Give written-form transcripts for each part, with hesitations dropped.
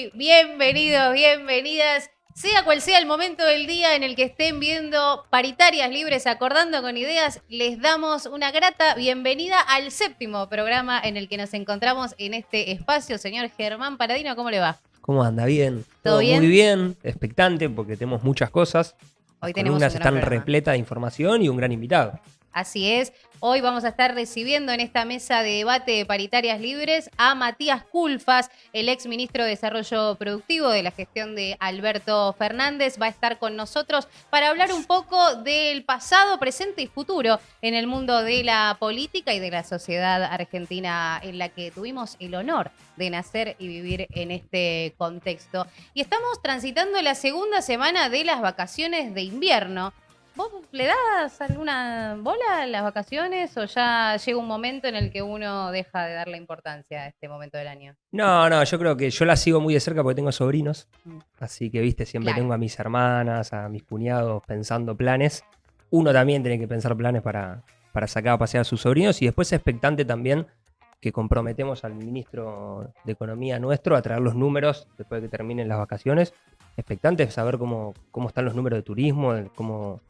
muy bienvenidos, bienvenidas. Sea cual sea el momento del día en el que estén viendo Paritarias Libres Acordando con Ideas, les damos una grata bienvenida al 7º programa en el que nos encontramos en este espacio. Señor Germán Paradino, ¿cómo le va? ¿Cómo anda? Bien, ¿Todo todo muy bien? bien, expectante porque tenemos muchas cosas. Las Hoy tenemos un columnas gran están programa. repletas de información y un gran invitado. Así es, hoy vamos a estar recibiendo en esta mesa de debate de Paritarias Libres a Matías Culfas, el ex ministro de Desarrollo Productivo de la gestión de Alberto Fernández. Va a estar con nosotros para hablar un poco del pasado, presente y futuro en el mundo de la política y de la sociedad argentina en la que tuvimos el honor de nacer y vivir en este contexto. Y estamos transitando la segunda semana de las vacaciones de invierno. ¿Vos le das alguna bola a las vacaciones o ya llega un momento en el que uno deja de darle importancia a este momento del año? No, yo creo que yo la sigo muy de cerca porque tengo sobrinos. Mm. Así que, viste, siempre Claro. tengo a mis hermanas, a mis cuñados pensando planes. Uno también tiene que pensar planes para sacar a pasear a sus sobrinos. Y después expectante también que comprometemos al ministro de Economía nuestro a traer los números después de que terminen las vacaciones. Expectante de saber cómo están los números de turismo, cómo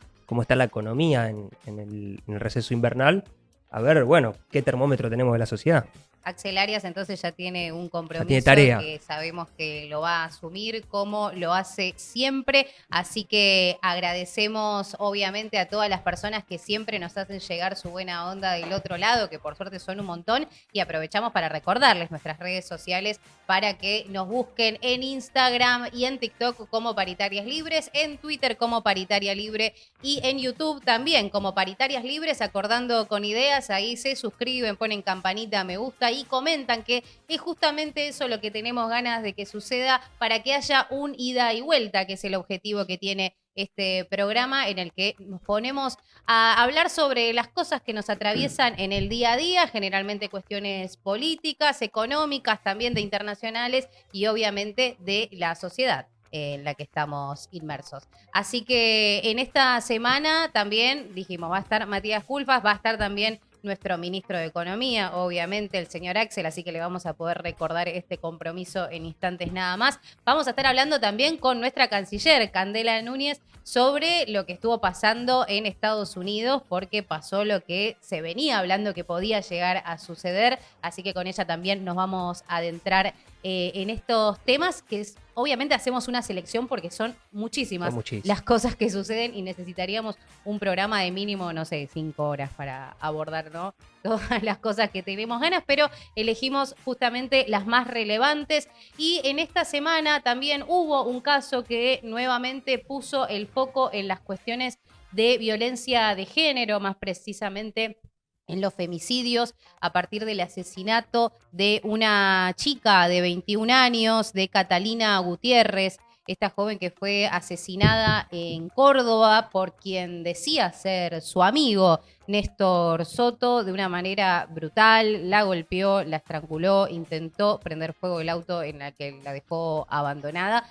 está la economía en el receso invernal. A ver, bueno, qué termómetro tenemos de la sociedad. Axel Arias entonces ya tiene un Ya tiene compromiso tarea. que sabemos que lo va a asumir como lo hace siempre, así que agradecemos obviamente a todas las personas que siempre nos hacen llegar su buena onda del otro lado, que por suerte son un montón, y aprovechamos para recordarles nuestras redes sociales para que nos busquen en Instagram y en TikTok como Paritarias Libres, en Twitter como Paritaria Libre y en YouTube también como Paritarias Libres, acordando con ideas. Ahí se suscriben, ponen campanita, me gusta y comentan, que es justamente eso lo que tenemos ganas de que suceda para que haya un ida y vuelta, que es el objetivo que tiene este programa en el que nos ponemos a hablar sobre las cosas que nos atraviesan en el día a día, generalmente cuestiones políticas, económicas, también de internacionales y obviamente de la sociedad en la que estamos inmersos. Así que en esta semana también dijimos, va a estar Matías Culfas, va a estar también nuestro ministro de Economía, obviamente el señor Axel, así que le vamos a poder recordar este compromiso en instantes nada más. Vamos a estar hablando también con nuestra canciller, Candela Núñez, sobre lo que estuvo pasando en Estados Unidos, porque pasó lo que se venía hablando que podía llegar a suceder, así que con ella también nos vamos a adentrar en estos temas que obviamente hacemos una selección porque son muchísimas las cosas que suceden y necesitaríamos un programa de mínimo, no sé, 5 horas para abordar, ¿no?, todas las cosas que tenemos ganas, pero elegimos justamente las más relevantes. Y en esta semana también hubo un caso que nuevamente puso el foco en las cuestiones de violencia de género, más precisamente en los femicidios, a partir del asesinato de una chica de 21 años, de Catalina Gutiérrez, esta joven que fue asesinada en Córdoba por quien decía ser su amigo, Néstor Soto, de una manera brutal. La golpeó, la estranguló, intentó prender fuego el auto en el que la dejó abandonada.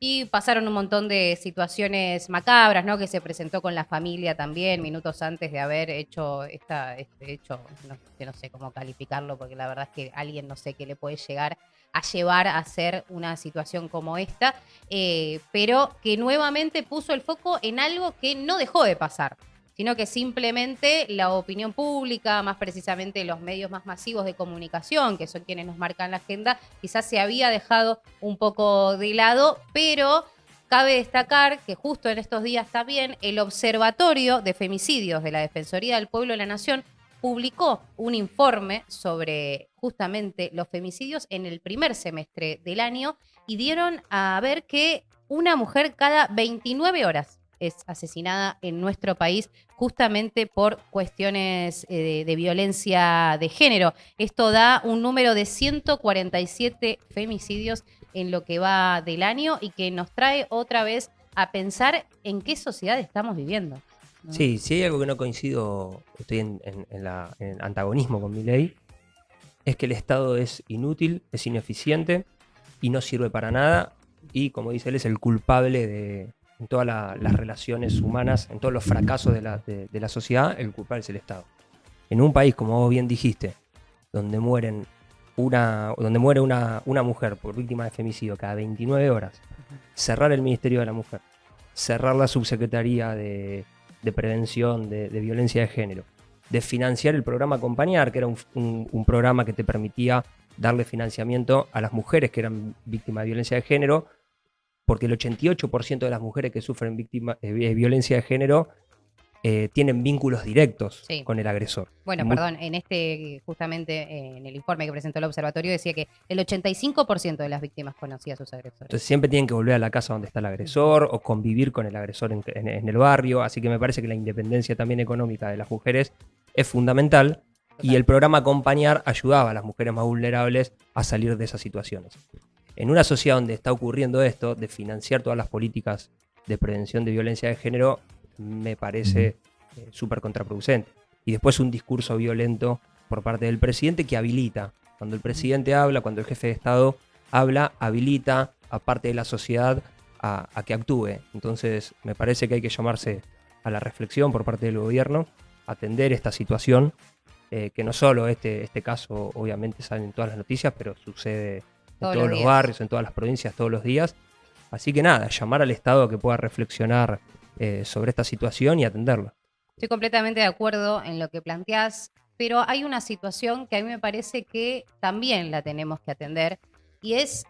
Y pasaron un montón de situaciones macabras, ¿no?, que se presentó con la familia también, minutos antes de haber hecho este hecho, que no sé cómo calificarlo, porque la verdad es que alguien no sé qué le puede llegar a llevar a hacer una situación como esta, pero que nuevamente puso el foco en algo que no dejó de pasar, sino que simplemente la opinión pública, más precisamente los medios más masivos de comunicación, que son quienes nos marcan la agenda, quizás se había dejado un poco de lado, pero cabe destacar que justo en estos días también el Observatorio de Femicidios de la Defensoría del Pueblo de la Nación publicó un informe sobre justamente los femicidios en el primer semestre del año y dieron a ver que una mujer cada 29 horas es asesinada en nuestro país justamente por cuestiones de violencia de género. Esto da un número de 147 femicidios en lo que va del año y que nos trae otra vez a pensar en qué sociedad estamos viviendo, ¿no? Sí, si hay algo que no coincido, estoy en antagonismo con Milei, es que el Estado es inútil, es ineficiente y no sirve para nada. Y como dice él, es el culpable en todas las relaciones humanas, en todos los fracasos de la sociedad, el culpable es el Estado. En un país, como vos bien dijiste, donde mueren donde muere una mujer por víctima de femicidio cada 29 horas, cerrar el Ministerio de la Mujer, cerrar la Subsecretaría de Prevención de Violencia de Género, de financiar el programa Acompañar, que era un programa que te permitía darle financiamiento a las mujeres que eran víctimas de violencia de género, porque el 88% de las mujeres que sufren violencia de género tienen vínculos directos Sí. con el agresor. Bueno, perdón, justamente en el informe que presentó el observatorio decía que el 85% de las víctimas conocía a sus agresores. Entonces siempre tienen que volver a la casa donde está el agresor o convivir con el agresor en el barrio, así que me parece que la independencia también económica de las mujeres es fundamental. Y el programa Acompañar ayudaba a las mujeres más vulnerables a salir de esas situaciones. En una sociedad donde está ocurriendo esto, de financiar todas las políticas de prevención de violencia de género, me parece súper contraproducente. Y después un discurso violento por parte del presidente que habilita. Cuando el presidente habla, cuando el jefe de Estado habla, habilita a parte de la sociedad a que actúe. Entonces me parece que hay que llamarse a la reflexión por parte del gobierno, atender esta situación, que no solo este caso obviamente sale en todas las noticias, pero sucede en todos los barrios, en todas las provincias, todos los días. Así que nada, llamar al Estado a que pueda reflexionar sobre esta situación y atenderla. Estoy completamente de acuerdo en lo que planteás, pero hay una situación que a mí me parece que también la tenemos que atender, y es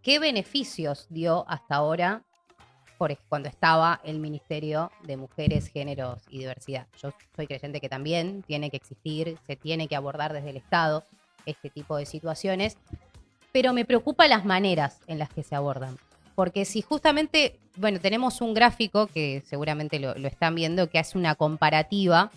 qué beneficios dio hasta ahora cuando estaba el Ministerio de Mujeres, Géneros y Diversidad. Yo soy creyente que también tiene que existir, se tiene que abordar desde el Estado este tipo de situaciones, pero me preocupan las maneras en las que se abordan. Porque si justamente, bueno, tenemos un gráfico que seguramente lo están viendo, que hace una comparativa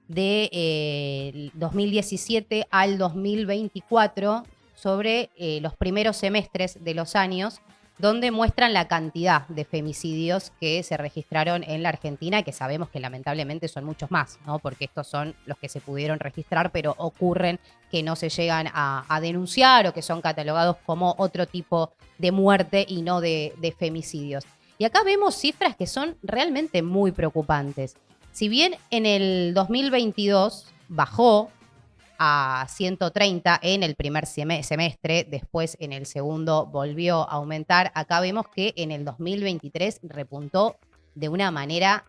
de 2017 al 2024 sobre los primeros semestres de los años, donde muestran la cantidad de femicidios que se registraron en la Argentina, que sabemos que lamentablemente son muchos más, ¿no? Porque estos son los que se pudieron registrar, pero ocurren que no se llegan a denunciar o que son catalogados como otro tipo de muerte y no de femicidios. Y acá vemos cifras que son realmente muy preocupantes. Si bien en el 2022 bajó a 130 en el primer semestre, después en el segundo volvió a aumentar, acá vemos que en el 2023 repuntó de una manera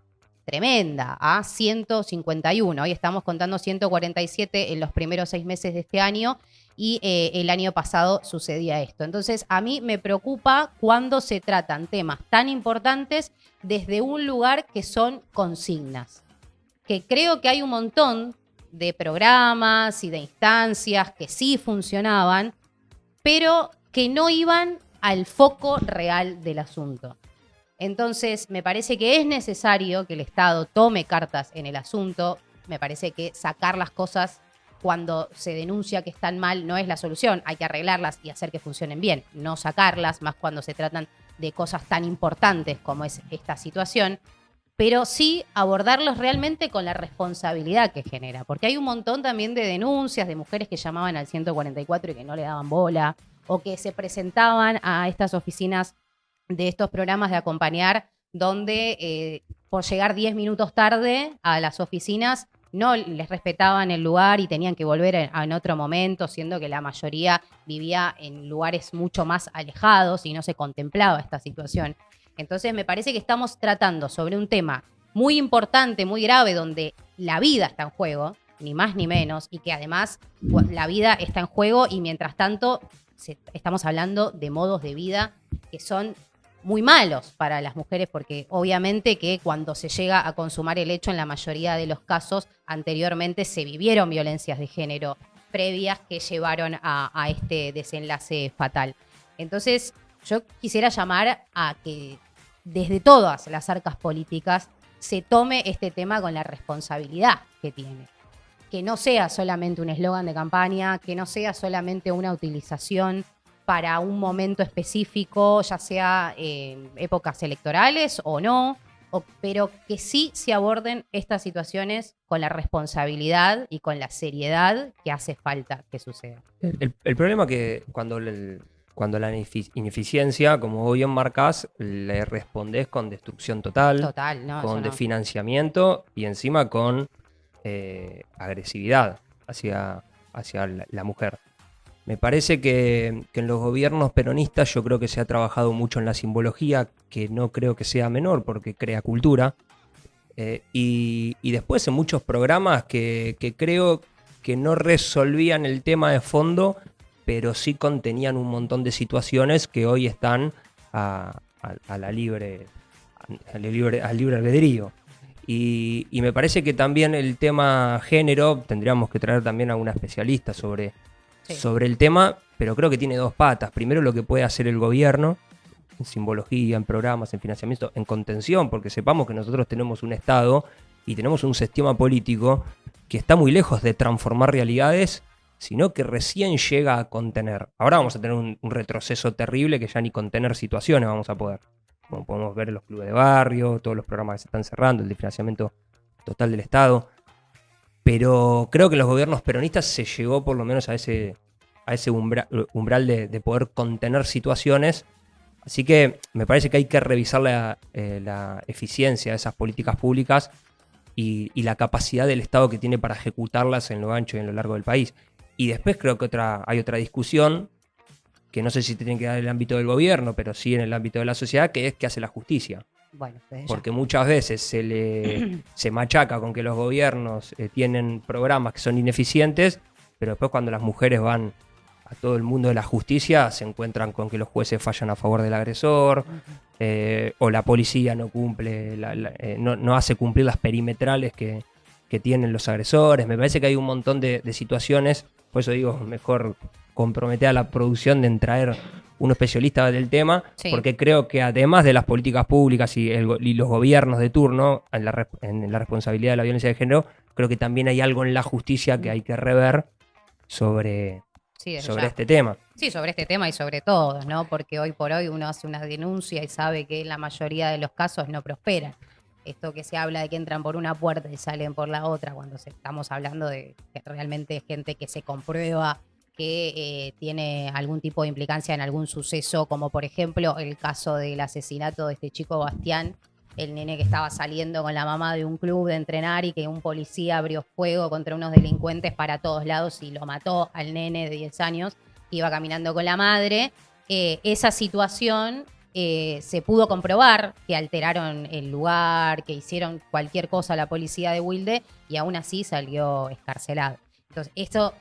tremenda a 151. Hoy estamos contando 147 en los primeros 6 meses de este año y el año pasado sucedía esto. Entonces a mí me preocupa cuando se tratan temas tan importantes desde un lugar que son consignas, que creo que hay un montón de programas y de instancias que sí funcionaban, pero que no iban al foco real del asunto. Entonces, me parece que es necesario que el Estado tome cartas en el asunto. Me parece que sacar las cosas cuando se denuncia que están mal no es la solución. Hay que arreglarlas y hacer que funcionen bien, no sacarlas, más cuando se tratan de cosas tan importantes como es esta situación, pero sí abordarlos realmente con la responsabilidad que genera. Porque hay un montón también de denuncias de mujeres que llamaban al 144 y que no le daban bola, o que se presentaban a estas oficinas de estos programas de acompañar, donde por llegar 10 minutos tarde a las oficinas no les respetaban el lugar y tenían que volver en otro momento, siendo que la mayoría vivía en lugares mucho más alejados y no se contemplaba esta situación. Entonces me parece que estamos tratando sobre un tema muy importante, muy grave, donde la vida está en juego, ni más ni menos, y que además la vida está en juego y mientras tanto estamos hablando de modos de vida que son muy malos para las mujeres, porque obviamente que cuando se llega a consumar el hecho, en la mayoría de los casos anteriormente se vivieron violencias de género previas que llevaron a este desenlace fatal. Entonces yo quisiera llamar a que desde todas las arcas políticas se tome este tema con la responsabilidad que tiene. Que no sea solamente un eslogan de campaña, que no sea solamente una utilización para un momento específico, ya sea épocas electorales o no, pero que sí se aborden estas situaciones con la responsabilidad y con la seriedad que hace falta que suceda. El problema que cuando la ineficiencia, como vos bien marcás, le respondés con destrucción total, con desfinanciamiento y encima con agresividad hacia la mujer. Me parece que en los gobiernos peronistas yo creo que se ha trabajado mucho en la simbología, que no creo que sea menor porque crea cultura. Y después en muchos programas que creo que no resolvían el tema de fondo, pero sí contenían un montón de situaciones que hoy están al libre albedrío. Y me parece que también el tema género, tendríamos que traer también a una especialista sobre el tema, pero creo que tiene dos patas. Primero, lo que puede hacer el gobierno, en simbología, en programas, en financiamiento, en contención, porque sepamos que nosotros tenemos un Estado y tenemos un sistema político que está muy lejos de transformar realidades, sino que recién llega a contener. Ahora vamos a tener un retroceso terrible que ya ni contener situaciones vamos a poder. Como podemos ver en los clubes de barrio, todos los programas que se están cerrando, el de financiamiento total del Estado. Pero creo que los gobiernos peronistas se llegó por lo menos a ese umbral de poder contener situaciones. Así que me parece que hay que revisar la eficiencia de esas políticas públicas y la capacidad del Estado que tiene para ejecutarlas en lo ancho y en lo largo del país. Y después creo que hay otra discusión, que no sé si tiene que dar en el ámbito del gobierno, pero sí en el ámbito de la sociedad, que es qué hace la justicia. Bueno, porque muchas veces se machaca con que los gobiernos tienen programas que son ineficientes, pero después cuando las mujeres van a todo el mundo de la justicia se encuentran con que los jueces fallan a favor del agresor, o la policía no cumple, no hace cumplir las perimetrales que tienen los agresores. Me parece que hay un montón de situaciones, por eso digo, mejor comprometer a la producción de traer un especialista del tema, porque creo que además de las políticas públicas y los gobiernos de turno en la responsabilidad de la violencia de género, creo que también hay algo en la justicia que hay que rever sobre este tema. Sí, sobre este tema y sobre todo, ¿no? Porque hoy por hoy uno hace una denuncia y sabe que en la mayoría de los casos no prospera. Esto que se habla de que entran por una puerta y salen por la otra, cuando estamos hablando de que realmente es gente que se comprueba que tiene algún tipo de implicancia en algún suceso, como por ejemplo el caso del asesinato de este chico Bastián, el nene que estaba saliendo con la mamá de un club de entrenar y que un policía abrió fuego contra unos delincuentes para todos lados y lo mató al nene de 10 años, que iba caminando con la madre. Esa situación se pudo comprobar que alteraron el lugar, que hicieron cualquier cosa a la policía de Wilde y aún así salió excarcelado. Entonces, esto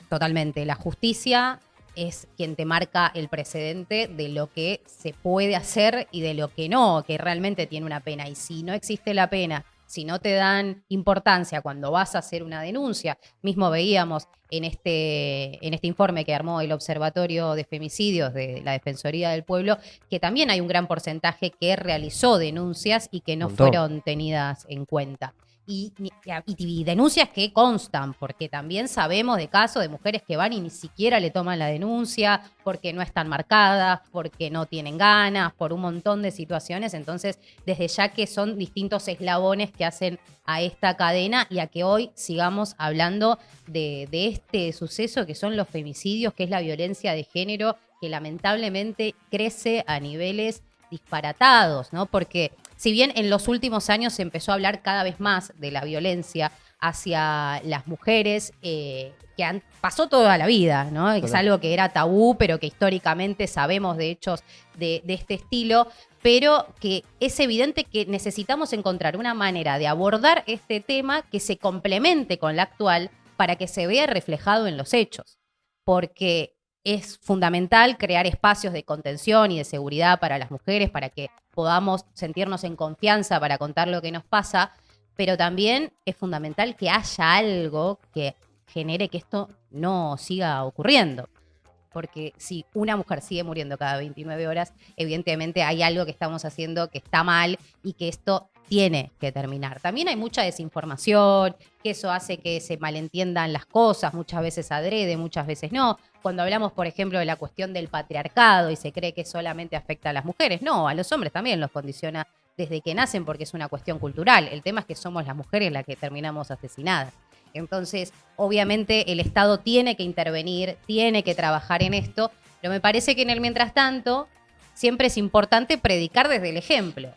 totalmente, la justicia es quien te marca el precedente de lo que se puede hacer y de lo que no, que realmente tiene una pena. Y si no existe la pena, si no te dan importancia cuando vas a hacer una denuncia, mismo veíamos en este informe que armó el Observatorio de Femicidios de la Defensoría del Pueblo, que también hay un gran porcentaje que realizó denuncias y que no fueron tenidas en cuenta. Y denuncias que constan, porque también sabemos de casos de mujeres que van y ni siquiera le toman la denuncia, porque no están marcadas, porque no tienen ganas, por un montón de situaciones. Entonces, desde ya que son distintos eslabones que hacen a esta cadena y a que hoy sigamos hablando de este suceso que son los femicidios, que es la violencia de género, que lamentablemente crece a niveles disparatados, ¿no? Porque si bien en los últimos años se empezó a hablar cada vez más de la violencia hacia las mujeres, pasó toda la vida, ¿no? Es algo que era tabú, pero que históricamente sabemos de hechos de este estilo, pero que es evidente que necesitamos encontrar una manera de abordar este tema que se complemente con la actual para que se vea reflejado en los hechos. Porque es fundamental crear espacios de contención y de seguridad para las mujeres, para que podamos sentirnos en confianza para contar lo que nos pasa, pero también es fundamental que haya algo que genere que esto no siga ocurriendo. Porque si una mujer sigue muriendo cada 29 horas, evidentemente hay algo que estamos haciendo que está mal y que esto tiene que terminar. También hay mucha desinformación, que eso hace que se malentiendan las cosas, muchas veces adrede, muchas veces no. Cuando hablamos, por ejemplo, de la cuestión del patriarcado y se cree que solamente afecta a las mujeres, no, a los hombres también los condiciona desde que nacen porque es una cuestión cultural. El tema es que somos las mujeres las que terminamos asesinadas. Entonces, obviamente, el Estado tiene que intervenir, tiene que trabajar en esto, pero me parece que en el mientras tanto siempre es importante predicar desde el ejemplo.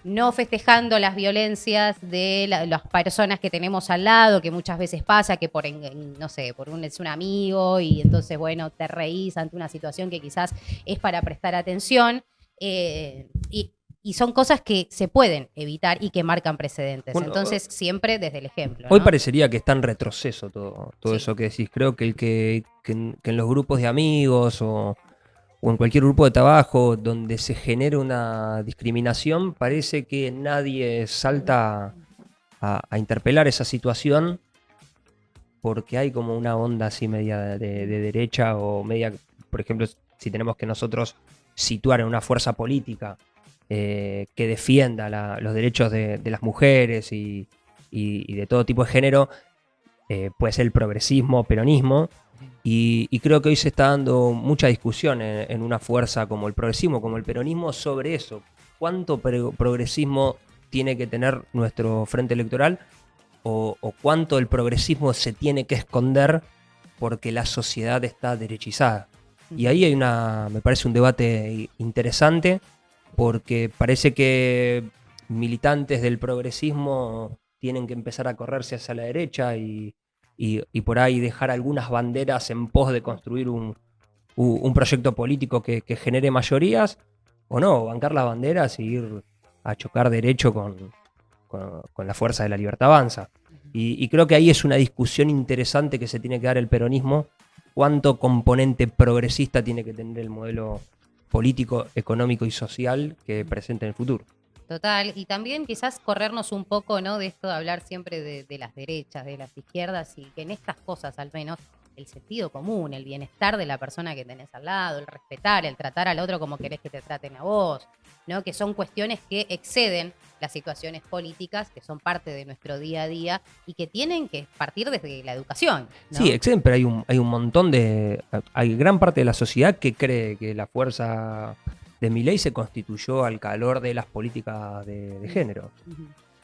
no festejando las violencias de las personas que tenemos al lado, que muchas veces pasa que no sé, es un amigo y entonces, bueno, te reís ante una situación que quizás es para prestar atención. Y son cosas que se pueden evitar y que marcan precedentes. Bueno, entonces, siempre desde el ejemplo, hoy ¿no? parecería que está en retroceso todo Sí. eso que decís. Creo que en los grupos de amigos o en cualquier grupo de trabajo donde se genere una discriminación, parece que nadie salta a interpelar esa situación porque hay como una onda así media de derecha o media, por ejemplo, si tenemos que nosotros situar en una fuerza política que defienda los derechos de las mujeres y de todo tipo de género, puede ser el progresismo, peronismo, y creo que hoy se está dando mucha discusión en una fuerza como el progresismo, como el peronismo, sobre eso. ¿Cuánto progresismo tiene que tener nuestro frente electoral o cuánto el progresismo se tiene que esconder porque la sociedad está derechizada? Y ahí hay me parece un debate interesante, porque parece que militantes del progresismo tienen que empezar a correrse hacia la derecha y por ahí dejar algunas banderas en pos de construir un proyecto político que genere mayorías, o no, bancar las banderas y ir a chocar derecho con la fuerza de la libertad avanza. Y creo que ahí es una discusión interesante que se tiene que dar el peronismo, cuánto componente progresista tiene que tener el modelo político, económico y social que presenta en el futuro. Total, y también quizás corrernos un poco, ¿no?, de esto de hablar siempre de las derechas, de las izquierdas, y que en estas cosas al menos el sentido común, el bienestar de la persona que tenés al lado, el respetar, el tratar al otro como querés que te traten a vos, ¿no?, que son cuestiones que exceden las situaciones políticas, que son parte de nuestro día a día y que tienen que partir desde la educación, ¿no? Sí, exceden, pero hay un montón hay gran parte de la sociedad que cree que la fuerza de Milei se constituyó al calor de las políticas de género.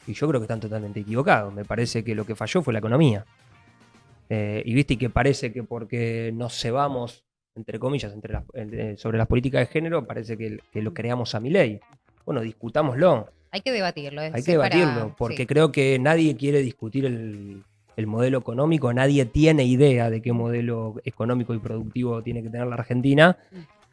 Y yo creo que están totalmente equivocados. Me parece que lo que falló fue la economía. Y viste que parece que porque nos cebamos, entre comillas, sobre las políticas de género, parece que lo creamos a Milei. Bueno, discutámoslo. Hay que debatirlo. Hay que debatirlo, porque creo que nadie quiere discutir el modelo económico, nadie tiene idea de qué modelo económico y productivo tiene que tener la Argentina,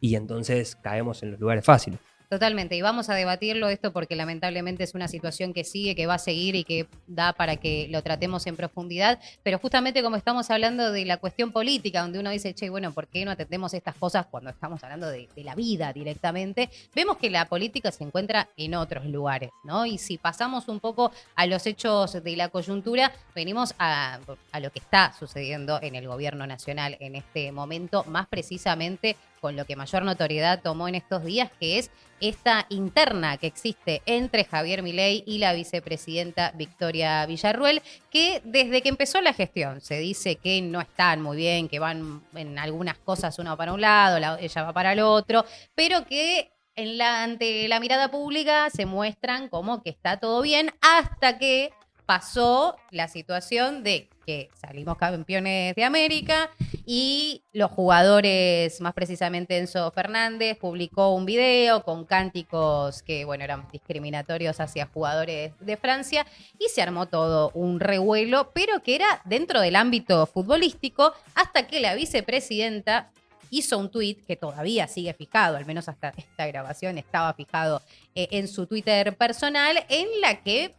y entonces caemos en los lugares fáciles. Totalmente, y vamos a debatirlo esto porque lamentablemente es una situación que sigue, que va a seguir y que da para que lo tratemos en profundidad, pero justamente como estamos hablando de la cuestión política, donde uno dice, che, bueno, ¿por qué no atendemos estas cosas cuando estamos hablando de la vida directamente? Vemos que la política se encuentra en otros lugares, ¿no? Y si pasamos un poco a los hechos de la coyuntura, venimos a lo que está sucediendo en el gobierno nacional en este momento, más precisamente con lo que mayor notoriedad tomó en estos días, que es esta interna que existe entre Javier Milei y la vicepresidenta Victoria Villarruel, que desde que empezó la gestión se dice que no están muy bien, que van en algunas cosas uno para un lado, ella va para el otro, pero que ante la mirada pública se muestran como que está todo bien, hasta que pasó la situación de que salimos campeones de América y los jugadores, más precisamente Enzo Fernández, publicó un video con cánticos que, bueno, eran discriminatorios hacia jugadores de Francia, y se armó todo un revuelo, pero que era dentro del ámbito futbolístico, hasta que la vicepresidenta hizo un tuit que todavía sigue fijado, al menos hasta esta grabación estaba fijado en su Twitter personal, en la que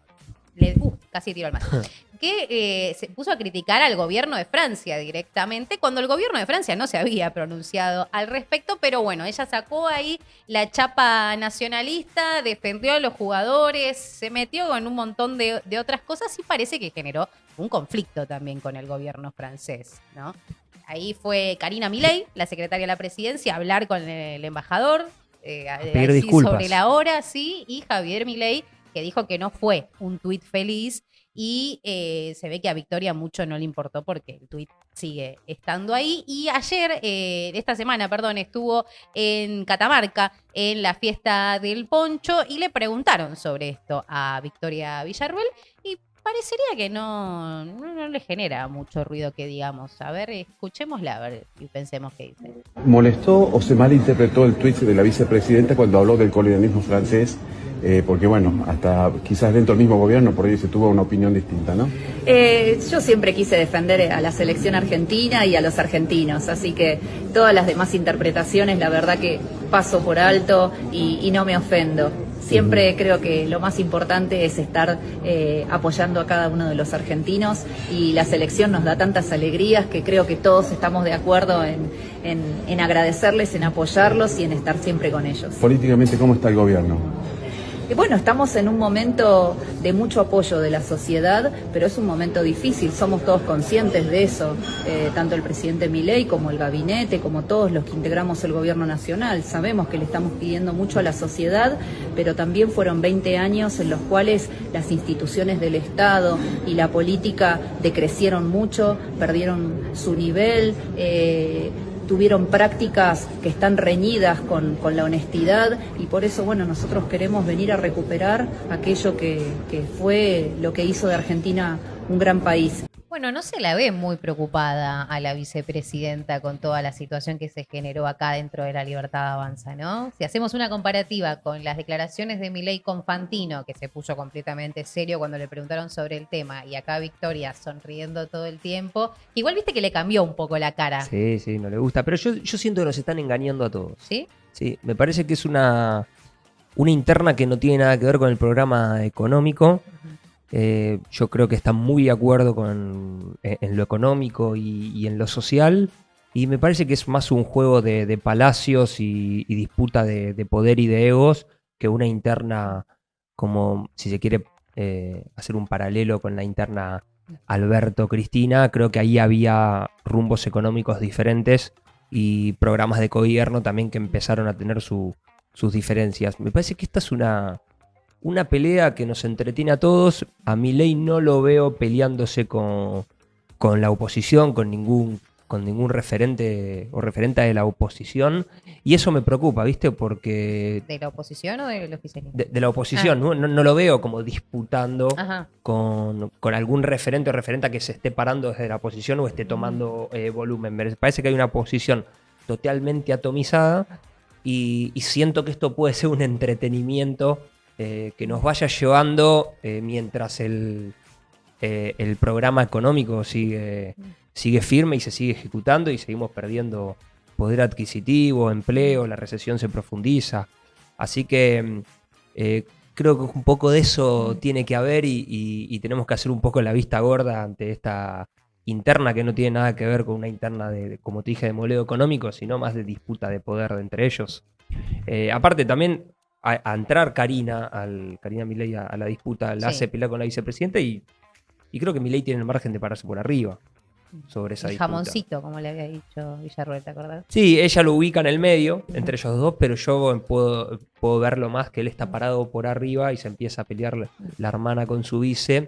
casi tiro al mar. Que se puso a criticar al gobierno de Francia directamente, cuando el gobierno de Francia no se había pronunciado al respecto, pero bueno, ella sacó ahí la chapa nacionalista, defendió a los jugadores, se metió en un montón de otras cosas y parece que generó un conflicto también con el gobierno francés, ¿no? Ahí fue Karina Milei, la secretaria de la presidencia, a hablar con el embajador, pedir disculpas sobre la hora, sí, y Javier Milei, que dijo que no fue un tuit feliz, y se ve que a Victoria mucho no le importó porque el tuit sigue estando ahí. Y ayer, esta semana, perdón, estuvo en Catamarca en la fiesta del poncho y le preguntaron sobre esto a Victoria Villarruel y Parecería que no le genera mucho ruido que digamos. A ver, escuchémosla a ver, y pensemos qué dice. ¿Molestó o se malinterpretó el tuit de la vicepresidenta cuando habló del colonialismo francés? Porque bueno, hasta quizás dentro del mismo gobierno por ahí se tuvo una opinión distinta, ¿no? Yo siempre quise defender a la selección argentina y a los argentinos, así que todas las demás interpretaciones la verdad que paso por alto y no me ofendo. Siempre creo que lo más importante es estar apoyando a cada uno de los argentinos y la selección nos da tantas alegrías que creo que todos estamos de acuerdo en agradecerles, en apoyarlos y en estar siempre con ellos. Políticamente, ¿cómo está el gobierno? Bueno, estamos en un momento de mucho apoyo de la sociedad, pero es un momento difícil, somos todos conscientes de eso, tanto el presidente Milei como el gabinete, como todos los que integramos el gobierno nacional. Sabemos que le estamos pidiendo mucho a la sociedad, pero también fueron 20 años en los cuales las instituciones del Estado y la política decrecieron mucho, perdieron su nivel, tuvieron prácticas que están reñidas con la honestidad y por eso, bueno, nosotros queremos venir a recuperar aquello que fue lo que hizo de Argentina un gran país. Bueno, no se la ve muy preocupada a la vicepresidenta con toda la situación que se generó acá dentro de La Libertad Avanza, ¿no? Si hacemos una comparativa con las declaraciones de Milei con Fantino, que se puso completamente serio cuando le preguntaron sobre el tema, y acá Victoria sonriendo todo el tiempo, igual viste que le cambió un poco la cara. Sí, sí, no le gusta. Pero yo siento que nos están engañando a todos. ¿Sí? Sí, me parece que es una interna que no tiene nada que ver con el programa económico. Yo creo que está muy de acuerdo en lo económico y en lo social. Y me parece que es más un juego de palacios y disputa de poder y de egos que una interna, como si se quiere hacer un paralelo con la interna Alberto-Cristina. Creo que ahí había rumbos económicos diferentes y programas de gobierno también que empezaron a tener sus diferencias. Me parece que esta es una pelea que nos entretiene a todos. A Milei no lo veo peleándose con la oposición, con ningún referente o referenta de la oposición. Y eso me preocupa, ¿viste? Porque... ¿De la oposición o del oficialismo? De la oposición, no lo veo como disputando Ajá. con algún referente o referenta que se esté parando desde la oposición o esté tomando volumen. Me parece que hay una posición totalmente atomizada y siento que esto puede ser un entretenimiento que nos vaya llevando mientras el programa económico sigue firme y se sigue ejecutando y seguimos perdiendo poder adquisitivo, empleo, la recesión se profundiza. Así que creo que un poco de eso tiene que haber y tenemos que hacer un poco la vista gorda ante esta interna que no tiene nada que ver con una interna como te dije, de modelo económico, sino más de disputa de poder entre ellos. Aparte también a entrar Karina Milei a la disputa, la hace pelear con la vicepresidenta y creo que Milei tiene el margen de pararse por arriba sobre esa disputa. Jamoncito, como le había dicho Villarruel, ¿te acordás? Sí, ella lo ubica en el medio, entre ellos dos, pero yo puedo verlo más que él está parado por arriba y se empieza a pelear la hermana con su vice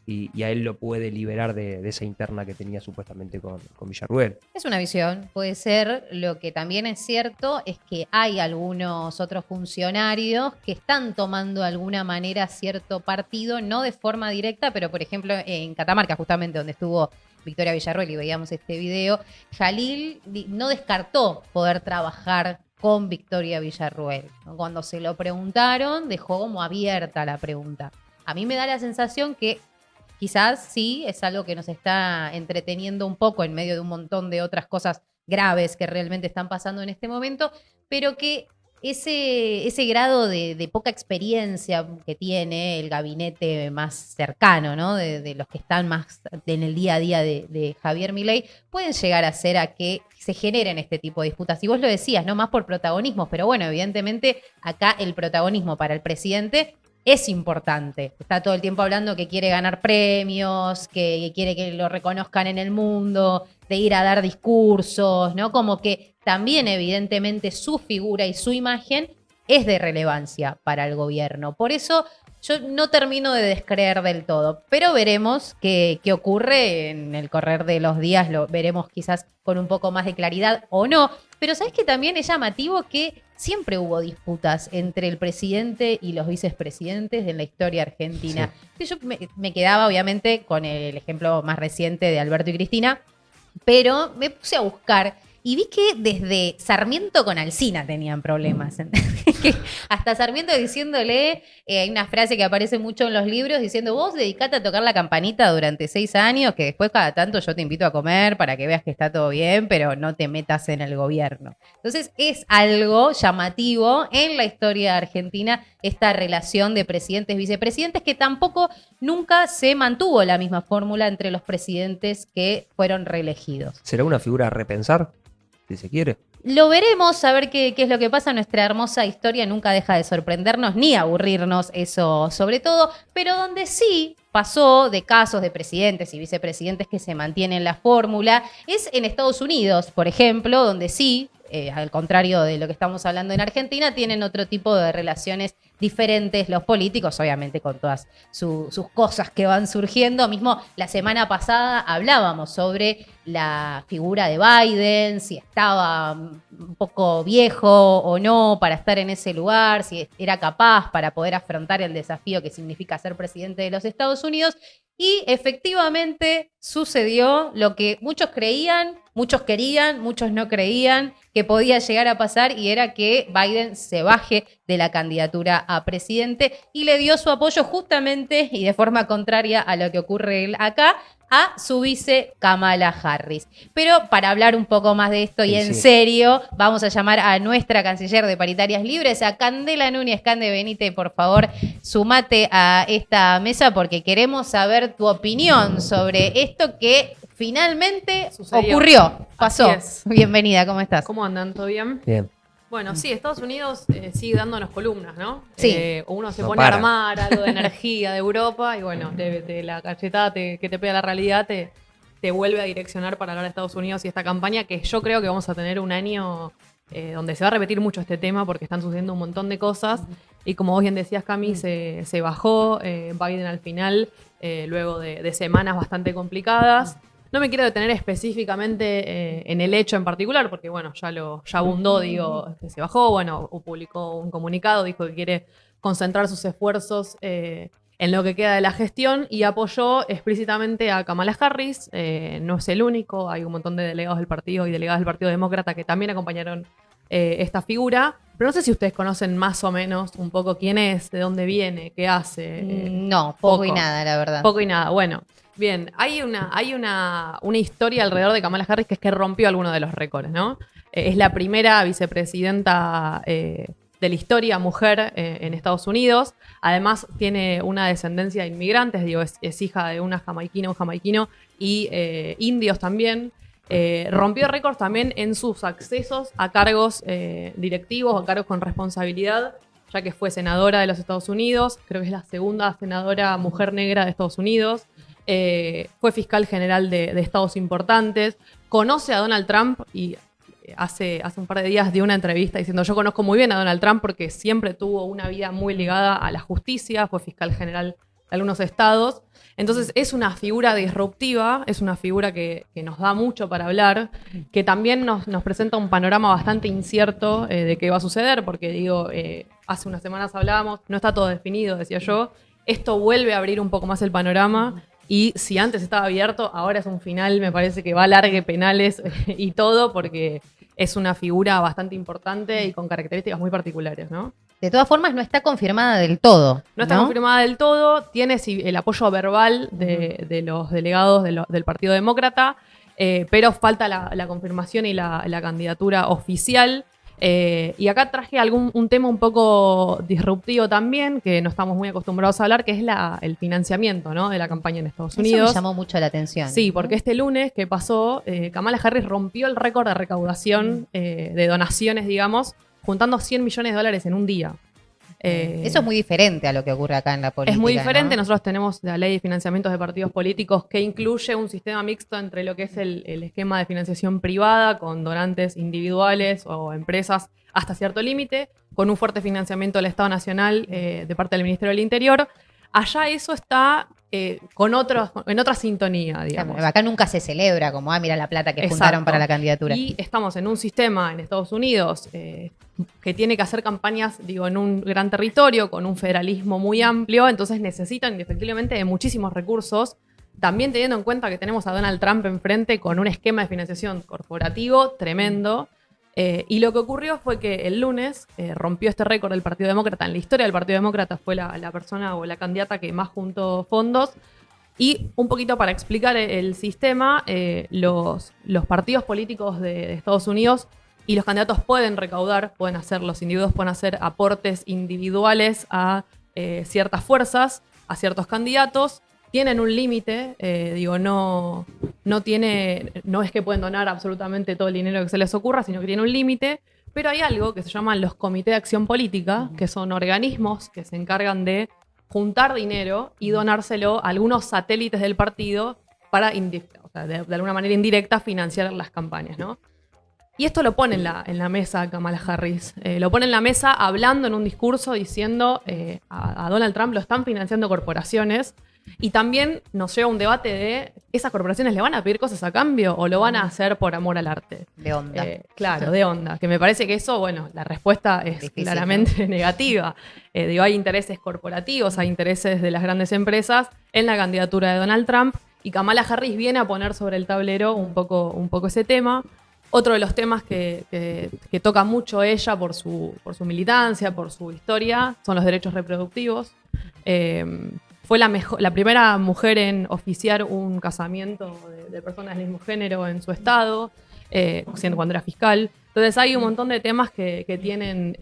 y a él lo puede liberar de esa interna que tenía supuestamente con Villarruel. Es una visión, puede ser. Lo que también es cierto es que hay algunos otros funcionarios que están tomando de alguna manera cierto partido, no de forma directa, pero por ejemplo en Catamarca, justamente donde estuvo Victoria Villarruel y veíamos este video, Jalil no descartó poder trabajar con Victoria Villarruel. Cuando se lo preguntaron, dejó como abierta la pregunta. A mí me da la sensación que quizás sí es algo que nos está entreteniendo un poco en medio de un montón de otras cosas graves que realmente están pasando en este momento, pero que ese grado de poca experiencia que tiene el gabinete más cercano, ¿no? De los que están más en el día a día de Javier Milei, pueden llegar a ser a que se generen este tipo de disputas. Y vos lo decías, no más por protagonismo, pero bueno, evidentemente acá el protagonismo para el presidente es importante. Está todo el tiempo hablando que quiere ganar premios, que quiere que lo reconozcan en el mundo, de ir a dar discursos, ¿no? Como que también evidentemente su figura y su imagen es de relevancia para el gobierno. Por eso yo no termino de descreer del todo, pero veremos qué ocurre en el correr de los días, lo veremos quizás con un poco más de claridad o no. Pero ¿sabes que también es llamativo que siempre hubo disputas entre el presidente y los vicepresidentes en la historia argentina? Sí. Yo me quedaba obviamente con el ejemplo más reciente de Alberto y Cristina, pero me puse a buscar y vi que desde Sarmiento con Alsina tenían problemas. Que hasta Sarmiento diciéndole, hay una frase que aparece mucho en los libros, diciendo, vos dedicate a tocar la campanita durante 6 años, que después cada tanto yo te invito a comer para que veas que está todo bien, pero no te metas en el gobierno. Entonces es algo llamativo en la historia argentina, esta relación de presidentes y vicepresidentes, que tampoco nunca se mantuvo la misma fórmula entre los presidentes que fueron reelegidos. ¿Será una figura a repensar, si se quiere? Lo veremos, a ver qué es lo que pasa. Nuestra hermosa historia nunca deja de sorprendernos ni aburrirnos, eso sobre todo, pero donde sí pasó de casos de presidentes y vicepresidentes que se mantienen la fórmula es en Estados Unidos, por ejemplo, donde sí, al contrario de lo que estamos hablando en Argentina, tienen otro tipo de relaciones diferentes los políticos, obviamente con todas sus cosas que van surgiendo. Mismo la semana pasada hablábamos sobre la figura de Biden, si estaba un poco viejo o no para estar en ese lugar, si era capaz para poder afrontar el desafío que significa ser presidente de los Estados Unidos. Y efectivamente sucedió lo que muchos creían, muchos querían, muchos no creían que podía llegar a pasar, y era que Biden se baje de la candidatura a presidente y le dio su apoyo justamente y de forma contraria a lo que ocurre acá, a su vice Kamala Harris. Pero para hablar un poco más de esto y en serio, vamos a llamar a nuestra canciller de Paritarias Libres, a Candela Núñez. Cande, venite, por favor, sumate a esta mesa porque queremos saber tu opinión sobre esto que finalmente ocurrió, pasó. Bienvenida, ¿cómo estás? ¿Cómo andan? ¿Todo bien? Bien. Bueno, sí, Estados Unidos sigue dándonos columnas, ¿no? Sí. Uno se No pone para. a armar algo de energía de Europa y bueno, de la cachetada que te pega la realidad te vuelve a direccionar para hablar de Estados Unidos y esta campaña, que yo creo que vamos a tener un año donde se va a repetir mucho este tema porque están sucediendo un montón de cosas. Y como vos bien decías, Cami, se bajó Biden al final, luego de semanas bastante complicadas. No me quiero detener específicamente en el hecho en particular, porque bueno, ya abundó, digo, que se bajó, bueno, publicó un comunicado, dijo que quiere concentrar sus esfuerzos en lo que queda de la gestión y apoyó explícitamente a Kamala Harris. No es el único, hay un montón de delegados del partido y delegadas del Partido Demócrata que también acompañaron esta figura. Pero no sé si ustedes conocen más o menos un poco quién es, de dónde viene, qué hace. No, poco y nada, la verdad. Poco y nada, bueno. Bien, hay una historia alrededor de Kamala Harris que es que rompió algunos de los récords, ¿no? Es la primera vicepresidenta de la historia mujer en Estados Unidos. Además, tiene una descendencia de inmigrantes, digo, es hija de una jamaiquina, un jamaiquino y indios también. Rompió récords también en sus accesos a cargos directivos, a cargos con responsabilidad, ya que fue senadora de los Estados Unidos, creo que es la segunda senadora mujer negra de Estados Unidos. Fue fiscal general de estados importantes, conoce a Donald Trump y hace un par de días dio una entrevista diciendo: yo conozco muy bien a Donald Trump porque siempre tuvo una vida muy ligada a la justicia, fue fiscal general de algunos estados. Entonces es una figura disruptiva, es una figura que nos da mucho para hablar, que también nos presenta un panorama bastante incierto de qué va a suceder, porque digo, hace unas semanas hablábamos, no está todo definido, decía yo, esto vuelve a abrir un poco más el panorama. Y si antes estaba abierto, ahora es un final, me parece que va a largue penales y todo, porque es una figura bastante importante y con características muy particulares, ¿no? De todas formas, no está confirmada del todo. No está confirmada del todo, tiene el apoyo verbal de los delegados del Partido Demócrata, pero falta la confirmación y la candidatura oficial. Y acá traje un tema un poco disruptivo también, que no estamos muy acostumbrados a hablar, que es el financiamiento, ¿no?, de la campaña en Estados Unidos. Eso me llamó mucho la atención. Sí, porque este lunes que pasó, Kamala Harris rompió el récord de recaudación de donaciones, digamos, juntando $100 millones en un día. Eso es muy diferente a lo que ocurre acá en la política. Es muy diferente. ¿no? Nosotros tenemos la ley de financiamientos de partidos políticos que incluye un sistema mixto entre lo que es el esquema de financiación privada con donantes individuales o empresas hasta cierto límite, con un fuerte financiamiento del Estado Nacional de parte del Ministerio del Interior. Allá eso está en otra sintonía, digamos. Acá nunca se celebra como, mira la plata que Exacto. juntaron para la candidatura. Y estamos en un sistema en Estados Unidos que tiene que hacer campañas, en un gran territorio, con un federalismo muy amplio, entonces necesitan efectivamente de muchísimos recursos, también teniendo en cuenta que tenemos a Donald Trump enfrente con un esquema de financiación corporativo tremendo. Y lo que ocurrió fue que el lunes rompió este récord del Partido Demócrata. En la historia del Partido Demócrata fue la persona o la candidata que más juntó fondos. Y un poquito para explicar el sistema, los partidos políticos de Estados Unidos y los candidatos pueden recaudar, los individuos pueden hacer aportes individuales a ciertas fuerzas, a ciertos candidatos. Tienen un límite, no es que pueden donar absolutamente todo el dinero que se les ocurra, sino que tiene un límite. Pero hay algo que se llaman los comités de acción política, que son organismos que se encargan de juntar dinero y donárselo a algunos satélites del partido para, de alguna manera indirecta, financiar las campañas, ¿no? Y esto lo pone en la mesa Kamala Harris. Lo pone en la mesa hablando en un discurso diciendo a Donald Trump lo están financiando corporaciones. Y también nos lleva un debate de ¿esas corporaciones le van a pedir cosas a cambio o lo van a hacer por amor al arte? De onda. Claro, de onda. Que me parece que eso, la respuesta es difícil, claramente, ¿no? Negativa. Hay intereses corporativos, hay intereses de las grandes empresas en la candidatura de Donald Trump y Kamala Harris viene a poner sobre el tablero un poco ese tema. Otro de los temas que toca mucho ella por su militancia, por su historia, son los derechos reproductivos. Fue la primera mujer en oficiar un casamiento de personas del mismo género en su estado, cuando era fiscal. Entonces hay un montón de temas que tienen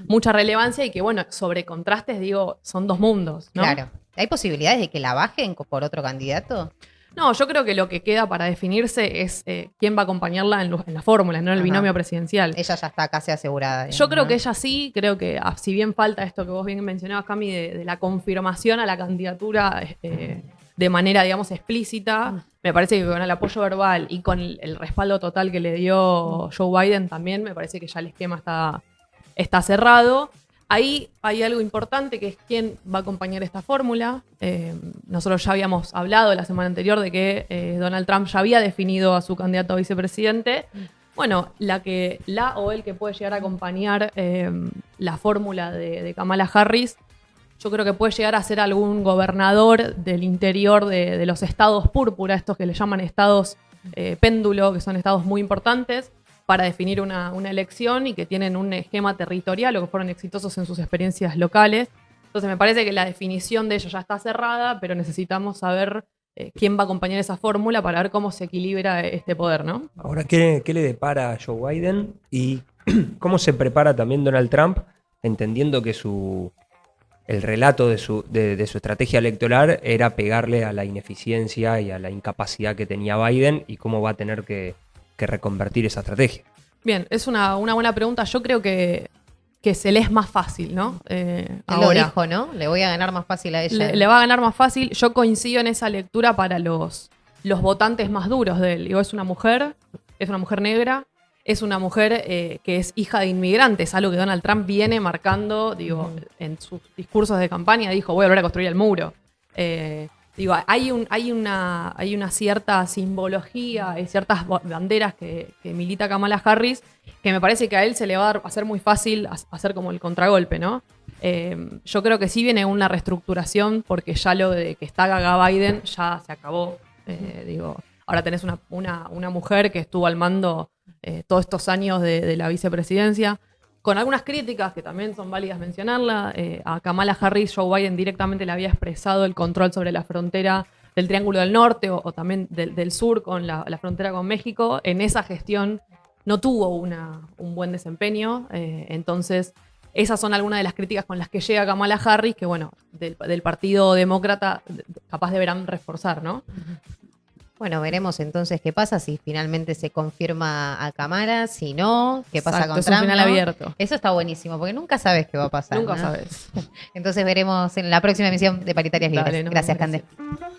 mucha relevancia y que, sobre contrastes, son dos mundos, ¿no? Claro. ¿Hay posibilidades de que la bajen por otro candidato? No, yo creo que lo que queda para definirse es quién va a acompañarla en la fórmula, no en el binomio presidencial. Ella ya está casi asegurada. Yo creo que ella sí, creo que si bien falta esto que vos bien mencionabas, Cami, de la confirmación a la candidatura de manera, explícita, me parece que con el apoyo verbal y con el respaldo total que le dio Joe Biden también, me parece que ya el esquema está cerrado. Ahí hay algo importante que es quién va a acompañar esta fórmula. Nosotros ya habíamos hablado la semana anterior de que Donald Trump ya había definido a su candidato a vicepresidente. Bueno, la o el que puede llegar a acompañar la fórmula de Kamala Harris, yo creo que puede llegar a ser algún gobernador del interior de los estados púrpura, estos que le llaman estados péndulo, que son estados muy importantes, para definir una elección y que tienen un esquema territorial o que fueron exitosos en sus experiencias locales. Entonces me parece que la definición de ello ya está cerrada, pero necesitamos saber quién va a acompañar esa fórmula para ver cómo se equilibra este poder, ¿no? Ahora, ¿qué le depara a Joe Biden? ¿Y cómo se prepara también Donald Trump, entendiendo que el relato de su estrategia electoral era pegarle a la ineficiencia y a la incapacidad que tenía Biden y cómo va a tener que reconvertir esa estrategia? Bien, es una buena pregunta. Yo creo que se le es más fácil, ¿no? Él lo dijo, ¿no? Le voy a ganar más fácil a ella. Le va a ganar más fácil. Yo coincido en esa lectura para los votantes más duros de él. Es una mujer negra, es una mujer que es hija de inmigrantes, algo que Donald Trump viene marcando, en sus discursos de campaña, dijo, voy a volver a construir el muro. Hay una cierta simbología, hay ciertas banderas que milita Kamala Harris, que me parece que a él se le va a hacer muy fácil hacer como el contragolpe, ¿no? Yo creo que sí viene una reestructuración, porque ya lo de que está Gaga Biden ya se acabó. Ahora tenés una mujer que estuvo al mando todos estos años de la vicepresidencia, con algunas críticas que también son válidas mencionarla. A Kamala Harris, Joe Biden directamente le había expresado el control sobre la frontera del Triángulo del Norte o también del sur con la frontera con México. En esa gestión no tuvo un buen desempeño. Entonces, esas son algunas de las críticas con las que llega Kamala Harris, que del Partido Demócrata capaz deberán reforzar, ¿no? Bueno, veremos entonces qué pasa, si finalmente se confirma a cámara, si no, qué pasa Exacto, con es un Trump, final ¿no? abierto. Eso está buenísimo, porque nunca sabes qué va a pasar. Nunca ¿no? sabes. Entonces veremos en la próxima emisión de Paritarias Libres. Dale, nos Gracias, vemos, Cande.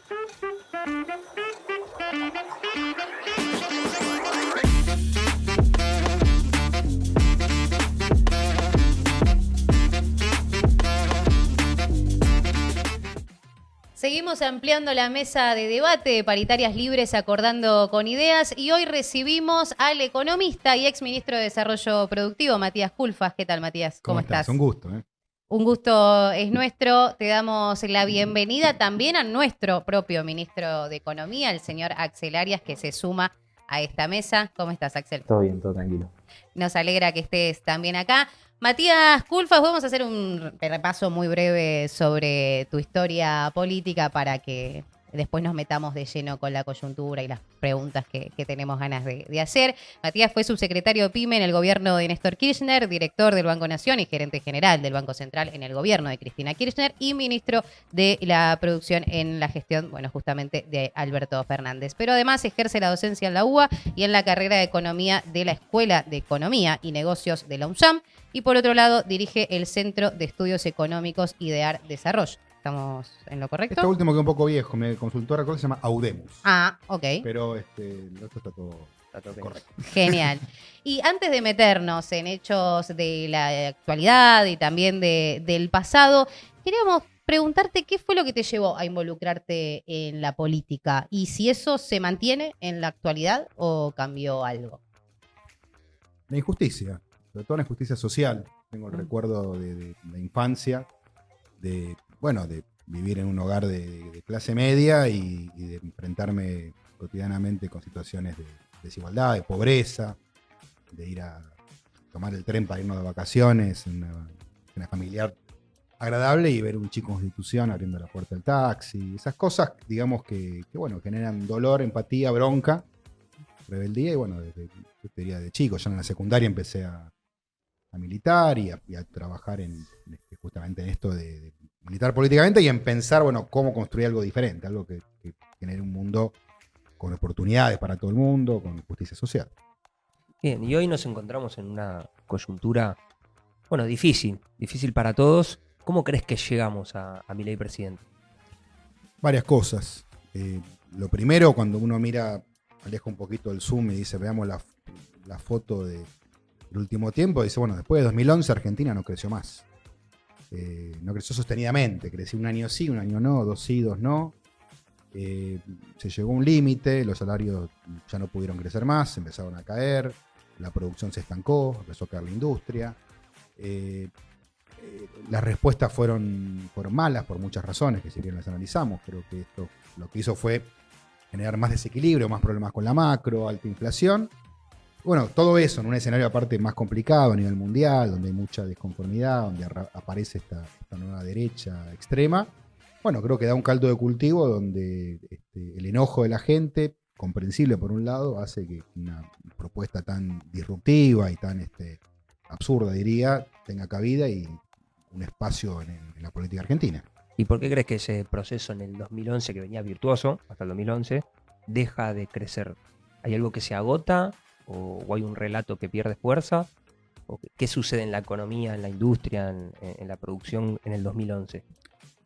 Seguimos ampliando la mesa de debate de Paritarias Libres, acordando con ideas, y hoy recibimos al economista y exministro de Desarrollo Productivo, Matías Culfas. ¿Qué tal, Matías? ¿Cómo estás? Un gusto. Un gusto es nuestro. Te damos la bienvenida también a nuestro propio ministro de Economía, el señor Axel Arias, que se suma a esta mesa. ¿Cómo estás, Axel? Todo bien, todo tranquilo. Nos alegra que estés también acá. Matías Culfas, vamos a hacer un repaso muy breve sobre tu historia política para que después nos metamos de lleno con la coyuntura y las preguntas que tenemos ganas de hacer. Matías fue subsecretario de PYME en el gobierno de Néstor Kirchner, director del Banco Nación y gerente general del Banco Central en el gobierno de Cristina Kirchner y ministro de la producción en la gestión, bueno, justamente de Alberto Fernández. Pero además ejerce la docencia en la UBA y en la carrera de Economía de la Escuela de Economía y Negocios de la UNSAM. Y por otro lado, dirige el Centro de Estudios Económicos Idear Desarrollo. ¿Estamos en lo correcto? Este último que es un poco viejo, mi consultora se llama Audemus. Ah, ok. Pero el otro está todo correcto. Genial. Y antes de meternos en hechos de la actualidad y también del pasado, queríamos preguntarte qué fue lo que te llevó a involucrarte en la política y si eso se mantiene en la actualidad o cambió algo. La injusticia, sobre todo la injusticia social. Tengo el recuerdo de la infancia, de vivir en un hogar de clase media y de enfrentarme cotidianamente con situaciones de desigualdad, de pobreza, de ir a tomar el tren para irnos de vacaciones en una familiar agradable y ver un chico en Constitución abriendo la puerta del taxi. Esas cosas, digamos, que generan dolor, empatía, bronca, rebeldía. Y bueno, yo te diría de chico, ya en la secundaria empecé a militar y a trabajar justamente en esto de militar políticamente y en pensar, cómo construir algo diferente, algo que genere un mundo con oportunidades para todo el mundo, con justicia social. Bien, y hoy nos encontramos en una coyuntura, difícil para todos. ¿Cómo crees que llegamos a Milei presidente? Varias cosas. Lo primero, cuando uno aleja un poquito el zoom y dice, veamos la foto del último tiempo, dice, después de 2011 Argentina no creció más. No creció sostenidamente, creció un año sí, un año no, 2 sí, 2 no. Se llegó a un límite, los salarios ya no pudieron crecer más, empezaron a caer, la producción se estancó, empezó a caer la industria. Las respuestas fueron malas por muchas razones, que si bien las analizamos. Creo que esto lo que hizo fue generar más desequilibrio, más problemas con la macro, alta inflación. Todo eso en un escenario aparte más complicado a nivel mundial, donde hay mucha desconformidad, donde aparece esta nueva derecha extrema. Creo que da un caldo de cultivo donde el enojo de la gente, comprensible por un lado, hace que una propuesta tan disruptiva y tan absurda, diría, tenga cabida y un espacio en la política argentina. ¿Y por qué crees que ese proceso en el 2011, que venía virtuoso hasta el 2011, deja de crecer? ¿Hay algo que se agota? ¿O hay un relato que pierde fuerza? ¿O qué sucede en la economía, en la industria, en la producción en el 2011?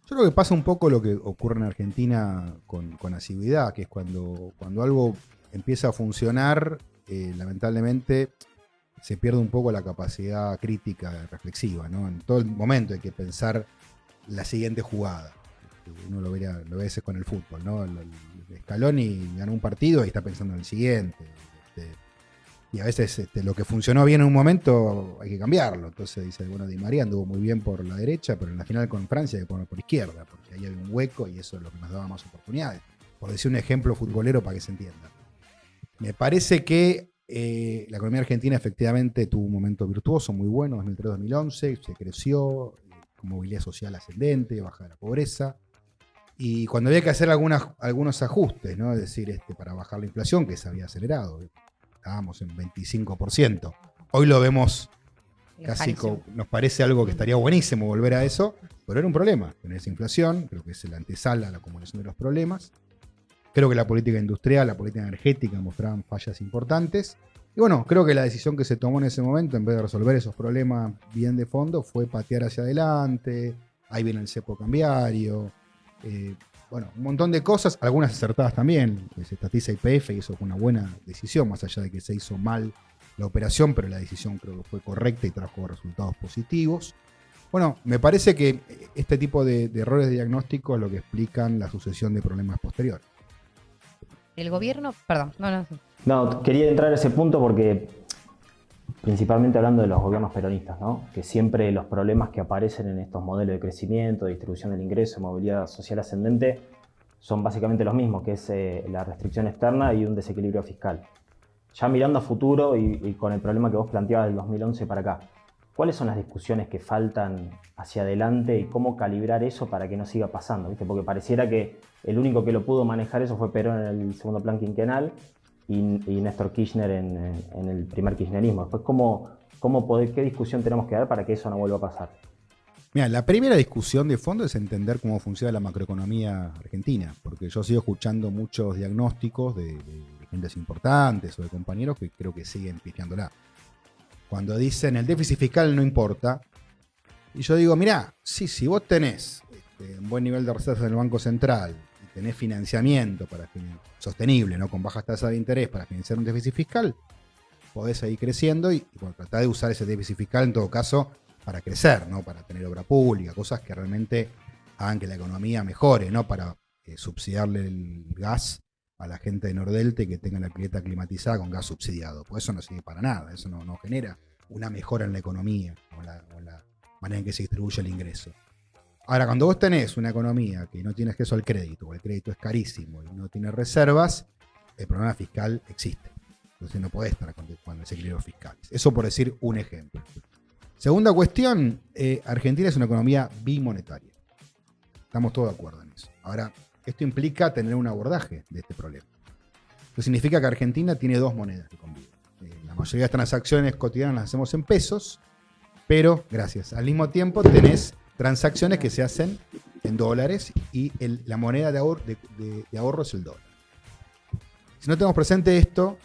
Yo creo que pasa un poco lo que ocurre en Argentina con asiduidad, que es cuando algo empieza a funcionar, lamentablemente se pierde un poco la capacidad crítica reflexiva, ¿no? En todo el momento hay que pensar la siguiente jugada. Uno lo ve a veces con el fútbol, ¿no? El Scaloni ganó un partido y está pensando en el siguiente. Y a veces lo que funcionó bien en un momento hay que cambiarlo. Entonces dice, Di María anduvo muy bien por la derecha, pero en la final con Francia hay que ponerlo por izquierda, porque ahí había un hueco y eso es lo que nos daba más oportunidades. Por decir un ejemplo futbolero para que se entienda. Me parece que la economía argentina efectivamente tuvo un momento virtuoso, muy bueno, 2003-2011, se creció, con movilidad social ascendente, baja de la pobreza. Y cuando había que hacer algunos ajustes, ¿no? Es decir, para bajar la inflación, que se había acelerado. Estábamos en 25%. Hoy lo vemos casi nos parece algo que estaría buenísimo volver a eso, pero era un problema. Tener esa inflación, creo que es la antesala a la acumulación de los problemas. Creo que la política industrial, la política energética mostraban fallas importantes. Y bueno, creo que la decisión que se tomó en ese momento, en vez de resolver esos problemas bien de fondo, fue patear hacia adelante. Ahí viene el cepo cambiario. Bueno, un montón de cosas, algunas acertadas también. Se estatiza YPF y eso fue una buena decisión, más allá de que se hizo mal la operación, pero la decisión creo que fue correcta y trajo resultados positivos. Bueno, me parece que este tipo de errores de diagnóstico es lo que explican la sucesión de problemas posteriores. El gobierno, perdón, no. No, quería entrar a ese punto porque, principalmente hablando de los gobiernos peronistas, ¿no? Que siempre los problemas que aparecen en estos modelos de crecimiento, de distribución del ingreso, movilidad social ascendente, son básicamente los mismos, que es la restricción externa y un desequilibrio fiscal. Ya mirando a futuro y con el problema que vos planteabas del 2011 para acá, ¿cuáles son las discusiones que faltan hacia adelante y cómo calibrar eso para que no siga pasando? ¿Viste? Porque pareciera que el único que lo pudo manejar eso fue Perón en el segundo plan quinquenal y Néstor Kirchner en el primer kirchnerismo. Después, ¿qué discusión tenemos que dar para que eso no vuelva a pasar? Mira, la primera discusión de fondo es entender cómo funciona la macroeconomía argentina, porque yo sigo escuchando muchos diagnósticos de gentes importantes o de compañeros que creo que siguen pifiándola. Cuando dicen el déficit fiscal no importa, y yo digo, mirá, sí, si vos tenés un buen nivel de reservas en el Banco Central y tenés financiamiento sostenible, ¿no? Con bajas tasas de interés para financiar un déficit fiscal, podés seguir creciendo y bueno, tratar de usar ese déficit fiscal en todo caso para crecer, ¿no? Para tener obra pública, cosas que realmente hagan que la economía mejore, no para subsidiarle el gas a la gente de Nordelta y que tenga la pileta climatizada con gas subsidiado. Pues eso no sirve para nada, eso no genera una mejora en la economía o la manera en que se distribuye el ingreso. Ahora, cuando vos tenés una economía que no tiene acceso al crédito, o el crédito es carísimo y no tiene reservas, el problema fiscal existe. Entonces no podés estar con desequilibrios fiscales. Eso por decir un ejemplo. Segunda cuestión, Argentina es una economía bimonetaria. Estamos todos de acuerdo en eso. Ahora, esto implica tener un abordaje de este problema. Eso significa que Argentina tiene dos monedas que conviven. La mayoría de las transacciones cotidianas las hacemos en pesos, pero, gracias, al mismo tiempo tenés transacciones que se hacen en dólares y la moneda de ahorro es el dólar. Si no tenemos presente esto,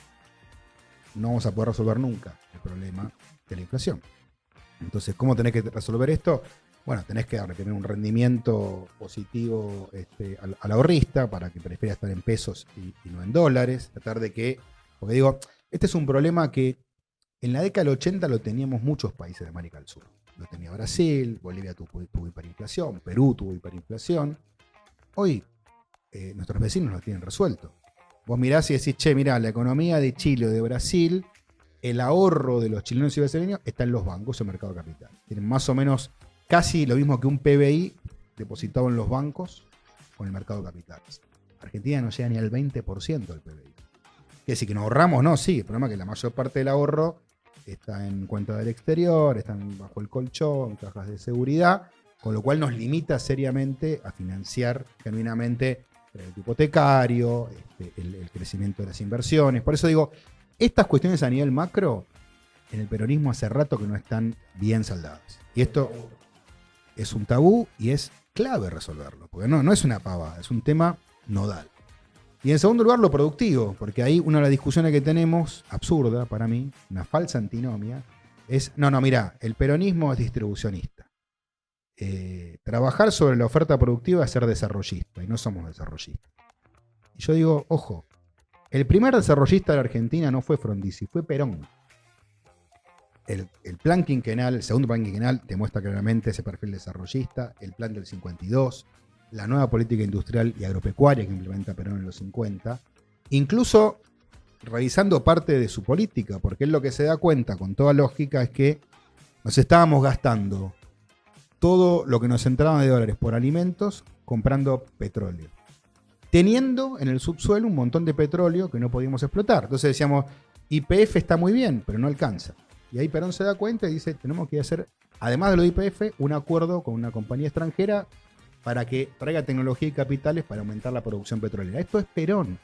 no vamos a poder resolver nunca el problema de la inflación. Entonces, ¿cómo tenés que resolver esto? Bueno, tenés que tener un rendimiento positivo al ahorrista para que prefiera estar en pesos y no en dólares. Tratar de que, porque digo, este es un problema que en la década del 80 lo teníamos muchos países de América del Sur. Lo tenía Brasil, Bolivia tuvo hiperinflación, Perú tuvo hiperinflación. Hoy nuestros vecinos lo tienen resuelto. Vos mirás y decís, che, mirá, la economía de Chile o de Brasil, el ahorro de los chilenos y brasileños está en los bancos o en el mercado de capital. Tienen más o menos casi lo mismo que un PBI depositado en los bancos o en el mercado de capitales. Argentina no llega ni al 20% del PBI. Quiere decir que no ahorramos, no, sí. El problema es que la mayor parte del ahorro está en cuentas del exterior, están bajo el colchón, cajas de seguridad, con lo cual nos limita seriamente a financiar genuinamente el hipotecario, el crecimiento de las inversiones. Por eso digo, estas cuestiones a nivel macro, en el peronismo hace rato que no están bien saldadas. Y esto es un tabú y es clave resolverlo, porque no es una pavada, es un tema nodal. Y en segundo lugar, lo productivo, porque ahí una de las discusiones que tenemos, absurda para mí, una falsa antinomia, es, mirá, el peronismo es distribucionista. Trabajar sobre la oferta productiva es ser desarrollista, y no somos desarrollistas. Y yo digo, ojo, el primer desarrollista de la Argentina no fue Frondizi, fue Perón. El plan quinquenal, el segundo plan quinquenal, demuestra claramente ese perfil desarrollista, el plan del 52, la nueva política industrial y agropecuaria que implementa Perón en los 50, incluso revisando parte de su política, porque él lo que se da cuenta con toda lógica es que nos estábamos gastando todo lo que nos entraba de dólares por alimentos comprando petróleo, teniendo en el subsuelo un montón de petróleo que no podíamos explotar. Entonces decíamos, YPF está muy bien, pero no alcanza. Y ahí Perón se da cuenta y dice, tenemos que hacer, además de lo de YPF, un acuerdo con una compañía extranjera para que traiga tecnología y capitales para aumentar la producción petrolera. Esto es Perón.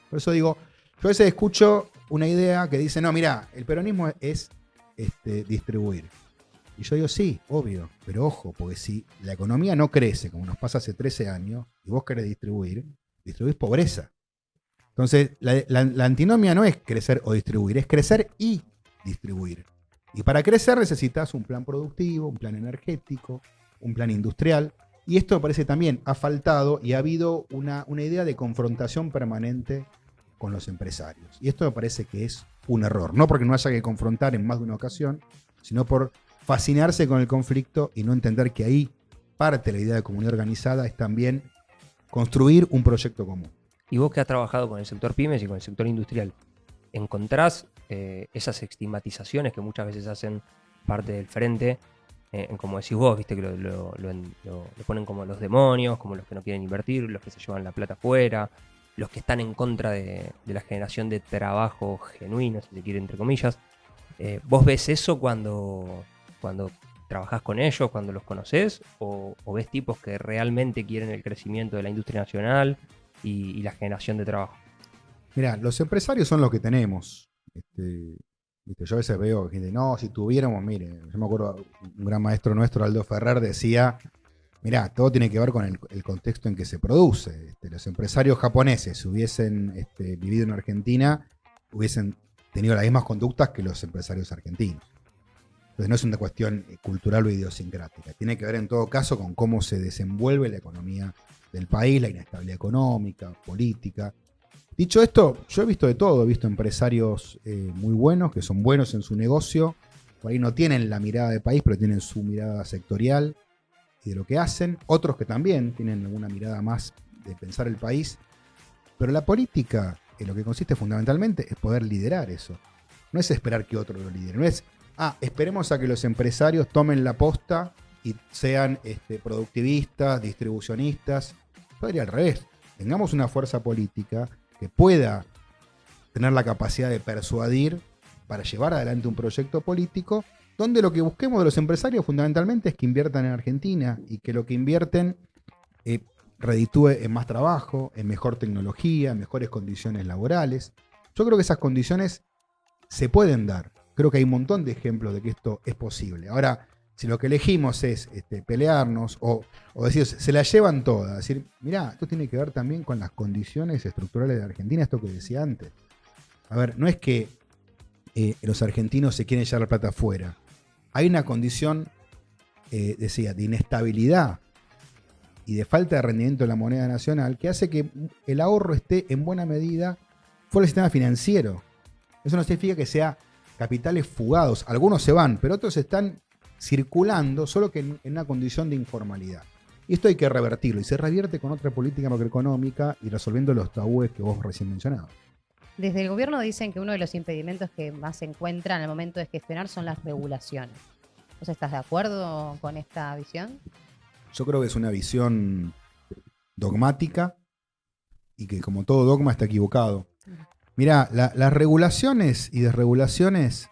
Por eso digo, yo a veces escucho una idea que dice, no, mirá, el peronismo es distribuir. Y yo digo, sí, obvio, pero ojo, porque si la economía no crece, como nos pasa hace 13 años, y vos querés distribuir, distribuís pobreza. Entonces, la antinomia no es crecer o distribuir, es crecer y distribuir. Y para crecer necesitas un plan productivo, un plan energético, un plan industrial. Y esto me parece también ha faltado y ha habido una idea de confrontación permanente con los empresarios. Y esto me parece que es un error. No porque no haya que confrontar en más de una ocasión, sino por fascinarse con el conflicto y no entender que ahí parte de la idea de comunidad organizada es también construir un proyecto común. Y vos que has trabajado con el sector pymes y con el sector industrial, ¿encontrás esas estigmatizaciones que muchas veces hacen parte del frente? Como decís vos, viste que lo ponen como los demonios, como los que no quieren invertir, los que se llevan la plata afuera, los que están en contra de la generación de trabajo genuino, si se quiere, entre comillas. ¿Vos ves eso cuando trabajás con ellos, cuando los conocés? ¿O ves tipos que realmente quieren el crecimiento de la industria nacional y la generación de trabajo? Mirá, los empresarios son los que tenemos. Yo a veces veo gente, no, si tuviéramos, mire, yo me acuerdo, un gran maestro nuestro, Aldo Ferrer, decía, mirá, todo tiene que ver con el contexto en que se produce. Los empresarios japoneses hubiesen vivido en Argentina, hubiesen tenido las mismas conductas que los empresarios argentinos. Entonces no es una cuestión cultural o idiosincrática, tiene que ver en todo caso con cómo se desenvuelve la economía del país, la inestabilidad económica, política. Dicho esto, yo he visto de todo, he visto empresarios muy buenos, que son buenos en su negocio, por ahí no tienen la mirada de país, pero tienen su mirada sectorial y de lo que hacen, otros que también tienen alguna mirada más de pensar el país, pero la política, en lo que consiste fundamentalmente, es poder liderar eso. No es esperar que otro lo lidere, no es, esperemos a que los empresarios tomen la posta y sean productivistas, distribucionistas, podría al revés, tengamos una fuerza política que pueda tener la capacidad de persuadir para llevar adelante un proyecto político donde lo que busquemos de los empresarios fundamentalmente es que inviertan en Argentina y que lo que invierten reditúe en más trabajo, en mejor tecnología, en mejores condiciones laborales. Yo creo que esas condiciones se pueden dar. Creo que hay un montón de ejemplos de que esto es posible. Ahora, si lo que elegimos es pelearnos o decir, se la llevan todas, decir, mirá, esto tiene que ver también con las condiciones estructurales de Argentina, esto que decía antes. A ver, no es que los argentinos se quieren llevar la plata afuera. Hay una condición, decía, de inestabilidad y de falta de rendimiento de la moneda nacional que hace que el ahorro esté en buena medida fuera del sistema financiero. Eso no significa que sea capitales fugados. Algunos se van, pero otros están circulando, solo que en una condición de informalidad. Y esto hay que revertirlo, y se revierte con otra política macroeconómica y resolviendo los tabúes que vos recién mencionabas. Desde el gobierno dicen que uno de los impedimentos que más se encuentran al momento de gestionar son las regulaciones. ¿Vos estás de acuerdo con esta visión? Yo creo que es una visión dogmática y que como todo dogma está equivocado. Mirá, las regulaciones y desregulaciones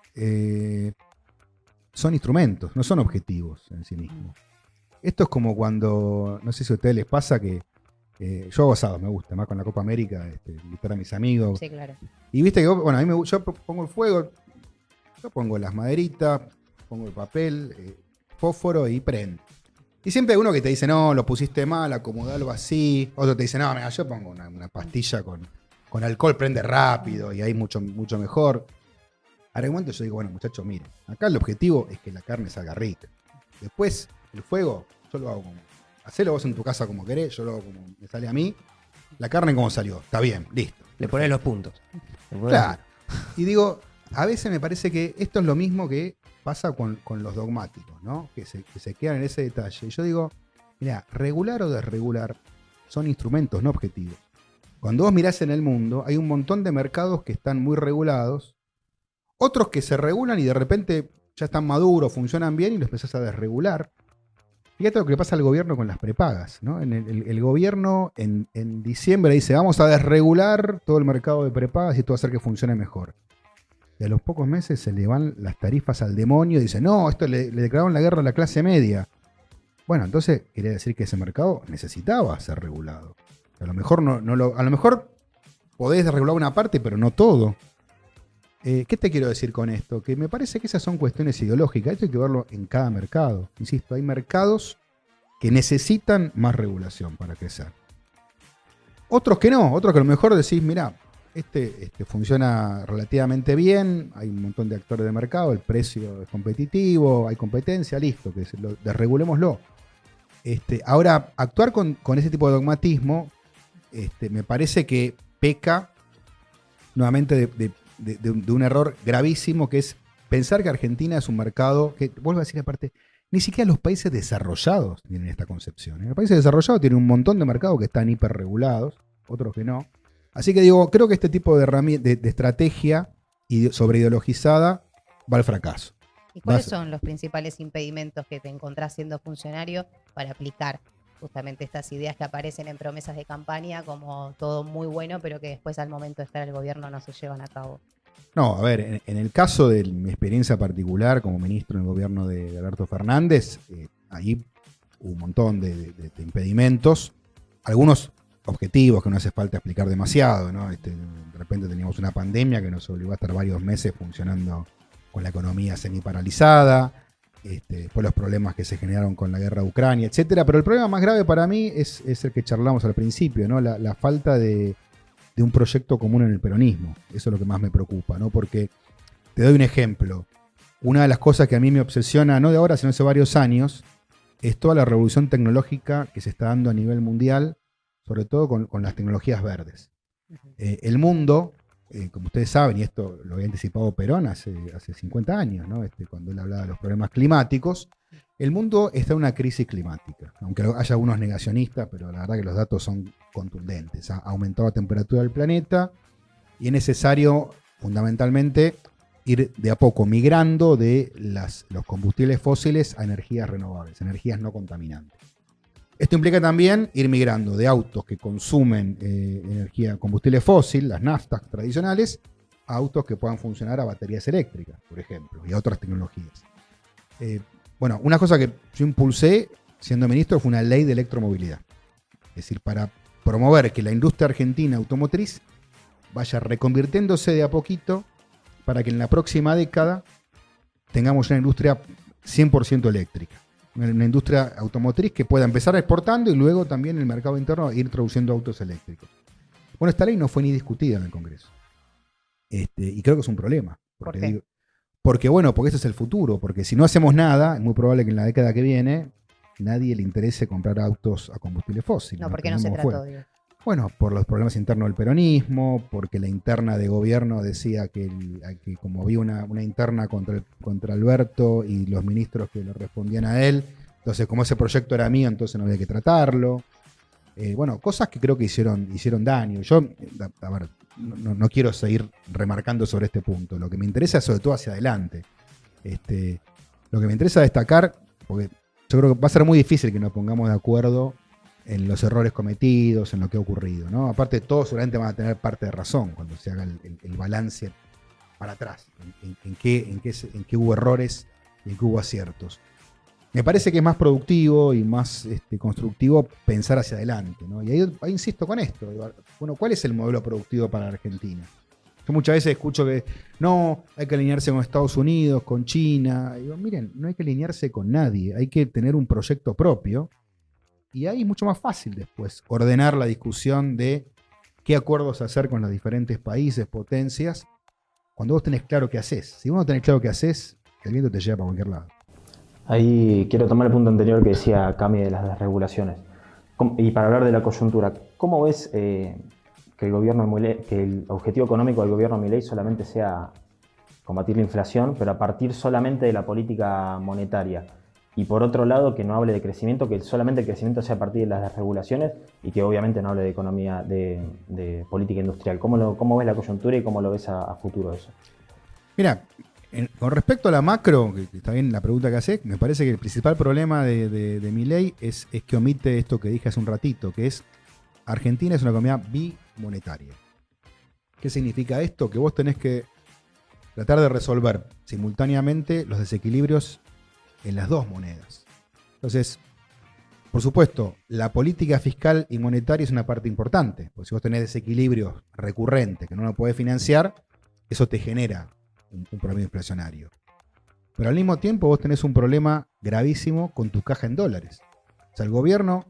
son instrumentos, no son objetivos en sí mismos. Esto es como cuando, no sé si a ustedes les pasa que yo hago asados, me gusta, más con la Copa América, invitar a mis amigos. Sí, claro. Y viste que, bueno, a mí yo pongo el fuego, yo pongo las maderitas, pongo el papel, fósforo y prendo. Y siempre hay uno que te dice, no, lo pusiste mal, acomodalo así. Otro te dice, no, mira, yo pongo una pastilla con alcohol, prende rápido y ahí mucho, mucho mejor. Ahora en un momento yo digo, bueno, muchachos, miren, acá el objetivo es que la carne salga rica. Después, el fuego, yo lo hago como, hacelo vos en tu casa como querés, yo lo hago como me sale a mí. La carne como salió, está bien, listo. Le ponés los puntos. Claro. Y digo, a veces me parece que esto es lo mismo que pasa con los dogmáticos, ¿no? Que se quedan en ese detalle. Y yo digo, mira, regular o desregular son instrumentos, no objetivos. Cuando vos mirás en el mundo, hay un montón de mercados que están muy regulados, otros que se regulan y de repente ya están maduros, funcionan bien y los empezás a desregular. Fíjate lo que le pasa al gobierno con las prepagas, ¿no? El gobierno en diciembre dice, vamos a desregular todo el mercado de prepagas y esto va a hacer que funcione mejor. Y a los pocos meses se le van las tarifas al demonio y dice, no, esto le declararon la guerra a la clase media. Bueno, entonces quería decir que ese mercado necesitaba ser regulado. A lo mejor a lo mejor podés regular una parte, pero no todo. ¿Qué te quiero decir con esto? Que me parece que esas son cuestiones ideológicas. Esto hay que verlo en cada mercado. Insisto, hay mercados que necesitan más regulación para crecer. Otros que no, otros que a lo mejor decís, mirá, este funciona relativamente bien, hay un montón de actores de mercado, el precio es competitivo, hay competencia, listo, desregulémoslo. Ahora, actuar con ese tipo de dogmatismo me parece que peca nuevamente de un error gravísimo, que es pensar que Argentina es un mercado que, vuelvo a decir aparte, ni siquiera los países desarrollados tienen esta concepción. En los países desarrollados tienen un montón de mercados que están hiperregulados, otros que no. Así que digo, creo que este tipo de estrategia sobreideologizada va al fracaso. ¿Y cuáles son los principales impedimentos que te encontrás siendo funcionario para aplicar justamente estas ideas que aparecen en promesas de campaña como todo muy bueno, pero que después al momento de estar en el gobierno no se llevan a cabo? No, a ver, en el caso de mi experiencia particular como ministro en el gobierno de Alberto Fernández, ahí hubo un montón de impedimentos, algunos objetivos que no hace falta explicar demasiado, ¿no? De repente teníamos una pandemia que nos obligó a estar varios meses funcionando con la economía semi-paralizada, después los problemas que se generaron con la guerra de Ucrania, etcétera. Pero el problema más grave para mí es el que charlamos al principio, ¿no? La falta de un proyecto común en el peronismo. Eso es lo que más me preocupa, ¿no? Porque te doy un ejemplo. Una de las cosas que a mí me obsesiona, no de ahora, sino hace varios años, es toda la revolución tecnológica que se está dando a nivel mundial, sobre todo con las tecnologías verdes. El mundo, como ustedes saben, y esto lo había anticipado Perón hace 50 años, ¿no? Cuando él hablaba de los problemas climáticos, el mundo está en una crisis climática, aunque haya algunos negacionistas, pero la verdad que los datos son contundentes. Ha aumentado la temperatura del planeta y es necesario, fundamentalmente, ir de a poco migrando de los combustibles fósiles a energías renovables, energías no contaminantes. Esto implica también ir migrando de autos que consumen combustible fósil, las naftas tradicionales, a autos que puedan funcionar a baterías eléctricas, por ejemplo, y a otras tecnologías. Bueno, una cosa que yo impulsé siendo ministro fue una ley de electromovilidad. Es decir, para promover que la industria argentina automotriz vaya reconvirtiéndose de a poquito para que en la próxima década tengamos una industria 100% eléctrica. Una industria automotriz que pueda empezar exportando y luego también en el mercado interno ir introduciendo autos eléctricos. Bueno, esta ley no fue ni discutida en el Congreso. Y creo que es un problema. ¿Por qué? Porque ese es el futuro. Porque si no hacemos nada, es muy probable que en la década que viene nadie le interese comprar autos a combustible fósil. No, ¿por qué no se trató? Digo. Bueno, por los problemas internos del peronismo, porque la interna de gobierno decía que como había una interna contra Alberto y los ministros que le respondían a él, entonces como ese proyecto era mío, entonces no había que tratarlo. Bueno, cosas que creo que hicieron daño. Yo, a ver, no quiero seguir remarcando sobre este punto. Lo que me interesa es sobre todo hacia adelante. Lo que me interesa destacar, porque yo creo que va a ser muy difícil que nos pongamos de acuerdo en los errores cometidos, en lo que ha ocurrido, ¿no? Aparte, todos seguramente van a tener parte de razón cuando se haga el balance para atrás, en qué hubo errores y en qué hubo aciertos. Me parece que es más productivo y más constructivo pensar hacia adelante, ¿no? Y ahí insisto con esto. Bueno, ¿cuál es el modelo productivo para la Argentina? Yo muchas veces escucho que no, hay que alinearse con Estados Unidos, con China. Y digo, miren, no hay que alinearse con nadie, hay que tener un proyecto propio. Y ahí es mucho más fácil después ordenar la discusión de qué acuerdos hacer con los diferentes países, potencias, cuando vos tenés claro qué haces. Si vos no tenés claro qué haces, el viento te lleva para cualquier lado. Ahí quiero tomar el punto anterior que decía Cami de las desregulaciones. Y para hablar de la coyuntura, ¿cómo ves que el objetivo económico del gobierno Milei solamente sea combatir la inflación, pero a partir solamente de la política monetaria? Y por otro lado, que no hable de crecimiento, que solamente el crecimiento sea a partir de las desregulaciones y que obviamente no hable de economía, de política industrial. ¿Cómo ves la coyuntura y cómo lo ves a futuro eso? Mira, con respecto a la macro, que está bien la pregunta que hace, me parece que el principal problema de Milei es que omite esto que dije hace un ratito, que es Argentina es una economía bimonetaria. ¿Qué significa esto? Que vos tenés que tratar de resolver simultáneamente los desequilibrios en las dos monedas. Entonces, por supuesto, la política fiscal y monetaria es una parte importante, porque si vos tenés desequilibrios recurrentes que no lo podés financiar, eso te genera un problema inflacionario. Pero al mismo tiempo vos tenés un problema gravísimo con tu caja en dólares. O sea, el gobierno,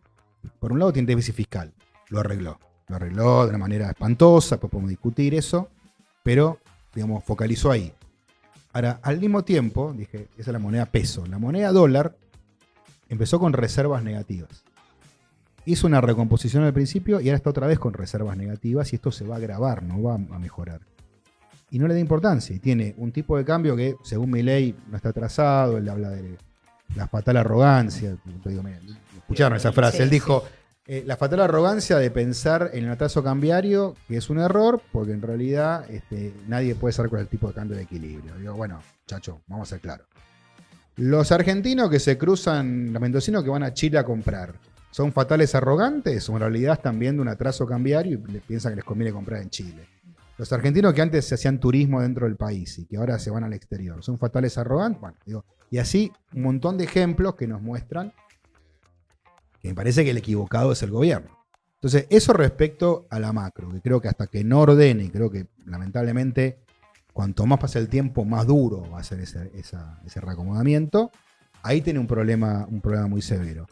por un lado, tiene déficit fiscal, lo arregló. lo arregló de una manera espantosa, pues podemos discutir eso, pero, digamos, focalizó ahí. Ahora, al mismo tiempo, dije, esa es la moneda peso. La moneda dólar empezó con reservas negativas. Hizo una recomposición al principio y ahora está otra vez con reservas negativas y esto se va a agravar, no va a mejorar. Y no le da importancia. Y tiene un tipo de cambio que, según Milei, no está atrasado. Él habla de la fatal arrogancia. Escucharon esa frase. Sí, Él dijo, la fatal arrogancia de pensar en el atraso cambiario, que es un error, porque en realidad nadie puede saber cuál es el tipo de cambio de equilibrio. Digo, bueno, chacho, vamos a ser claros. Los argentinos que se cruzan, los mendocinos que van a Chile a comprar, ¿son fatales arrogantes o en realidad están viendo un atraso cambiario y piensan que les conviene comprar en Chile? Los argentinos que antes se hacían turismo dentro del país y que ahora se van al exterior, ¿son fatales arrogantes? Bueno, digo, y así un montón de ejemplos que nos muestran que me parece que el equivocado es el gobierno. Entonces, eso respecto a la macro, que creo que hasta que no ordene, y creo que lamentablemente cuanto más pasa el tiempo, más duro va a ser ese reacomodamiento, ahí tiene un problema muy severo.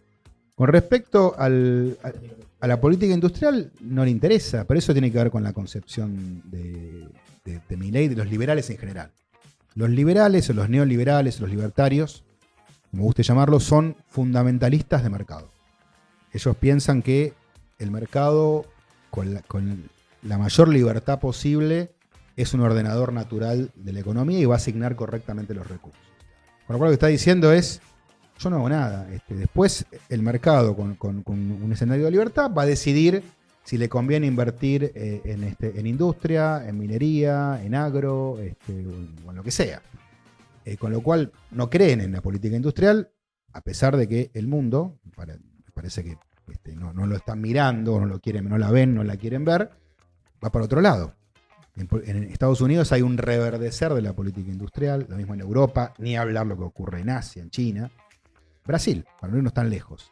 Con respecto a la política industrial, no le interesa, pero eso tiene que ver con la concepción de Milei, de los liberales en general. Los liberales o los neoliberales o los libertarios, como guste llamarlo, son fundamentalistas de mercado. Ellos piensan que el mercado, con la mayor libertad posible, es un ordenador natural de la economía y va a asignar correctamente los recursos. Con lo cual lo que está diciendo es, yo no hago nada. Después el mercado con un escenario de libertad va a decidir si le conviene invertir en industria, en minería, en agro, o en lo que sea. Con lo cual no creen en la política industrial, a pesar de que el mundo, parece que no lo están mirando, no la ven, no la quieren ver, va para otro lado. En Estados Unidos hay un reverdecer de la política industrial, lo mismo en Europa, ni hablar lo que ocurre en Asia, en China. Brasil, para no irnos tan lejos.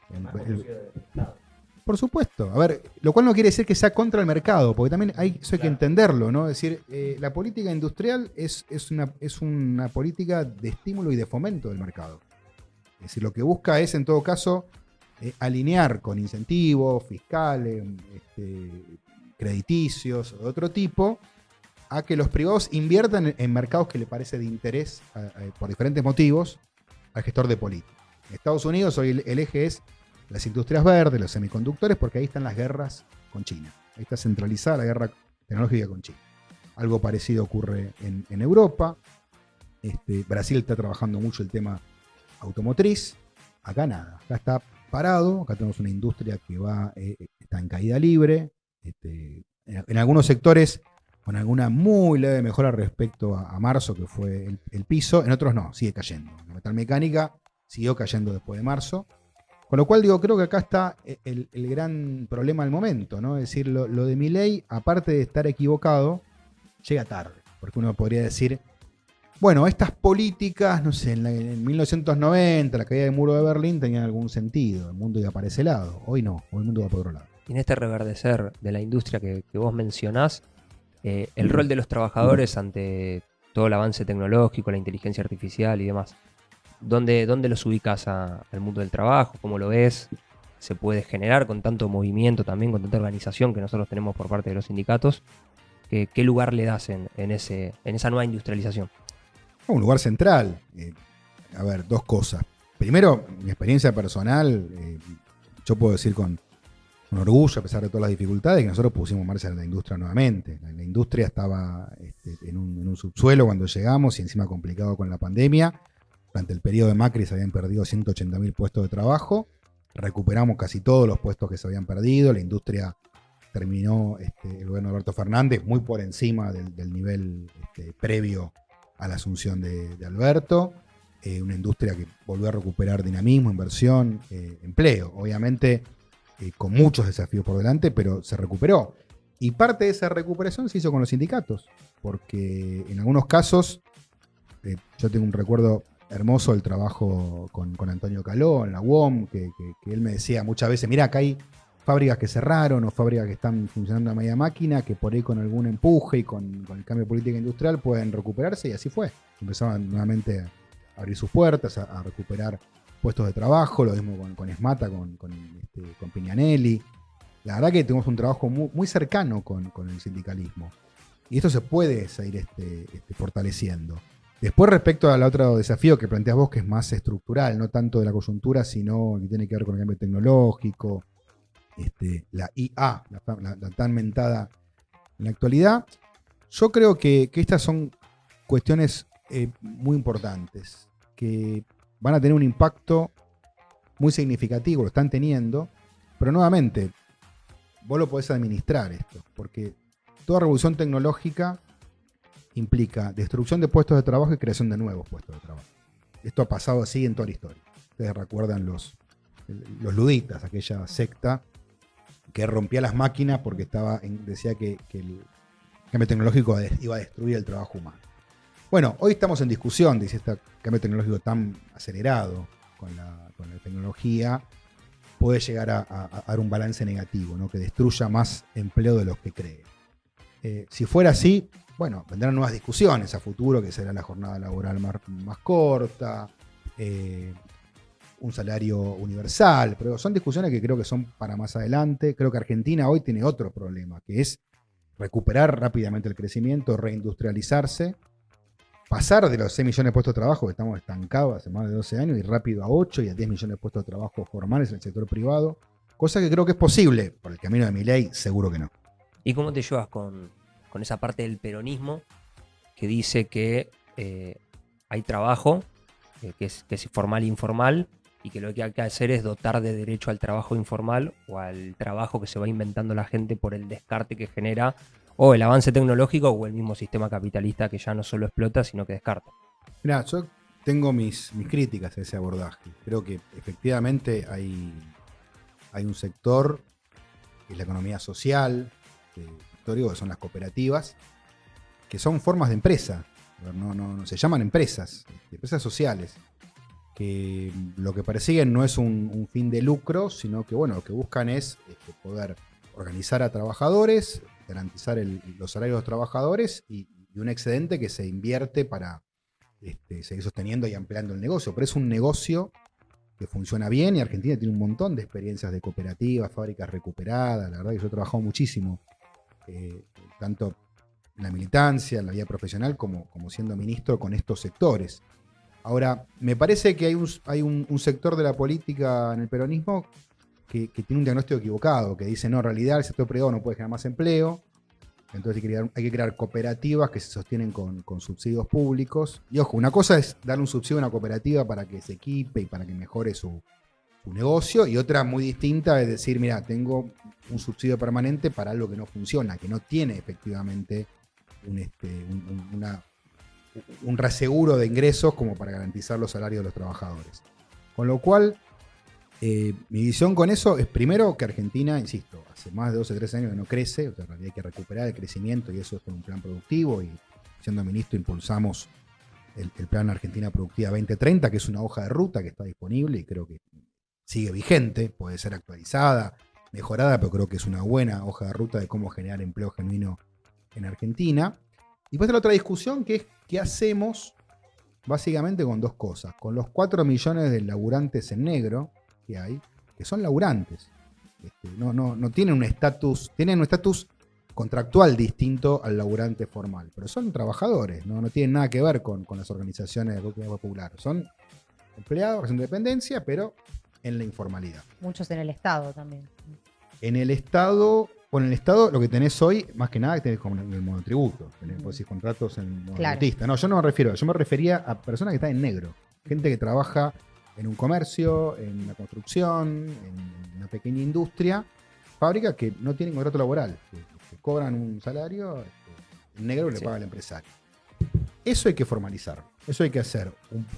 Por supuesto. A ver, lo cual no quiere decir que sea contra el mercado, porque también eso hay que entenderlo, ¿no? Es decir, la política industrial es una política de estímulo y de fomento del mercado. Es decir, lo que busca es, en todo caso, alinear con incentivos fiscales, crediticios o de otro tipo, a que los privados inviertan en mercados que le parece de interés por diferentes motivos al gestor de política. En Estados Unidos hoy el eje es las industrias verdes, los semiconductores, porque ahí están las guerras con China. Ahí está centralizada la guerra tecnológica con China. Algo parecido ocurre en Europa. Brasil está trabajando mucho el tema automotriz. Acá nada. Acá está parado. Acá tenemos una industria que está en caída libre. En algunos sectores con alguna muy leve mejora respecto a marzo, que fue el piso. En otros no, sigue cayendo. La metalmecánica siguió cayendo después de marzo. Con lo cual, creo que acá está el gran problema del momento, ¿no? Es decir, lo de Milei, aparte de estar equivocado, llega tarde. Porque uno podría decir, bueno, estas políticas, no sé, en 1990, la caída del muro de Berlín, tenían algún sentido. El mundo iba para ese lado. Hoy no, hoy el mundo va por otro lado. Y en este reverdecer de la industria que vos mencionás, el rol de los trabajadores ante todo el avance tecnológico, la inteligencia artificial y demás, ¿dónde los ubicas al mundo del trabajo? ¿Cómo lo ves? ¿Se puede generar con tanto movimiento también, con tanta organización que nosotros tenemos por parte de los sindicatos? ¿Qué lugar le das en esa nueva industrialización? Un lugar central. A ver, dos cosas. Primero, mi experiencia personal, yo puedo decir con orgullo, a pesar de todas las dificultades, que nosotros pusimos en marcha la industria nuevamente. La industria estaba en un subsuelo cuando llegamos y encima complicado con la pandemia. Durante el periodo de Macri se habían perdido 180.000 puestos de trabajo. Recuperamos casi todos los puestos que se habían perdido. La industria terminó el gobierno de Alberto Fernández muy por encima del nivel previo a la asunción de Alberto. Una industria que volvió a recuperar dinamismo, inversión, empleo. Obviamente con muchos desafíos por delante, pero se recuperó. Y parte de esa recuperación se hizo con los sindicatos, porque en algunos casos, yo tengo un recuerdo hermoso del trabajo con Antonio Caló en la UOM, que él me decía muchas veces, mirá, acá hay fábricas que cerraron o fábricas que están funcionando a media máquina, que por ahí con algún empuje y con el cambio de política industrial pueden recuperarse, y así fue. Empezaban nuevamente a abrir sus puertas, a recuperar puestos de trabajo, lo mismo con Esmata, con Piñanelli. la verdad que tenemos un trabajo muy cercano con el sindicalismo. Y esto se puede seguir fortaleciendo. Después, respecto al otro desafío que planteas vos, que es más estructural, no tanto de la coyuntura, sino que tiene que ver con el cambio tecnológico, la IA, la tan mentada en la actualidad, yo creo que estas son cuestiones muy importantes, que van a tener un impacto muy significativo, lo están teniendo, pero nuevamente, vos lo podés administrar esto, porque toda revolución tecnológica implica destrucción de puestos de trabajo y creación de nuevos puestos de trabajo. Esto ha pasado así en toda la historia. Ustedes recuerdan los luditas, aquella secta que rompía las máquinas porque decía que el cambio tecnológico iba a destruir el trabajo humano. Bueno, hoy estamos en discusión de si este cambio tecnológico tan acelerado con la tecnología puede llegar a dar un balance negativo, ¿no? Que destruya más empleo de los que cree. Si fuera así, bueno, vendrán nuevas discusiones a futuro, que será la jornada laboral más corta, un salario universal, pero son discusiones que creo que son para más adelante. Creo que Argentina hoy tiene otro problema, que es recuperar rápidamente el crecimiento, reindustrializarse, pasar de los 6 millones de puestos de trabajo, que estamos estancados hace más de 12 años, y rápido a 8 y a 10 millones de puestos de trabajo formales en el sector privado, cosa que creo que es posible. Por el camino de Milei, seguro que no. ¿Y cómo te llevas con esa parte del peronismo que dice que hay trabajo, que es formal e informal, y que lo que hay que hacer es dotar de derecho al trabajo informal o al trabajo que se va inventando la gente por el descarte que genera o el avance tecnológico o el mismo sistema capitalista que ya no solo explota, sino que descarta? Mirá, yo tengo mis críticas a ese abordaje. Creo que efectivamente hay un sector, que es la economía social, histórico, que son las cooperativas, que son formas de empresa. No se llaman empresas sociales, que lo que persiguen no es un fin de lucro, sino que bueno, lo que buscan es poder organizar a trabajadores, garantizar los salarios de los trabajadores y un excedente que se invierte para seguir sosteniendo y ampliando el negocio. Pero es un negocio que funciona bien, y Argentina tiene un montón de experiencias de cooperativas, fábricas recuperadas. La verdad que yo he trabajado muchísimo, tanto en la militancia, en la vida profesional, como siendo ministro con estos sectores. Ahora, me parece que hay un sector de la política en el peronismo que tiene un diagnóstico equivocado, que dice, no, en realidad el sector privado no puede generar más empleo, entonces hay que crear cooperativas que se sostienen con subsidios públicos. Y ojo, una cosa es darle un subsidio a una cooperativa para que se equipe y para que mejore su negocio, y otra muy distinta es decir, mira, tengo un subsidio permanente para algo que no funciona, que no tiene efectivamente un reaseguro de ingresos como para garantizar los salarios de los trabajadores. Con lo cual, mi visión con eso es primero que Argentina, insisto, hace más de 12 o 13 años que no crece, o sea, en realidad hay que recuperar el crecimiento, y eso es con un plan productivo, y siendo ministro impulsamos el plan Argentina Productiva 2030, que es una hoja de ruta que está disponible y creo que sigue vigente, puede ser actualizada, mejorada, pero creo que es una buena hoja de ruta de cómo generar empleo genuino en Argentina. Y después de la otra discusión, que es qué hacemos básicamente con dos cosas. Con los 4 millones de laburantes en negro que hay, que son laburantes. No tienen un estatus, tienen un estatus contractual distinto al laburante formal, pero son trabajadores, no tienen nada que ver con las organizaciones de economía popular. Son empleados, en dependencia, pero en la informalidad. Muchos en el Estado también. En el Estado lo que tenés hoy, más que nada, que tenés como en el monotributo. Tenés contratos en monotributista. Claro. No, yo no me refiero, yo me refería a personas que están en negro. Gente que trabaja en un comercio, en una construcción, en una pequeña industria, fábrica que no tienen contrato laboral, que cobran un salario en negro que le paga el empresario. Eso hay que formalizar. Eso hay que hacer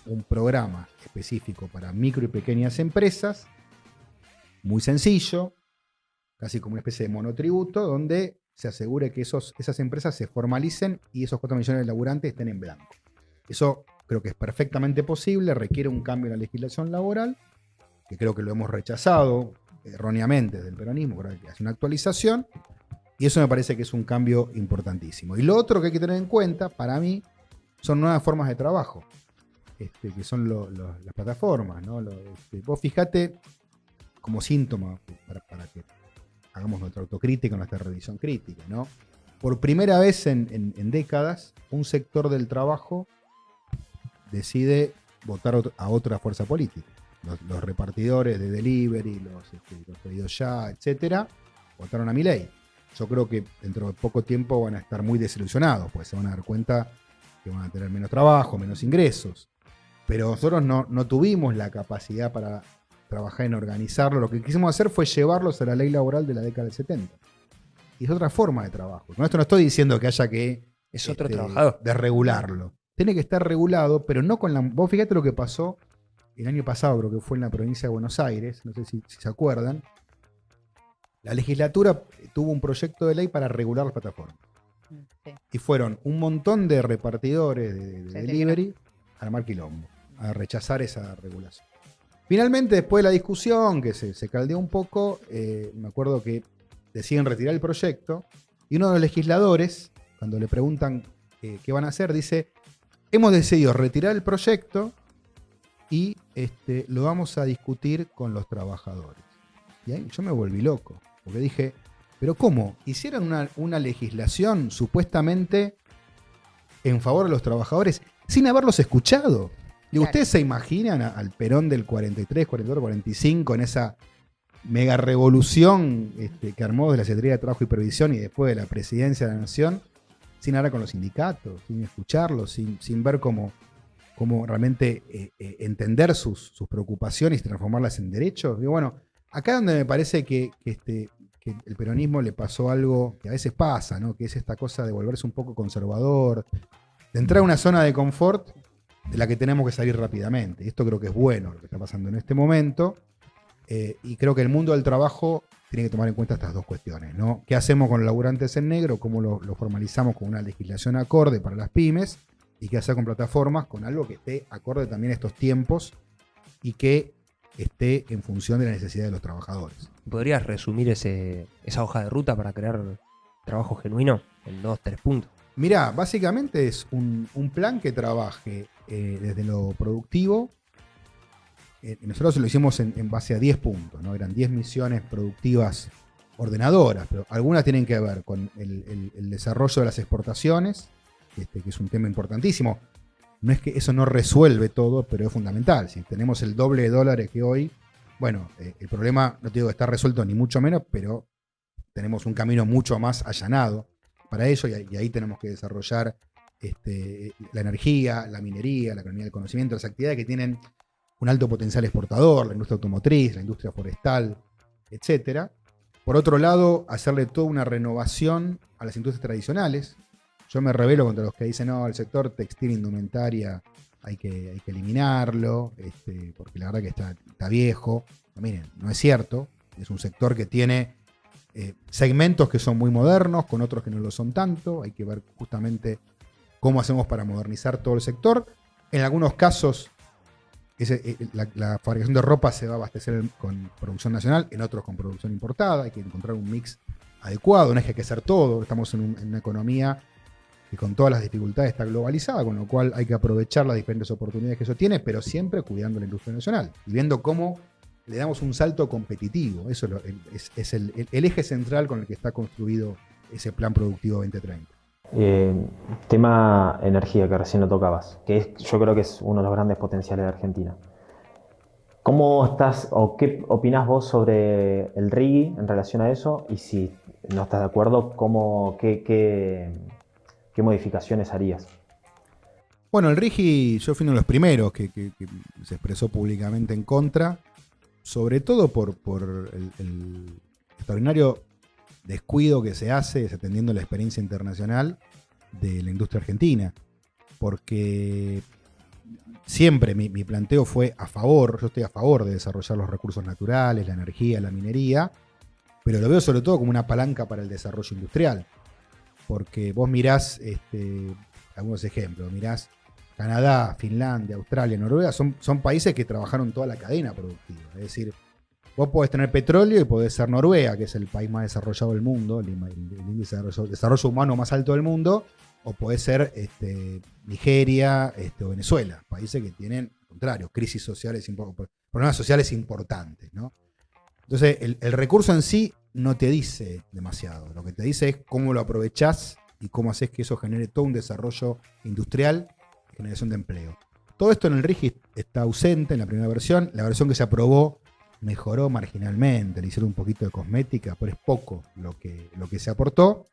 un programa específico para micro y pequeñas empresas, muy sencillo, casi como una especie de monotributo, donde se asegure que esas empresas se formalicen y esos 4 millones de laburantes estén en blanco. Eso creo que es perfectamente posible, requiere un cambio en la legislación laboral, que creo que lo hemos rechazado erróneamente desde el peronismo, creo que hace una actualización, y eso me parece que es un cambio importantísimo. Y lo otro que hay que tener en cuenta, para mí, son nuevas formas de trabajo, que son las plataformas, ¿no? Vos fijate como síntoma, para que hagamos nuestra autocrítica, nuestra revisión crítica, ¿no? Por primera vez en décadas, un sector del trabajo decide votar a otra fuerza política. Los repartidores de delivery, los pedidos ya, etcétera, votaron a Milei. Yo creo que dentro de poco tiempo van a estar muy desilusionados, pues se van a dar cuenta que van a tener menos trabajo, menos ingresos. Pero nosotros no tuvimos la capacidad para trabajar en organizarlo. Lo que quisimos hacer fue llevarlos a la ley laboral de la década del 70. Y es otra forma de trabajo. Con esto no estoy diciendo que haya que Es otro trabajador. desregularlo. Tiene que estar regulado, pero no con la... Vos fíjate lo que pasó el año pasado, creo que fue en la provincia de Buenos Aires, no sé si se acuerdan. La legislatura tuvo un proyecto de ley para regular las plataformas. Sí. Y fueron un montón de repartidores de Se delivery a armar quilombo, a rechazar esa regulación. Finalmente, después de la discusión, que se caldeó un poco, me acuerdo que deciden retirar el proyecto, y uno de los legisladores, cuando le preguntan qué van a hacer, dice: hemos decidido retirar el proyecto y lo vamos a discutir con los trabajadores. Y ahí yo me volví loco, porque dije, ¿pero cómo? Hicieron una legislación supuestamente en favor de los trabajadores sin haberlos escuchado. Digo, Claro. ¿ustedes se imaginan al Perón del 43, 44, 45 en esa mega revolución que armó de la Secretaría de Trabajo y Previsión y después de la Presidencia de la Nación, sin hablar con los sindicatos, sin escucharlos, sin ver cómo realmente entender sus preocupaciones y transformarlas en derechos? Digo, bueno, acá donde me parece que el peronismo le pasó algo que a veces pasa, ¿no? Que es esta cosa de volverse un poco conservador, de entrar a una zona de confort de la que tenemos que salir rápidamente. Y esto creo que es bueno lo que está pasando en este momento. Y creo que el mundo del trabajo tiene que tomar en cuenta estas dos cuestiones, ¿no? ¿Qué hacemos con los laburantes en negro? ¿Cómo lo formalizamos con una legislación acorde para las pymes? ¿Y qué hacer con plataformas? Con algo que esté acorde también a estos tiempos y que esté en función de la necesidad de los trabajadores. ¿Podrías resumir esa hoja de ruta para crear trabajo genuino en 2-3 puntos? Mirá, básicamente es un plan que trabaje desde lo productivo. Nosotros lo hicimos en base a 10 puntos, ¿no? Eran 10 misiones productivas ordenadoras, pero algunas tienen que ver con el desarrollo de las exportaciones, que es un tema importantísimo. No es que eso no resuelve todo, pero es fundamental. Si tenemos el doble de dólares que hoy, bueno, el problema, no te digo que está resuelto ni mucho menos, pero tenemos un camino mucho más allanado para ello, y ahí tenemos que desarrollar la energía, la minería, la economía del conocimiento, las actividades que tienen un alto potencial exportador, la industria automotriz, la industria forestal, etc. Por otro lado, hacerle toda una renovación a las industrias tradicionales. Yo me rebelo contra los que dicen, no, el sector textil, indumentaria, hay que eliminarlo, porque la verdad que está viejo. No, miren, no es cierto. Es un sector que tiene segmentos que son muy modernos, con otros que no lo son tanto. Hay que ver justamente cómo hacemos para modernizar todo el sector. En algunos casos, la fabricación de ropa se va a abastecer con producción nacional, en otros con producción importada. Hay que encontrar un mix adecuado, no es que hay que hacer todo. Estamos en una economía que con todas las dificultades está globalizada, con lo cual hay que aprovechar las diferentes oportunidades que eso tiene, pero siempre cuidando la industria nacional y viendo cómo le damos un salto competitivo. Eso es el eje central con el que está construido ese plan productivo 2030. Tema energía, que recién lo tocabas, yo creo que es uno de los grandes potenciales de Argentina. ¿Cómo estás o qué opinás vos sobre el RIGI en relación a eso? Y si no estás de acuerdo, ¿qué modificaciones harías? Bueno, el RIGI, yo fui uno de los primeros que se expresó públicamente en contra, sobre todo por el extraordinario descuido que se hace desatendiendo la experiencia internacional de la industria argentina. Porque siempre mi planteo fue yo estoy a favor de desarrollar los recursos naturales, la energía, la minería, pero lo veo sobre todo como una palanca para el desarrollo industrial. Porque vos mirás algunos ejemplos, mirás Canadá, Finlandia, Australia, Noruega, son países que trabajaron toda la cadena productiva. Es decir, vos podés tener petróleo y podés ser Noruega, que es el país más desarrollado del mundo, el índice de desarrollo humano más alto del mundo, o podés ser Nigeria o Venezuela, países que tienen, al contrario, crisis sociales, problemas sociales importantes, ¿no? Entonces, el recurso en sí no te dice demasiado. Lo que te dice es cómo lo aprovechás y cómo haces que eso genere todo un desarrollo industrial, generación de empleo. Todo esto en el RIGI está ausente en la primera versión. La versión que se aprobó mejoró marginalmente, le hicieron un poquito de cosmética, pero es poco lo que se aportó.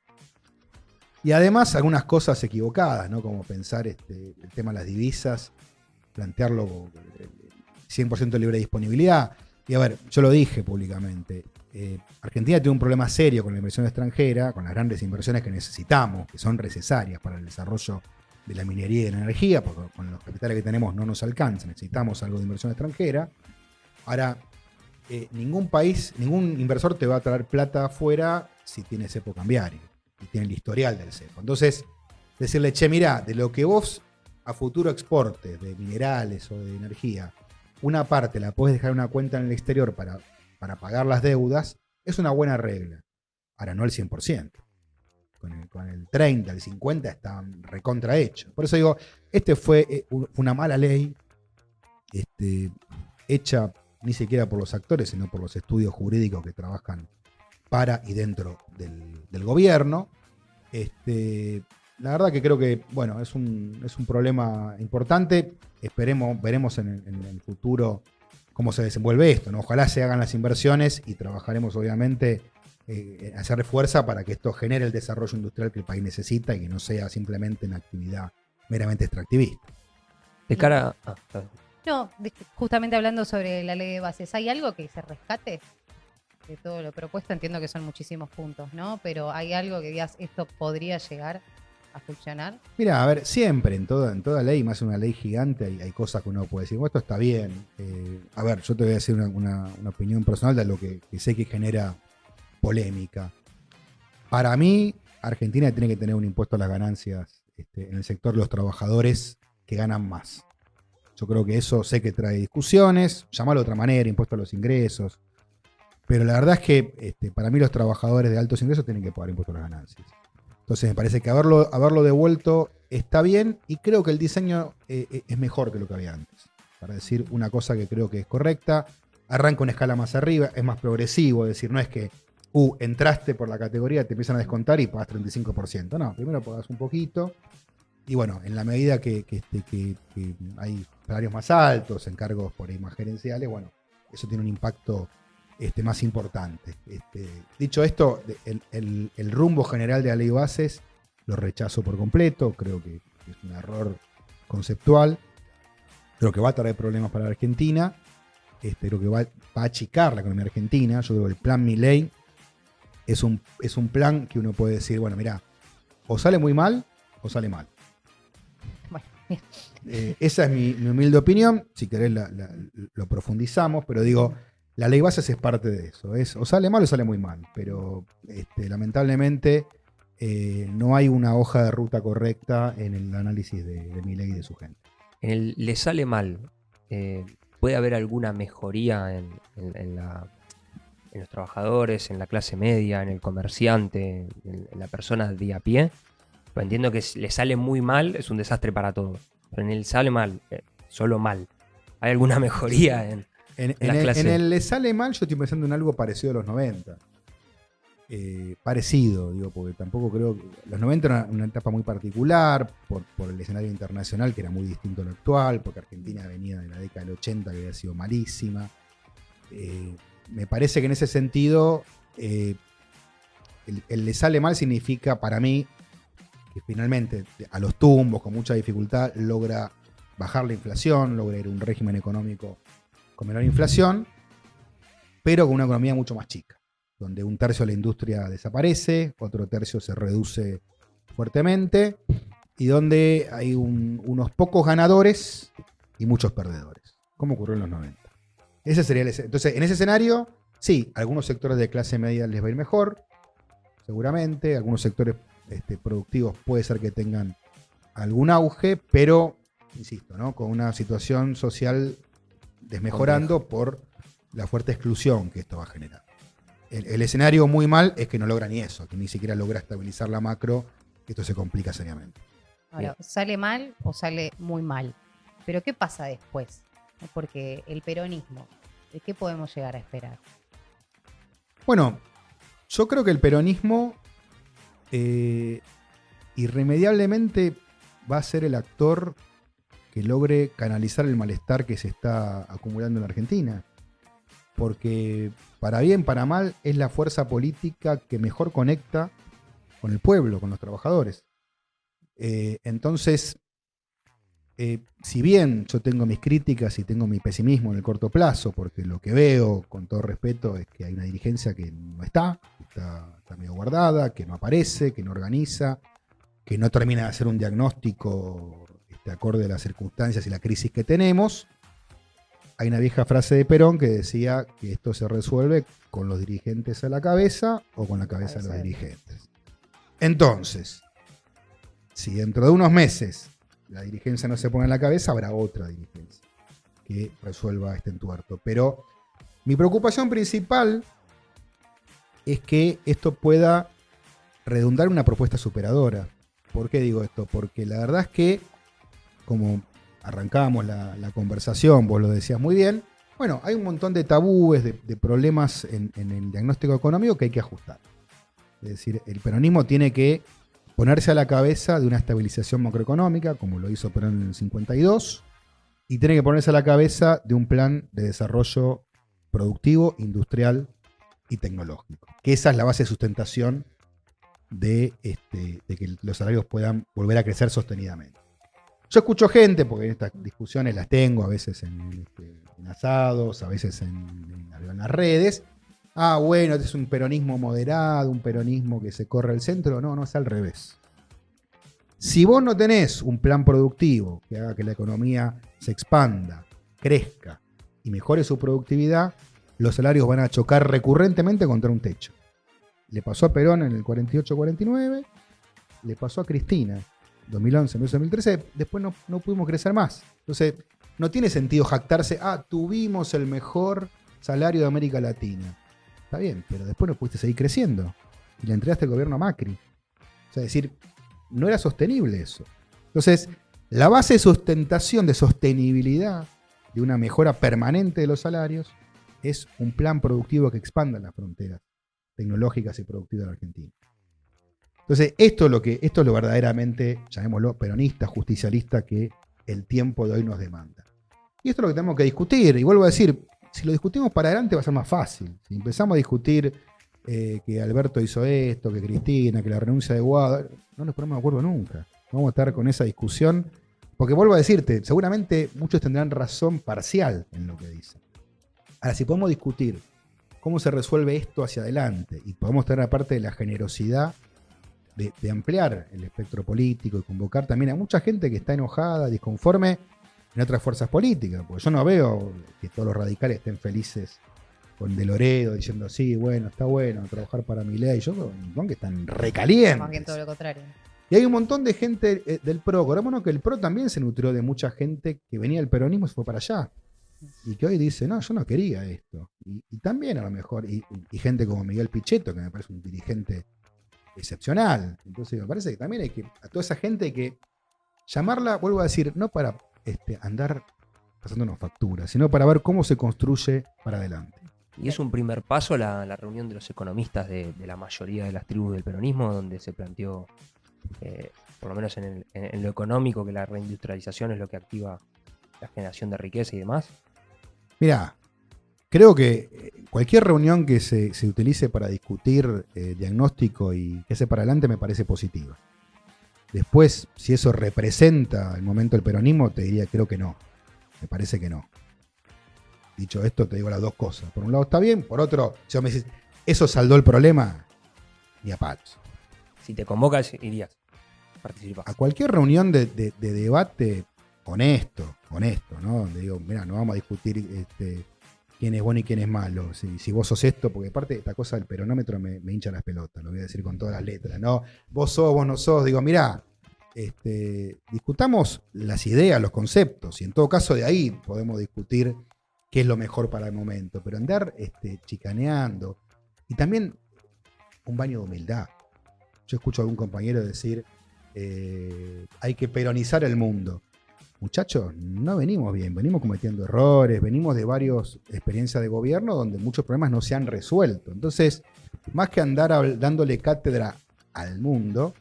Y además algunas cosas equivocadas, ¿no? Como pensar el tema de las divisas, plantearlo 100% libre disponibilidad. Y a ver, yo lo dije públicamente, Argentina tiene un problema serio con la inversión extranjera, con las grandes inversiones que necesitamos, que son necesarias para el desarrollo de la minería y de la energía, porque con los capitales que tenemos no nos alcanza, necesitamos algo de inversión extranjera. Ahora, ningún país, ningún inversor te va a traer plata afuera si tiene cepo cambiario y tiene el historial del cepo. Entonces, decirle, che, mirá, de lo que vos a futuro exportes, de minerales o de energía, una parte la podés dejar en una cuenta en el exterior para pagar las deudas, es una buena regla. Ahora, no el 100%. Con el 30, el 50 está recontrahecho. Por eso digo, fue una mala ley hecha ni siquiera por los actores, sino por los estudios jurídicos que trabajan para y dentro del gobierno. La verdad que creo que, bueno, es un problema importante. Veremos en el futuro cómo se desenvuelve esto, ¿no? Ojalá se hagan las inversiones y trabajaremos, obviamente, en hacer fuerza para que esto genere el desarrollo industrial que el país necesita y que no sea simplemente una actividad meramente extractivista. De cara No, justamente hablando sobre la ley de bases, ¿hay algo que se rescate de todo lo propuesto? Entiendo que son muchísimos puntos, ¿no? Pero ¿hay algo que digas, esto podría llegar a funcionar? Mira, a ver, siempre en toda ley, más una ley gigante, hay cosas que uno puede decir, bueno, esto está bien. A ver, yo te voy a decir una opinión personal de lo que sé que genera polémica. Para mí, Argentina tiene que tener un impuesto a las ganancias en el sector de los trabajadores que ganan más. Yo creo que eso sé que trae discusiones, llamarlo de otra manera, impuesto a los ingresos. Pero la verdad es que para mí los trabajadores de altos ingresos tienen que pagar impuesto a las ganancias. Entonces me parece que haberlo devuelto está bien y creo que el diseño es mejor que lo que había antes. Para decir una cosa que creo que es correcta, arranca una escala más arriba, es más progresivo, es decir, no es que entraste por la categoría, te empiezan a descontar y pagas 35%. No, primero pagas un poquito. Y bueno, en la medida que hay salarios más altos, encargos por ahí más gerenciales, bueno, eso tiene un impacto más importante. Dicho esto, el rumbo general de la ley de bases lo rechazo por completo, creo que es un error conceptual, creo que va a traer problemas para la Argentina, creo que va a achicar la economía argentina. Yo creo que el plan Milei es un plan que uno puede decir, bueno, mirá, o sale muy mal o sale mal. Bueno, bien. Esa es mi humilde opinión. Si querés lo profundizamos, pero digo, la ley bases es parte de eso. O sale mal o sale muy mal. Pero lamentablemente no hay una hoja de ruta correcta en el análisis de Milei y de su gente. le sale mal, ¿puede haber alguna mejoría en los trabajadores, en la clase media, en el comerciante, en la persona de a pie? Pues entiendo que si le sale muy mal, es un desastre para todos. Pero en el sale mal, solo mal. ¿Hay alguna mejoría en la clase? En el le sale mal, yo estoy pensando en algo parecido a los 90. Parecido, digo, porque tampoco creo que... Los 90 era una etapa muy particular por el escenario internacional, que era muy distinto a lo actual, porque Argentina venía de la década del 80, que había sido malísima. Me parece que en ese sentido, el le sale mal significa para mí que finalmente a los tumbos, con mucha dificultad, logra bajar la inflación, logra ir a un régimen económico con menor inflación, pero con una economía mucho más chica, donde un tercio de la industria desaparece, otro tercio se reduce fuertemente, y donde hay unos pocos ganadores y muchos perdedores, como ocurrió en los 90. Ese sería entonces, en ese escenario, sí, algunos sectores de clase media les va a ir mejor, seguramente, algunos sectores productivos puede ser que tengan algún auge, pero, insisto, ¿no?, con una situación social desmejorando por la fuerte exclusión que esto va a generar. El escenario muy mal es que no logra ni eso, que ni siquiera logra estabilizar la macro, que esto se complica seriamente. Ahora, ¿sale mal o sale muy mal? Pero ¿qué pasa después? Porque el peronismo, ¿de qué podemos llegar a esperar? Bueno, Yo creo que el peronismo irremediablemente va a ser el actor que logre canalizar el malestar que se está acumulando en la Argentina. Porque para bien, para mal, es la fuerza política que mejor conecta con el pueblo, con los trabajadores. Entonces, si bien yo tengo mis críticas y tengo mi pesimismo en el corto plazo, porque lo que veo, con todo respeto, es que hay una dirigencia que no está medio guardada, que no aparece, que no organiza, que no termina de hacer un diagnóstico acorde a las circunstancias y la crisis que tenemos. Hay una vieja frase de Perón que decía que esto se resuelve con los dirigentes a la cabeza o con la cabeza de los dirigentes. Entonces, si dentro de unos meses la dirigencia no se pone en la cabeza, habrá otra dirigencia que resuelva este entuerto. Pero mi preocupación principal es que esto pueda redundar en una propuesta superadora. ¿Por qué digo esto? Porque la verdad es que, como arrancábamos la conversación, vos lo decías muy bien, bueno, hay un montón de tabúes, de problemas en el diagnóstico económico que hay que ajustar. Es decir, el peronismo tiene que ponerse a la cabeza de una estabilización macroeconómica, como lo hizo Perón en el 52, y tiene que ponerse a la cabeza de un plan de desarrollo productivo, industrial y tecnológico. Que esa es la base de sustentación de que los salarios puedan volver a crecer sostenidamente. Yo escucho gente, porque estas discusiones las tengo a veces en asados, a veces en las redes. Ah, bueno, este es un peronismo moderado, un peronismo que se corre al centro. No, es al revés. Si vos no tenés un plan productivo que haga que la economía se expanda, crezca y mejore su productividad, los salarios van a chocar recurrentemente contra un techo. Le pasó a Perón en el 48-49, le pasó a Cristina 2011, 2013, después no pudimos crecer más. Entonces, no tiene sentido jactarse, tuvimos el mejor salario de América Latina. Está bien, pero después no pudiste seguir creciendo. Y le entregaste el gobierno a Macri. O sea, es decir, no era sostenible eso. Entonces, la base de sustentación, de sostenibilidad, de una mejora permanente de los salarios, es un plan productivo que expanda las fronteras tecnológicas y productivas de la Argentina. Entonces, esto es lo verdaderamente, llamémoslo, peronista, justicialista, que el tiempo de hoy nos demanda. Y esto es lo que tenemos que discutir. Y vuelvo a decir, si lo discutimos para adelante va a ser más fácil. Si empezamos a discutir que Alberto hizo esto, que Cristina, que la renuncia de Guado, no nos ponemos de acuerdo nunca. Vamos a estar con esa discusión. Porque vuelvo a decirte, seguramente muchos tendrán razón parcial en lo que dicen. Ahora, si podemos discutir cómo se resuelve esto hacia adelante y podemos tener aparte de la generosidad de ampliar el espectro político y convocar también a mucha gente que está enojada, disconforme en otras fuerzas políticas, porque yo no veo que todos los radicales estén felices con De Loredo diciendo sí, bueno, está bueno trabajar para Milei. Yo veo un montón que están recalientes. Más bien todo lo contrario. Y hay un montón de gente del PRO. Acordémonos que el PRO también se nutrió de mucha gente que venía del peronismo y se fue para allá. Y que hoy dice, no, yo no quería esto. Y también a lo mejor, y gente como Miguel Pichetto, que me parece un dirigente excepcional. Entonces me parece que también hay que, a toda esa gente hay que llamarla, vuelvo a decir, no para andar pasándonos facturas, sino para ver cómo se construye para adelante. Y es un primer paso la reunión de los economistas de la mayoría de las tribus del peronismo, donde se planteó, por lo menos en lo económico, que la reindustrialización es lo que activa la generación de riqueza y demás. Mirá, creo que cualquier reunión que se utilice para discutir diagnóstico y que se para adelante me parece positiva. Después, si eso representa el momento del peronismo, te diría, creo que no. Me parece que no. Dicho esto, te digo las dos cosas. Por un lado está bien, por otro, si vos me decís, ¿eso saldó el problema? Ni a palos. Si te convocas, irías, participás. A cualquier reunión de debate honesto, ¿no? Donde digo, mira, no vamos a discutir quién es bueno y quién es malo. Si vos sos esto, porque aparte esta cosa del peronómetro me hincha las pelotas, lo voy a decir con todas las letras, ¿no? Vos sos, vos no sos. Digo, mirá, discutamos las ideas, los conceptos, y en todo caso de ahí podemos discutir qué es lo mejor para el momento. Pero andar chicaneando, y también un baño de humildad. Yo escucho a algún compañero decir, hay que peronizar el mundo. Muchachos, no venimos bien, venimos cometiendo errores, venimos de varias experiencias de gobierno donde muchos problemas no se han resuelto. Entonces, más que andar dándole cátedra al mundo,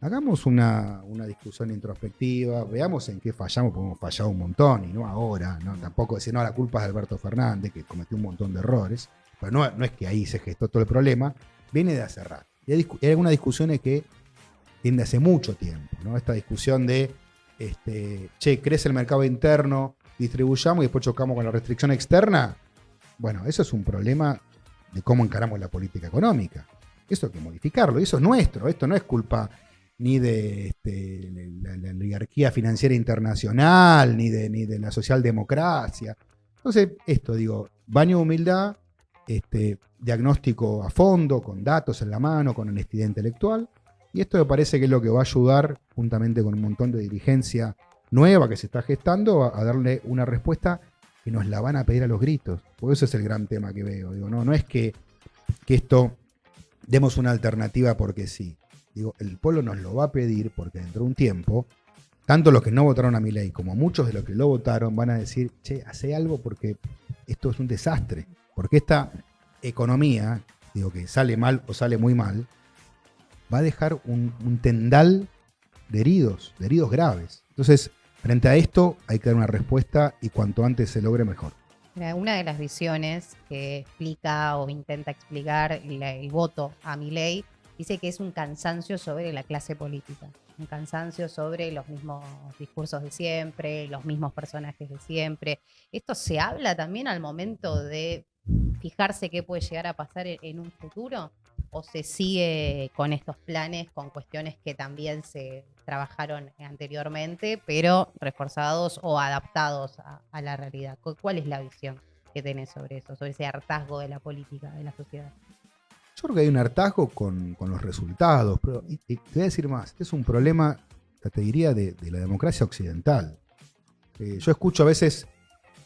hagamos una discusión introspectiva, veamos en qué fallamos, porque hemos fallado un montón, y no ahora, ¿no? Tampoco decir, no, la culpa es de Alberto Fernández, que cometió un montón de errores, pero no es que ahí se gestó todo el problema, viene de hace rato. Y hay algunas discusiones que vienen de hace mucho tiempo, ¿no? Esta discusión de, crece el mercado interno, distribuyamos y después chocamos con la restricción externa. Bueno, eso es un problema de cómo encaramos la política económica. Eso hay que modificarlo, y eso es nuestro, esto no es culpa ni de la oligarquía financiera internacional, ni de la socialdemocracia. Entonces, baño de humildad, diagnóstico a fondo, con datos en la mano, con honestidad intelectual, y esto me parece que es lo que va a ayudar, juntamente con un montón de dirigencia nueva que se está gestando, a darle una respuesta que nos la van a pedir a los gritos. Porque eso es el gran tema que veo. No es que esto demos una alternativa porque sí. El pueblo nos lo va a pedir porque dentro de un tiempo, tanto los que no votaron a Milei como muchos de los que lo votaron van a decir, hace algo porque esto es un desastre. Porque esta economía, que sale mal o sale muy mal, va a dejar un tendal de heridos graves. Entonces, frente a esto hay que dar una respuesta y cuanto antes se logre mejor. Una de las visiones que explica o intenta explicar el voto a Milei dice que es un cansancio sobre la clase política, un cansancio sobre los mismos discursos de siempre, los mismos personajes de siempre. ¿Esto se habla también al momento de fijarse qué puede llegar a pasar en un futuro? ¿O se sigue con estos planes, con cuestiones que también se trabajaron anteriormente, pero reforzados o adaptados a la realidad? ¿Cuál es la visión que tenés sobre eso, sobre ese hartazgo de la política, de la sociedad? Yo creo que hay un hartazgo con los resultados, pero y te voy a decir más, este es un problema, te diría, de la democracia occidental. Yo escucho a veces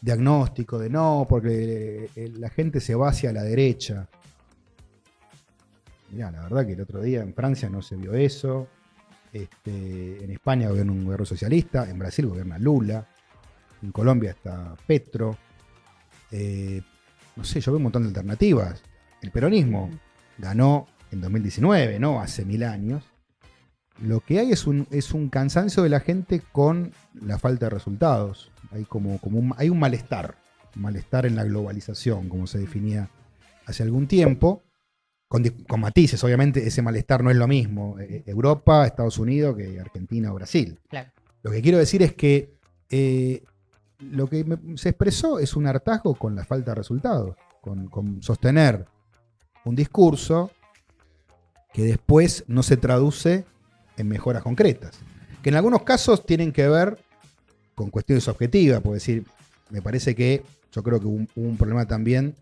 diagnóstico de no, porque la gente se va hacia la derecha. Mirá, la verdad que el otro día en Francia no se vio eso, en España gobierna un gobierno socialista, en Brasil gobierna Lula, en Colombia está Petro, no sé, yo veo un montón de alternativas. El peronismo ganó en 2019, no hace 1000 años. Lo que hay es un cansancio de la gente con la falta de resultados. Hay un malestar en la globalización, como se definía hace algún tiempo, con matices. Obviamente ese malestar no es lo mismo Europa, Estados Unidos, que Argentina o Brasil. Claro. Lo que quiero decir es que lo que se expresó es un hartazgo con la falta de resultados, con sostener un discurso que después no se traduce en mejoras concretas, que en algunos casos tienen que ver con cuestiones objetivas. Por decir, me parece que yo creo que hubo un problema también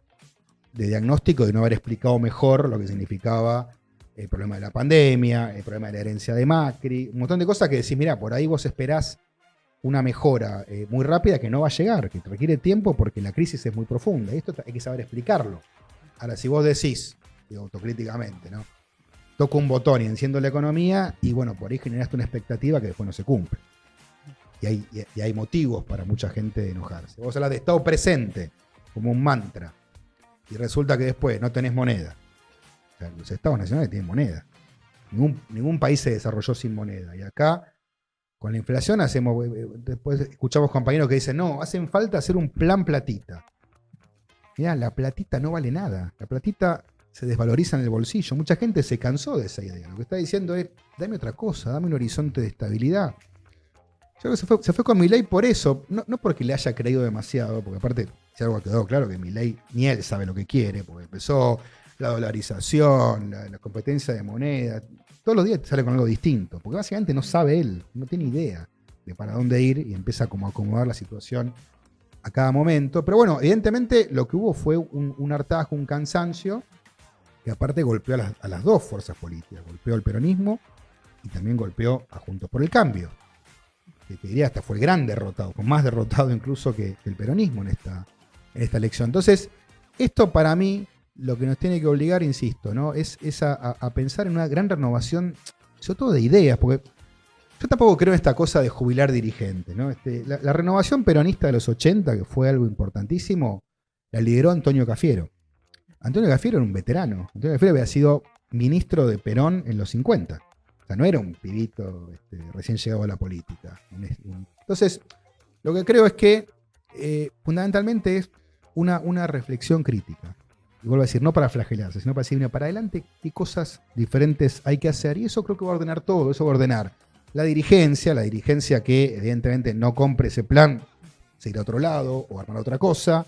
de diagnóstico, de no haber explicado mejor lo que significaba el problema de la pandemia, el problema de la herencia de Macri, un montón de cosas que decís, mirá, por ahí vos esperás una mejora muy rápida que no va a llegar, que requiere tiempo porque la crisis es muy profunda, y esto hay que saber explicarlo. Ahora, si vos decís, autocríticamente, ¿no? Toco un botón y enciendo la economía, y bueno, por ahí generaste una expectativa que después no se cumple. Y hay motivos para mucha gente de enojarse. Vos hablas de estado presente como un mantra, y resulta que después no tenés moneda. O sea, los estados nacionales tienen moneda. Ningún país se desarrolló sin moneda. Y acá, con la inflación, después escuchamos compañeros que dicen, no, hacen falta hacer un plan platita. Mirá, la platita no vale nada. La platita se desvaloriza en el bolsillo. Mucha gente se cansó de esa idea. Lo que está diciendo es, dame otra cosa, dame un horizonte de estabilidad. Yo creo que se fue con Milei por eso, no porque le haya creído demasiado, porque aparte, si algo quedó claro, que Milei ni él sabe lo que quiere, porque empezó la dolarización, la competencia de moneda, todos los días sale con algo distinto, porque básicamente no sabe él, no tiene idea de para dónde ir y empieza como a acomodar la situación a cada momento. Pero bueno, evidentemente lo que hubo fue un hartazgo, un cansancio, que aparte golpeó a las dos fuerzas políticas, golpeó al peronismo y también golpeó a Juntos por el Cambio, que te diría hasta fue el gran derrotado, con más derrotado incluso que el peronismo en esta elección. Entonces, esto para mí lo que nos tiene que obligar, insisto, ¿no? es a pensar en una gran renovación, sobre todo de ideas, porque yo tampoco creo en esta cosa de jubilar dirigentes, ¿no? La renovación peronista de los 80, que fue algo importantísimo, la lideró Antonio Cafiero. Antonio Cafiero era un veterano. Antonio Cafiero había sido ministro de Perón en los 50. O sea, no era un pibito recién llegado a la política. Entonces, lo que creo es que fundamentalmente es una reflexión crítica. Y vuelvo a decir, no para flagelarse, sino para decir, mira, para adelante, qué cosas diferentes hay que hacer. Y eso creo que va a ordenar todo. Eso va a ordenar la dirigencia que evidentemente no compre ese plan, se irá a otro lado o armar otra cosa.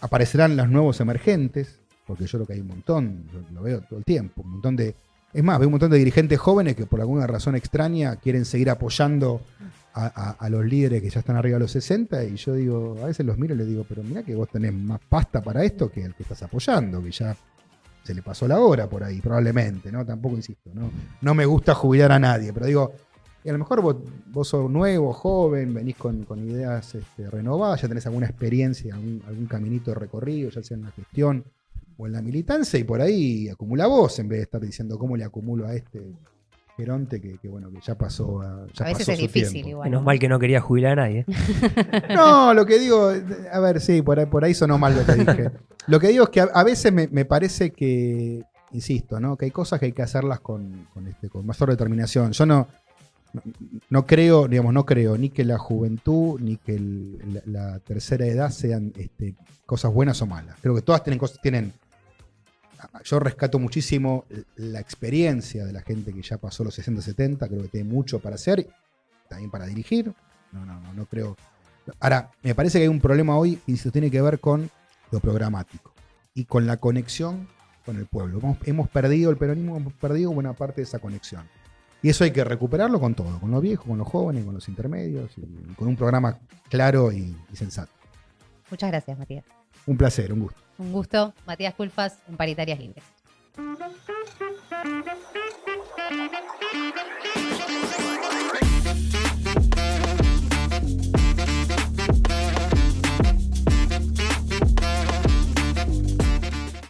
Aparecerán los nuevos emergentes, porque yo creo que hay un montón, lo veo todo el tiempo, un montón de... Es más, veo un montón de dirigentes jóvenes que por alguna razón extraña quieren seguir apoyando a los líderes que ya están arriba de los 60, y yo digo, a veces los miro y les digo, pero mirá que vos tenés más pasta para esto que el que estás apoyando, que ya se le pasó la hora por ahí, probablemente, ¿no? Tampoco insisto, no me gusta jubilar a nadie, pero digo, y a lo mejor vos sos nuevo, joven, venís con ideas renovadas, ya tenés alguna experiencia, algún caminito de recorrido, ya sea en la gestión o en la militancia, y por ahí acumula vos, en vez de estar diciendo cómo le acumulo a este Geronte que bueno, que ya pasó. A veces es difícil igual. Menos mal que no quería jubilar a nadie. No, lo que digo, a ver, sí, por ahí sonó mal lo que dije. Lo que digo es que a veces me parece que, insisto, ¿no? Que hay cosas que hay que hacerlas con mayor determinación. Yo no creo, digamos, no creo ni que la juventud ni que la tercera edad sean cosas buenas o malas. Creo que todas tienen. Yo rescato muchísimo la experiencia de la gente que ya pasó los 60, 70, creo que tiene mucho para hacer, también para dirigir. No creo. Ahora, me parece que hay un problema hoy y se tiene que ver con lo programático y con la conexión con el pueblo. Hemos perdido, el peronismo hemos perdido buena parte de esa conexión. Y eso hay que recuperarlo con todo, con los viejos, con los jóvenes, con los intermedios, y con un programa claro y sensato. Muchas gracias, Matías. Un placer, un gusto. Un gusto. Matías Culfas, en Paritarias Libres.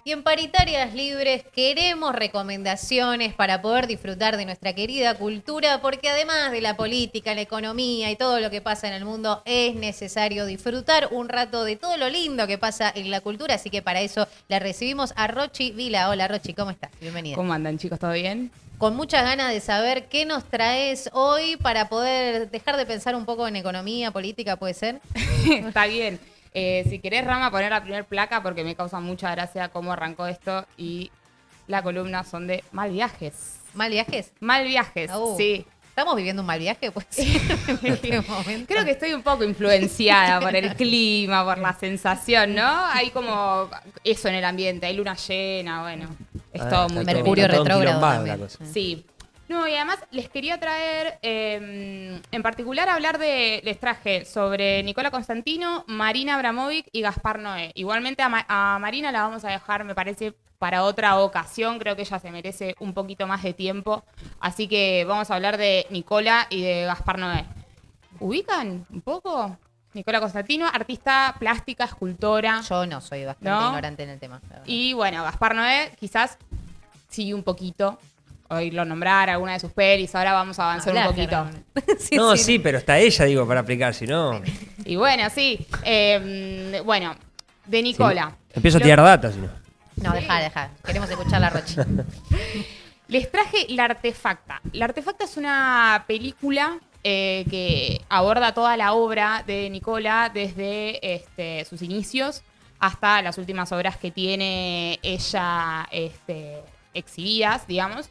Y en Paritarias Libres queremos recomendaciones para poder disfrutar de nuestra querida cultura, porque además de la política, la economía y todo lo que pasa en el mundo, es necesario disfrutar un rato de todo lo lindo que pasa en la cultura. Así que para eso la recibimos a Rochi Vila. Hola, Rochi, ¿cómo estás? Bienvenida. ¿Cómo andan, chicos? ¿Todo bien? Con muchas ganas de saber qué nos traes hoy para poder dejar de pensar un poco en economía, política, ¿puede ser? Está bien. Si querés, Rama, poner la primera placa porque me causa mucha gracia cómo arrancó esto y la columna son de mal viajes. ¿Mal viajes? Mal viajes, sí. ¿Estamos viviendo un mal viaje? Pues sí, en este momento. Creo que estoy un poco influenciada por el clima, por la sensación, ¿no? Hay como eso en el ambiente, hay luna llena, bueno, es todo muy Mercurio retrógrado también. Sí. No, y además les quería traer, en particular les traje sobre Nicola Constantino, Marina Abramovic y Gaspar Noé. Igualmente a Marina la vamos a dejar, me parece, para otra ocasión. Creo que ella se merece un poquito más de tiempo. Así que vamos a hablar de Nicola y de Gaspar Noé. ¿Ubican un poco? Nicola Constantino, artista plástica, escultora. Yo no soy bastante ignorante en el tema. Y bueno, Gaspar Noé quizás sí un poquito. Oírlo nombrar, alguna de sus pelis, ahora vamos a avanzar un poquito. Sí, pero está ella, digo, para aplicar, si no... Y bueno, sí. Bueno, de Nicola. Sí. Empiezo a tirar data, si no. No, deja. Queremos escuchar la Rochi. Les traje La Artefacta. La Artefacta es una película que aborda toda la obra de Nicola desde sus inicios hasta las últimas obras que tiene ella exhibidas, digamos.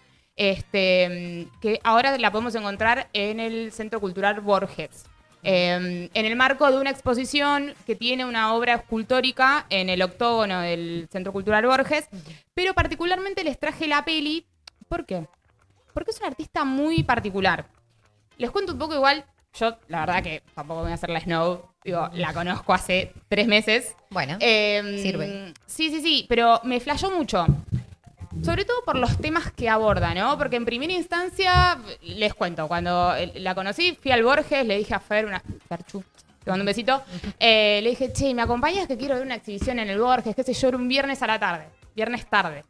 Que ahora la podemos encontrar en el Centro Cultural Borges. En el marco de una exposición que tiene una obra escultórica en el octógono del Centro Cultural Borges, pero particularmente les traje la peli. ¿Por qué? Porque es una artista muy particular. Les cuento un poco igual, yo la verdad que tampoco voy a hacer la Snow, digo, la conozco hace 3 meses. Bueno, sirve. Sí, pero me flashó mucho. Sobre todo por los temas que aborda, ¿no? Porque en primera instancia, les cuento, cuando la conocí, fui al Borges, le dije a Ferchu, te mando un besito, le dije, che, ¿me acompañas que quiero ver una exhibición en el Borges? Qué sé yo, era un viernes tarde.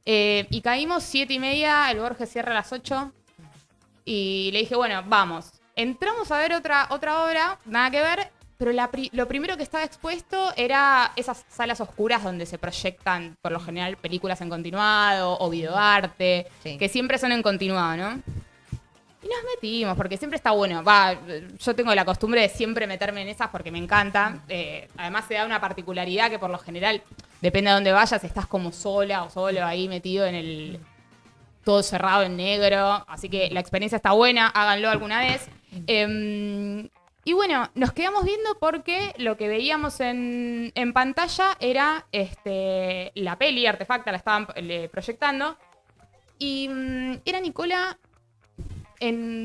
Y caímos 7:30, el Borges cierra a las 8, y le dije, bueno, vamos. Entramos a ver otra obra, nada que ver, pero lo primero que estaba expuesto era esas salas oscuras donde se proyectan, por lo general, películas en continuado o videoarte, Sí. que siempre son en continuado, ¿no? Y nos metimos, porque siempre está bueno. Yo tengo la costumbre de siempre meterme en esas porque me encanta. Además se da una particularidad que por lo general, depende de dónde vayas, estás como sola o solo ahí metido en el... todo cerrado en negro. Así que la experiencia está buena, háganlo alguna vez. Y bueno, nos quedamos viendo porque lo que veíamos en pantalla era la peli Artefacta, la estaban proyectando. Y era Nicola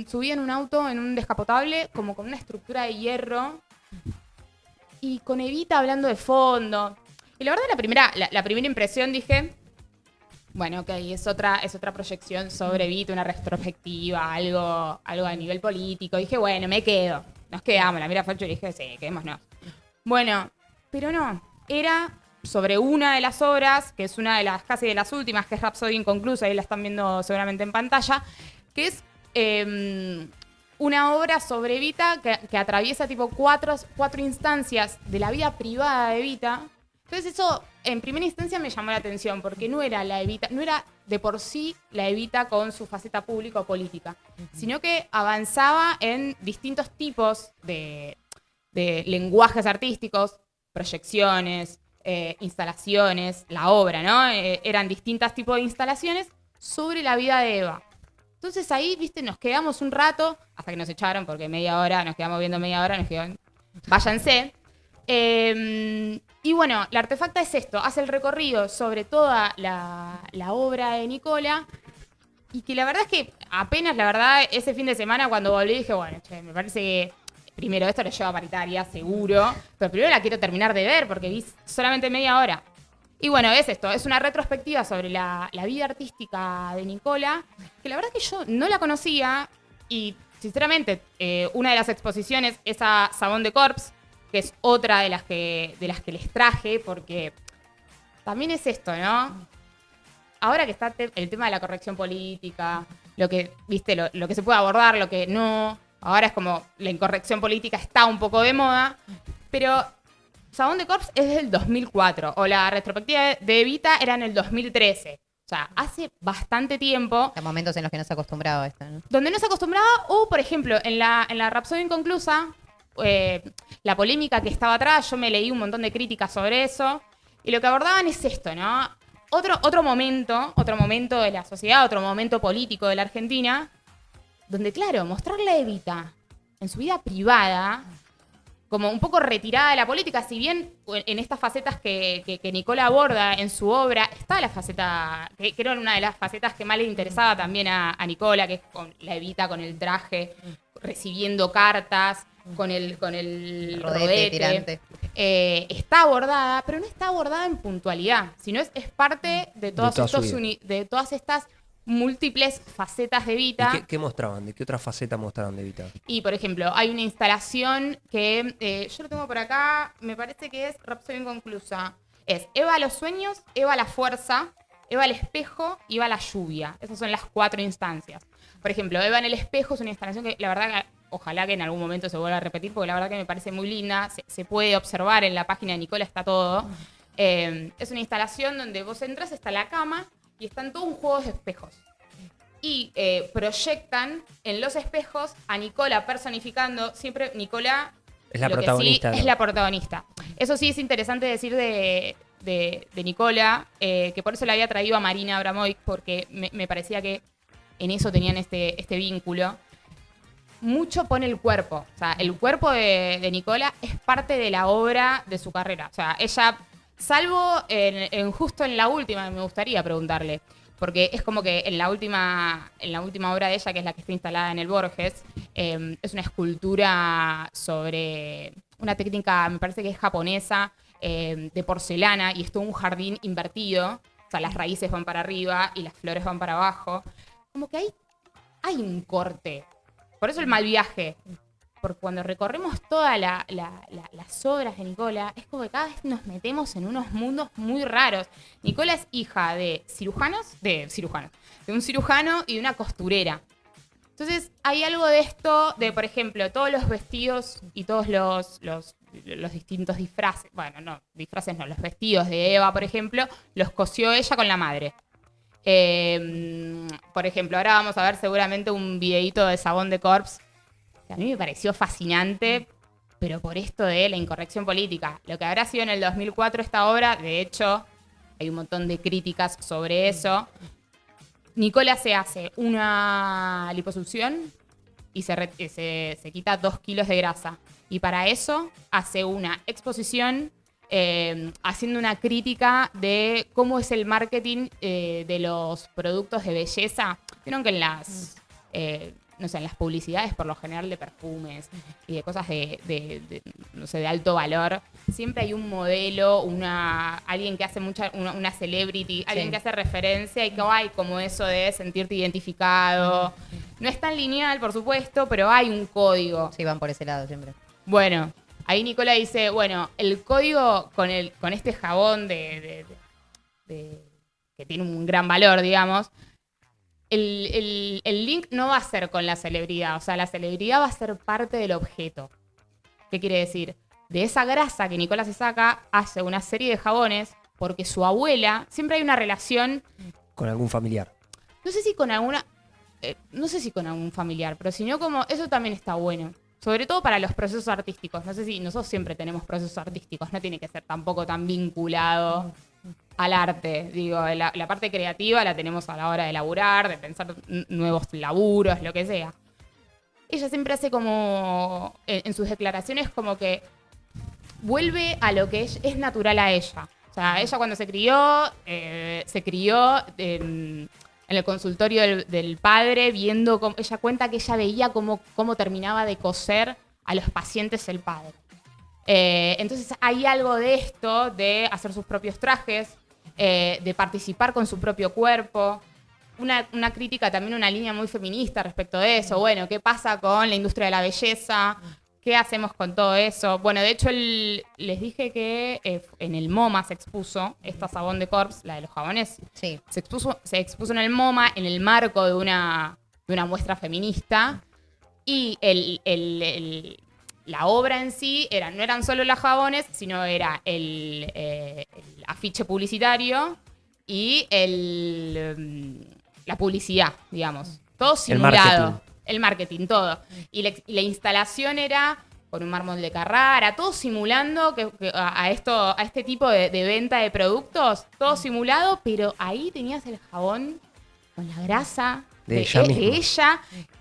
subida en un auto, en un descapotable, como con una estructura de hierro. Y con Evita hablando de fondo. Y la verdad, la primera impresión dije... Bueno, ok, es otra proyección sobre Evita, una retrospectiva, algo a nivel político. Dije, bueno, me quedo. Nos quedamos. La mira Facho y dije, sí, quedémonos. Bueno, pero no. Era sobre una de las obras, que es una de las casi de las últimas, que es Rhapsody Inconclusa, ahí la están viendo seguramente en pantalla, que es una obra sobre Evita que atraviesa tipo cuatro instancias de la vida privada de Evita. Entonces eso, en primera instancia, me llamó la atención, porque no era de por sí la Evita con su faceta pública o política, sino que avanzaba en distintos tipos de lenguajes artísticos, proyecciones, instalaciones, la obra, ¿no? Eran distintos tipos de instalaciones sobre la vida de Eva. Entonces ahí, viste, nos quedamos un rato, hasta que nos echaron, porque nos quedamos viendo media hora, nos dijeron, váyanse. Y bueno, la Artefacta es esto, hace el recorrido sobre toda la obra de Nicola, y que la verdad es que apenas, la verdad, ese fin de semana cuando volví dije, bueno, me parece que primero esto lo lleva a paritaria, seguro, pero primero la quiero terminar de ver porque vi solamente media hora. Y bueno, es esto, es una retrospectiva sobre la vida artística de Nicola, que la verdad es que yo no la conocía, y sinceramente, una de las exposiciones es a Savon de Corps, que es otra de las que les traje, porque también es esto, ¿no? Ahora que está el tema de la corrección política, lo que, viste, lo que se puede abordar, lo que no, ahora es como la incorrección política está un poco de moda, pero Savon de Corps es del 2004, o la retrospectiva de Evita era en el 2013. O sea, hace bastante tiempo. Hay momentos en los que no se acostumbraba a esto, ¿no? Donde no se acostumbraba, o por ejemplo, en la Rhapsody Inconclusa, la polémica que estaba atrás, yo me leí un montón de críticas sobre eso, y lo que abordaban es esto, ¿no? Otro momento de la sociedad, otro momento político de la Argentina, donde, claro, mostrarle a Evita en su vida privada, como un poco retirada de la política, si bien en estas facetas que Nicola aborda en su obra, está la faceta, que era una de las facetas que más le interesaba también a Nicola, que es con la Evita con el traje, recibiendo cartas, con el rodete. Tirante. Está abordada, pero no está abordada en puntualidad, sino es parte de todas estas múltiples facetas de Evita. ¿Y qué mostraban? ¿De qué otra faceta mostraban de Evita? Y, por ejemplo, hay una instalación que yo lo tengo por acá, me parece que es Rhapsody Inconclusa. Es Eva a los sueños, Eva a la fuerza, Eva al espejo y Eva a la lluvia. Esas son las 4 instancias. Por ejemplo, Eva en el espejo es una instalación que la verdad que ojalá que en algún momento se vuelva a repetir, porque la verdad que me parece muy linda. Se puede observar en la página de Nicola, está todo. Es una instalación donde vos entras, está la cama y están todos un juego de espejos. Y proyectan en los espejos a Nicola personificando. Siempre Nicola es la protagonista. Sí, es la protagonista. Eso sí es interesante decir de Nicola, que por eso la había traído a Marina Abramovic, porque me parecía que en eso tenían este vínculo. Mucho pone el cuerpo. O sea, el cuerpo de Nicola es parte de la obra de su carrera. O sea, ella, salvo justo en la última, me gustaría preguntarle, porque es como que en la última obra de ella, que es la que está instalada en el Borges, es una escultura sobre una técnica, me parece que es japonesa, de porcelana, y es todo un jardín invertido. O sea, las raíces van para arriba y las flores van para abajo. Como que hay un corte. Por eso el mal viaje. Porque cuando recorremos todas las obras de Nicola, es como que cada vez nos metemos en unos mundos muy raros. Nicola es hija de un cirujano y de una costurera. Entonces, hay algo de esto, de, por ejemplo, todos los vestidos y todos los los distintos disfraces, bueno, no, disfraces no, los vestidos de Eva, por ejemplo, los cosió ella con la madre. Por ejemplo, ahora vamos a ver seguramente un videíto de Sabón de Corps, que a mí me pareció fascinante, pero por esto de la incorrección política. Lo que habrá sido en el 2004 esta obra, de hecho, hay un montón de críticas sobre eso. Nicola se hace una liposucción y se quita 2 kilos de grasa. Y para eso hace una exposición haciendo una crítica de cómo es el marketing de los productos de belleza. Vieron que en las, no sé, en las publicidades, por lo general de perfumes y de cosas no sé, de alto valor, siempre hay un modelo, alguien que hace una celebrity, alguien que hace referencia y que hay como eso de sentirte identificado. No es tan lineal, por supuesto, pero hay un código. Sí, van por ese lado siempre. Bueno, ahí Nicola dice, bueno, el código con este jabón que tiene un gran valor, digamos, el link no va a ser con la celebridad, o sea, la celebridad va a ser parte del objeto. ¿Qué quiere decir? De esa grasa que Nicola se saca, hace una serie de jabones porque su abuela, siempre hay una relación... Con algún familiar. No sé si con algún familiar, pero si no como... Eso también está bueno. Sobre todo para los procesos artísticos. No sé si nosotros siempre tenemos procesos artísticos. No tiene que ser tampoco tan vinculado al arte. Digo, la parte creativa la tenemos a la hora de laburar, de pensar nuevos laburos, lo que sea. Ella siempre hace como... En sus declaraciones como que vuelve a lo que es natural a ella. O sea, ella cuando se crió en el consultorio del padre, viendo cómo, ella cuenta que ella veía cómo terminaba de coser a los pacientes el padre. Entonces hay algo de esto, de hacer sus propios trajes, de participar con su propio cuerpo. Una crítica, también una línea muy feminista respecto de eso. Bueno, ¿qué pasa con la industria de la belleza? ¿Qué hacemos con todo eso? Bueno, de hecho, les dije que en el MoMA se expuso esta Sabón de Corps, la de los jabones. Sí. Se expuso en el MoMA en el marco de una muestra feminista. Y la obra en sí no eran solo los jabones, sino era el afiche publicitario y la publicidad, digamos. Todo simulado. El marketing, todo. Y la instalación era con un mármol de Carrara, todo simulando que a este tipo de venta de productos, todo simulado, pero ahí tenías el jabón con la grasa de ella.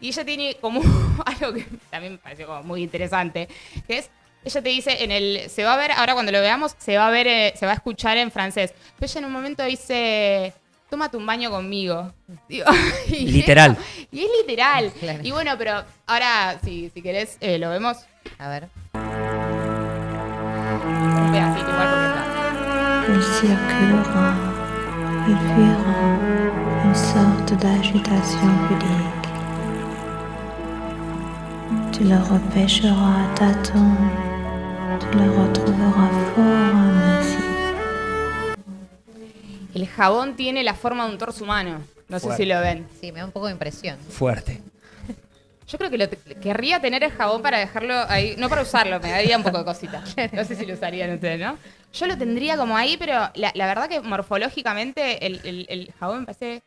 Y ella tiene como algo que también me pareció como muy interesante, que es, ella te dice, se va a ver, ahora cuando lo veamos, se va a escuchar en francés. Pero ella en un momento dice... Tómate un baño conmigo. Digo, literal. Y es literal. Claro. Y bueno, pero ahora, si querés, lo vemos. A ver. Un pedacito igual porque está. Il circulera, il fuira, une sorte d'agitation pudique. Tu le repêcheras à tâtons, tu le retrouveras fort indécis. El jabón tiene la forma de un torso humano. No sé si lo ven. Sí, me da un poco de impresión. Fuerte. Yo creo que querría tener el jabón para dejarlo ahí. No para usarlo, me daría un poco de cosita. No sé si lo usarían ustedes, ¿no? Yo lo tendría como ahí, pero la verdad que morfológicamente el jabón me parece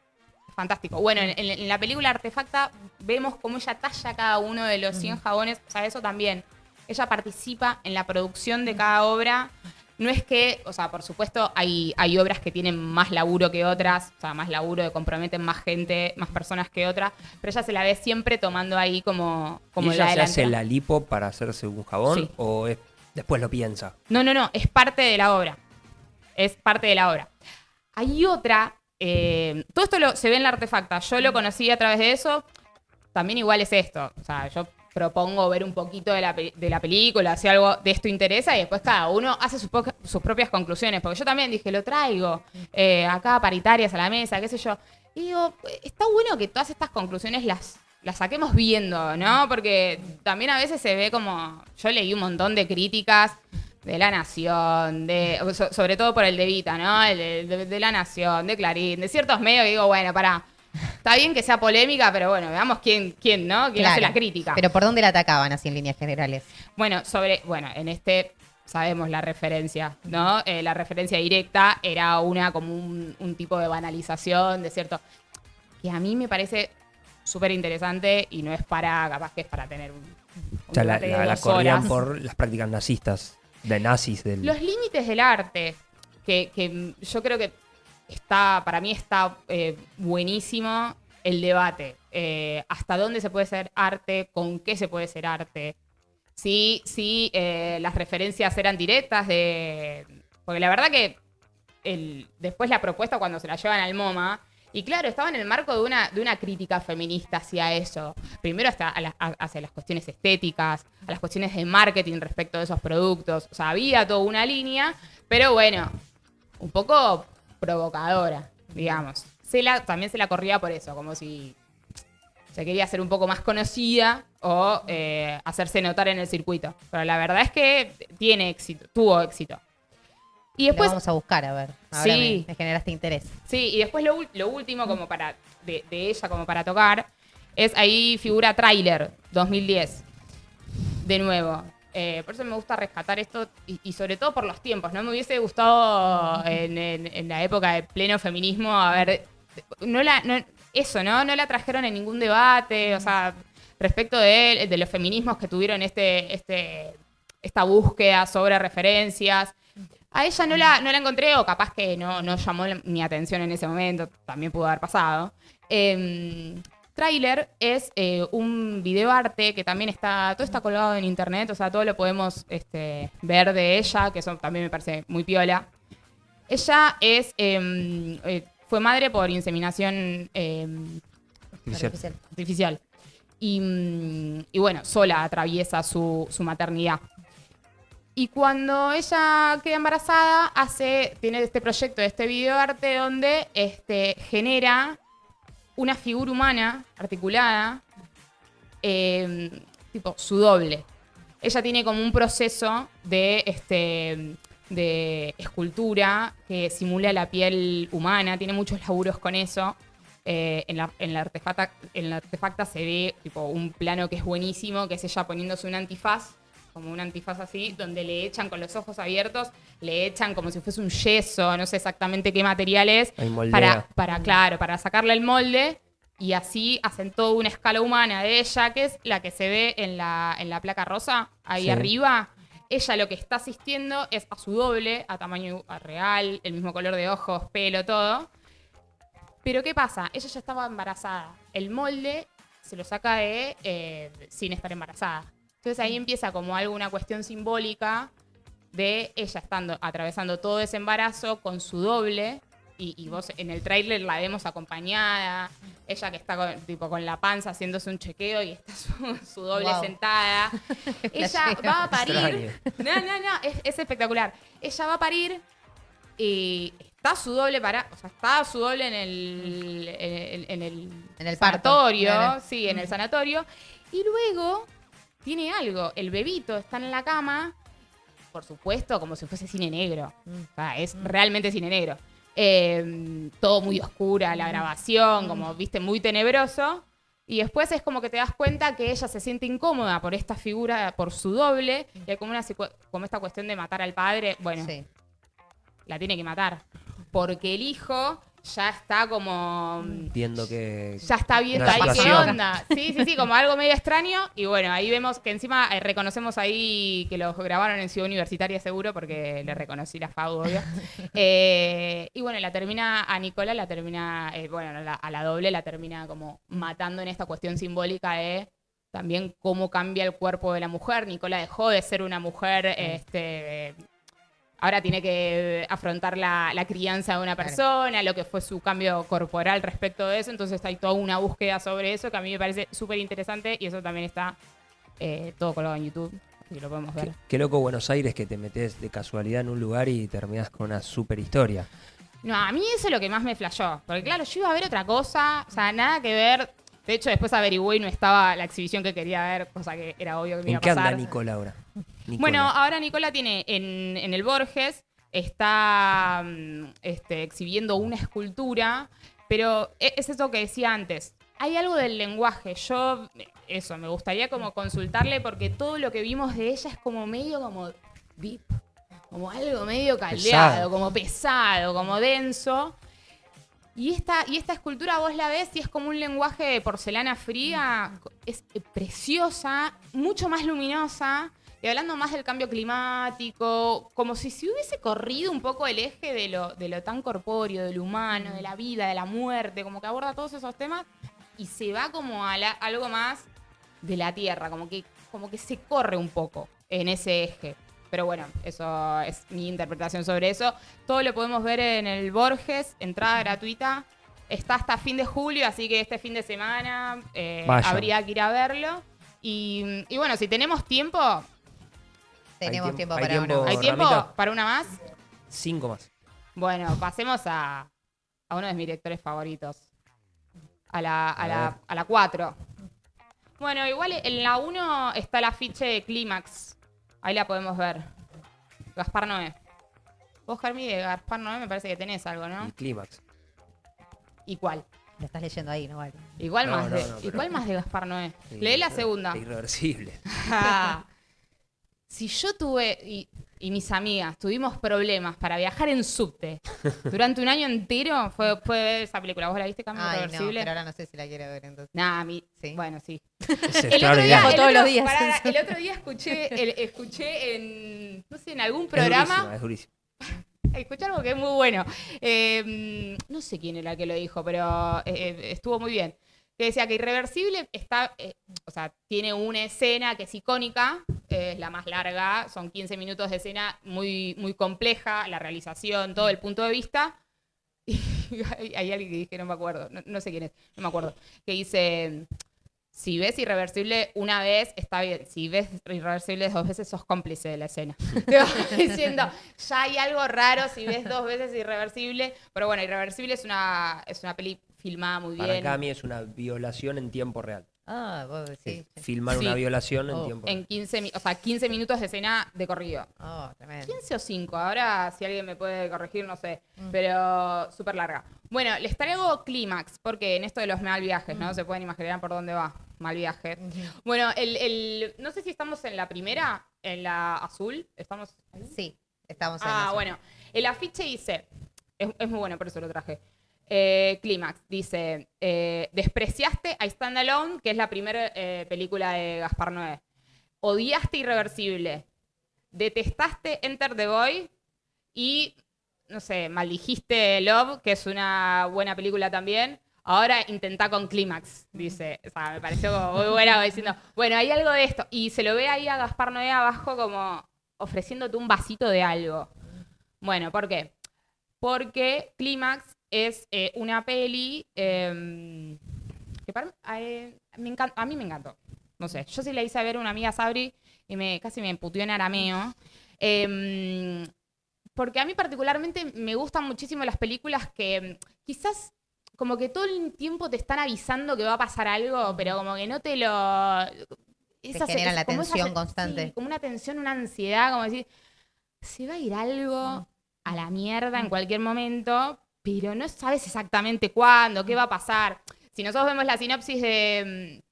fantástico. Bueno, en la película Artefacta vemos cómo ella talla cada uno de los 100 jabones. O sea, eso también. Ella participa en la producción de cada obra. No es que, o sea, por supuesto hay obras que tienen más laburo que otras, o sea, más laburo, que comprometen más gente, más personas que otras, pero ella se la ve siempre tomando ahí como ¿Y la ella se delantera. hace la lipo para hacerse un jabón Sí. o después lo piensa? No, es parte de la obra. Es parte de la obra. Hay otra, todo esto se ve en la Artefacta, yo lo conocí a través de eso, también igual es esto, o sea, yo propongo ver un poquito de la película, si algo de esto interesa, y después cada uno hace sus propias conclusiones. Porque yo también dije, lo traigo acá paritarias a la mesa, qué sé yo. Y digo, está bueno que todas estas conclusiones las saquemos viendo, ¿no? Porque también a veces se ve como... Yo leí un montón de críticas de La Nación, sobre todo por el de Vita, ¿no? El de La Nación, de Clarín, de ciertos medios, y digo, bueno, pará. Está bien que sea polémica, pero bueno, veamos quién ¿no? ¿Quién hace la crítica? Pero ¿por dónde la atacaban así en líneas generales? Bueno, en este sabemos la referencia, ¿no? La referencia directa era como un tipo de banalización de cierto... Que a mí me parece súper interesante y no es capaz que es para tener un O sea, debate de la 2 corrían horas. por las prácticas nazistas, de nazis del... Los límites del arte, que yo creo que para mí está buenísimo el debate. ¿Hasta dónde se puede ser arte? ¿Con qué se puede ser arte? Sí, las referencias eran directas porque la verdad que después la propuesta cuando se la llevan al MoMA, y claro, estaba en el marco de una crítica feminista hacia eso. Primero hacia las cuestiones estéticas, a las cuestiones de marketing respecto de esos productos. O sea, había toda una línea, pero bueno, un poco provocadora, digamos. También se la corría por eso, como si se quería hacer un poco más conocida o hacerse notar en el circuito. Pero la verdad es que tuvo éxito. Y después, Lo vamos a buscar, a ver. Ahora Sí. me generaste interés. Sí, y después lo último como de ella como para tocar es ahí figura Tráiler 2010. De nuevo. Por eso me gusta rescatar esto y sobre todo por los tiempos, ¿no? Me hubiese gustado en la época de pleno feminismo no la trajeron en ningún debate, o sea, respecto de los feminismos que tuvieron esta búsqueda sobre referencias. A ella no la encontré, o capaz que no llamó mi atención en ese momento, también pudo haber pasado. Tráiler es un videoarte que también todo está colgado en internet, o sea, todo lo podemos ver de ella, que eso también me parece muy piola. Ella fue madre por inseminación artificial. Y bueno, sola atraviesa su maternidad. Y cuando ella queda embarazada, tiene este proyecto, este videoarte donde genera una figura humana articulada, tipo su doble. Ella tiene como un proceso de escultura que simula la piel humana, tiene muchos laburos con eso. En la artefacta se ve tipo un plano que es buenísimo, que es ella poniéndose un antifaz, como un antifaz así, donde le echan con los ojos abiertos, le echan como si fuese un yeso, no sé exactamente qué material es, para sacarle el molde, y así hacen toda una escala humana de ella, que es la que se ve en la placa rosa, ahí arriba. Ella lo que está asistiendo es a su doble, a tamaño real, el mismo color de ojos, pelo, todo. Pero ¿qué pasa? Ella ya estaba embarazada. El molde se lo saca sin estar embarazada. Entonces ahí empieza como una cuestión simbólica de ella atravesando todo ese embarazo con su doble, y vos en el tráiler la vemos acompañada, ella que está con la panza haciéndose un chequeo y está su doble sentada. Ella va a parir. No, es espectacular. Ella va a parir y está su doble está su doble en el sanatorio, parto. Sí, en el sanatorio, y luego tiene algo, el bebito está en la cama, por supuesto, como si fuese cine negro. O sea, es realmente cine negro. Todo muy oscura, la grabación, como viste, muy tenebroso. Y después es como que te das cuenta que ella se siente incómoda por esta figura, por su doble. Y hay como esta cuestión de matar al padre. Bueno, la tiene que matar. Porque el hijo ya está como... Viendo que... Ya está viendo ahí qué onda. Sí, como algo medio extraño. Y bueno, ahí vemos que encima reconocemos ahí que lo grabaron en Ciudad Universitaria seguro, porque le reconocí la FAU, obvio. Y bueno, a Nicola la termina, a la doble la termina como matando en esta cuestión simbólica de también cómo cambia el cuerpo de la mujer. Nicola dejó de ser una mujer... ahora tiene que afrontar la crianza de una persona, lo que fue su cambio corporal respecto de eso. Entonces hay toda una búsqueda sobre eso que a mí me parece súper interesante, y eso también está todo colgado en YouTube, así que lo podemos ver. Qué loco Buenos Aires, que te metes de casualidad en un lugar y terminás con una super historia. No, a mí eso es lo que más me flashó. Porque claro, yo iba a ver otra cosa, o sea, nada que ver. De hecho, después averigüé y no estaba la exhibición que quería ver, cosa que era obvio que me iba a pasar. ¿En qué anda Nicola ahora? Bueno, ahora Nicola tiene en el Borges, está exhibiendo una escultura, Pero es eso que decía antes. Hay algo del lenguaje. Yo, eso, me gustaría como consultarle porque todo lo que vimos de ella es como medio como deep. Como algo medio caldeado, como pesado, como denso. Y esta escultura vos la ves y es como un lenguaje de porcelana fría. Es preciosa, mucho más luminosa. Y hablando más del cambio climático, como si se hubiese corrido un poco el eje de lo tan corpóreo, de lo humano, de la vida, de la muerte, como que aborda todos esos temas y se va como a algo más de la tierra, como que se corre un poco en ese eje. Pero bueno, eso es mi interpretación sobre eso. Todo lo podemos ver en el Borges, entrada gratuita. Está hasta fin de julio, así que este fin de semana habría que ir a verlo. Y bueno, si tenemos tiempo... Tenemos tiempo ¿Hay para tiempo, uno. ¿Hay tiempo Ramita? para una más? 5 más. Bueno, pasemos a uno de mis directores favoritos. A la 4. Bueno, igual en la 1 está el afiche de Clímax. Ahí la podemos ver. Gaspar Noé. Vos, Germi, de Gaspar Noé me parece que tenés algo, ¿no? El clímax. ¿Y cuál? Lo estás leyendo ahí, ¿no? Vale. Igual No, más no, de, no, pero- igual más de Gaspar Noé. Sí, Lee la segunda. Irreversible. Si yo tuve, y mis amigas, tuvimos problemas para viajar en subte durante un año entero, fue ver esa película. ¿Vos la viste, Cambio Ay, no, Irreversible? pero ahora no sé si la quiero ver entonces. Nah, Sí. bueno, sí. Es El otro día, extraordinario. Todos los días. el otro día escuché en, no sé, en algún programa, Es durísimo. escuché algo que es muy bueno. No sé quién era que lo dijo, pero estuvo muy bien. Que decía que Irreversible está, o sea, tiene una escena que es icónica, es la más larga, son 15 minutos de escena muy, muy compleja, la realización, todo el punto de vista. Y hay alguien que dije, no me acuerdo, no sé quién es, no me acuerdo, que dice, si ves Irreversible una vez, está bien, si ves Irreversible 2 veces, sos cómplice de la escena. Te va diciendo, ya hay algo raro si ves 2 veces Irreversible, pero bueno, Irreversible es una peli filmada muy Para bien. Cami es una violación en tiempo real. Ah, vos decís. Filmar Sí. una violación en Oh. tiempo real. En 15 minutos de escena de corrido. Oh, tremendo. 15 o 5, ahora si alguien me puede corregir, no sé, pero súper larga. Bueno, les traigo Clímax, porque en esto de los mal viajes, ¿no? Se pueden imaginar por dónde va, mal viaje. Bueno, no sé si estamos en la primera, en la azul, ¿estamos ahí? Sí, estamos en Ah, eso. bueno, el afiche dice, es muy bueno, por eso lo traje. Clímax, dice, despreciaste a Stand Alone, que es la primera película de Gaspar Noé. Odiaste Irreversible. Detestaste Enter the Void. Y, no sé, maldijiste Love, que es una buena película también. Ahora intentá con Clímax, dice. O sea, me pareció como muy buena diciendo, bueno, hay algo de esto. Y se lo ve ahí a Gaspar Noé abajo como ofreciéndote un vasito de algo. Bueno, ¿por qué? Porque Clímax es una peli que a mí me encantó. No sé, yo sí le hice a ver a una amiga Sabri y casi me emputió en arameo. Porque a mí particularmente me gustan muchísimo las películas que quizás como que todo el tiempo te están avisando que va a pasar algo, pero como que no te lo... generan la como tensión constante. Sí, como una tensión, una ansiedad, como decir, se va a ir algo a la mierda en cualquier momento, pero no sabes exactamente cuándo, qué va a pasar. Si nosotros vemos la sinopsis de...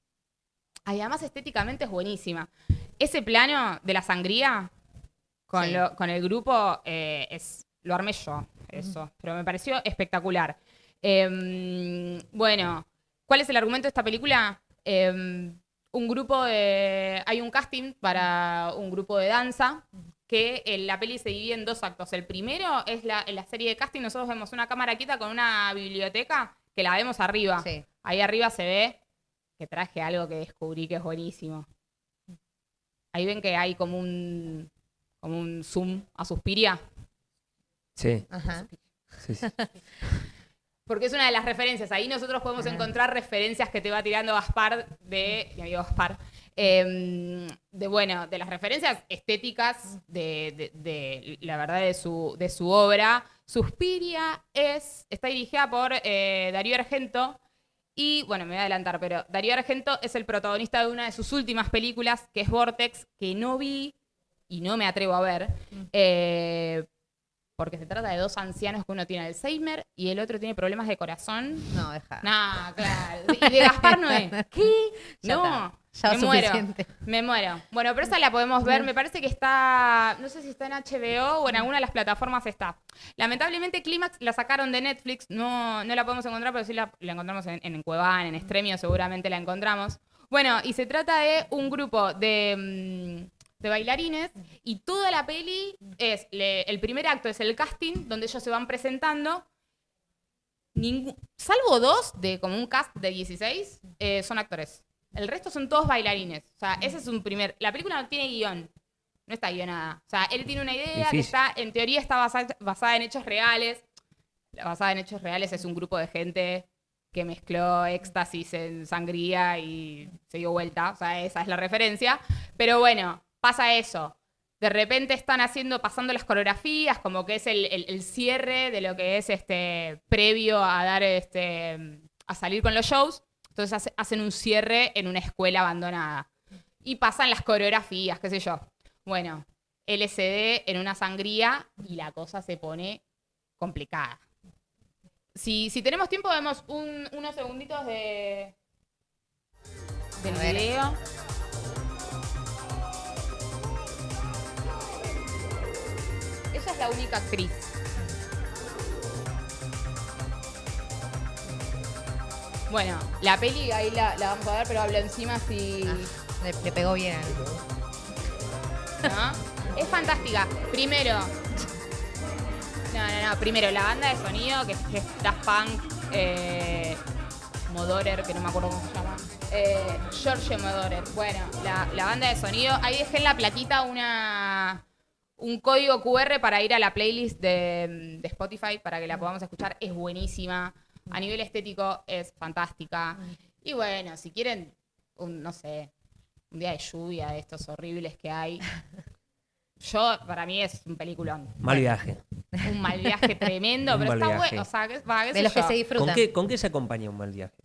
Ay, además estéticamente es buenísima. Ese plano de la sangría con, Sí. con el grupo lo armé yo, eso. Pero me pareció espectacular. Bueno, ¿cuál es el argumento de esta película? Hay un casting para un grupo de danza que la peli se divide en 2 actos. El primero es en la serie de casting, nosotros vemos una cámara quieta con una biblioteca que la vemos arriba. Sí. Ahí arriba se ve que traje algo que descubrí que es buenísimo. Ahí ven que hay como un zoom a Suspiria. Sí, Ajá. sí, sí. Porque es una de las referencias. Ahí nosotros podemos encontrar referencias que te va tirando Gaspar, mi amigo Gaspar, de las referencias estéticas de la verdad de su obra. Suspiria está dirigida por Darío Argento. Y bueno, me voy a adelantar, pero Darío Argento es el protagonista de una de sus últimas películas, que es Vortex, que no vi y no me atrevo a ver. porque se trata de dos ancianos que uno tiene Alzheimer y el otro tiene problemas de corazón. No, deja. No, claro. Y de Gaspar Noé. ¿Qué? Ya No. está. Ya Me muero. suficiente. Me muero. Bueno, pero esa la podemos ver. Me parece que está, no sé si está en HBO o en alguna de las plataformas está. Lamentablemente Clímax la sacaron de Netflix. No la podemos encontrar, pero sí la encontramos en Cuevana, en Stremio, seguramente la encontramos. Bueno, y se trata de un grupo de bailarines y toda la peli es, el primer acto es el casting, donde ellos se van presentando. Salvo dos de como un cast de 16, son actores. El resto son todos bailarines. O sea, ese es un primer... La película no tiene guión. No está guionada. O sea, él tiene una idea que está, en teoría está basada en hechos reales. La basada en hechos reales es un grupo de gente que mezcló éxtasis en sangría y se dio vuelta. O sea, esa es la referencia. Pero bueno, pasa eso. De repente están pasando las coreografías, como que es el cierre de lo que es previo a dar a salir con los shows. Entonces hacen un cierre en una escuela abandonada. Y pasan las coreografías, qué sé yo. Bueno, LSD en una sangría y la cosa se pone complicada. Si tenemos tiempo, vemos unos segunditos del video. Ella es la única actriz. Bueno, la peli ahí la vamos a ver, pero hablo encima si... Le pegó bien. ¿No? Es fantástica. Primero... No. Primero, la banda de sonido, que es Daft Punk, Modorer, que no me acuerdo cómo se llama. Giorgio Modorer. Bueno, la banda de sonido. Ahí dejé en la plaquita un código QR para ir a la playlist de Spotify para que la podamos escuchar. Es buenísima. A nivel estético es fantástica. Y bueno, si quieren, no sé, un día de lluvia de estos horribles que hay. Para mí es un peliculón. Mal viaje. Un mal viaje tremendo, pero está bueno. O sea, qué de los que se disfrutan. ¿Con qué se acompaña un mal viaje?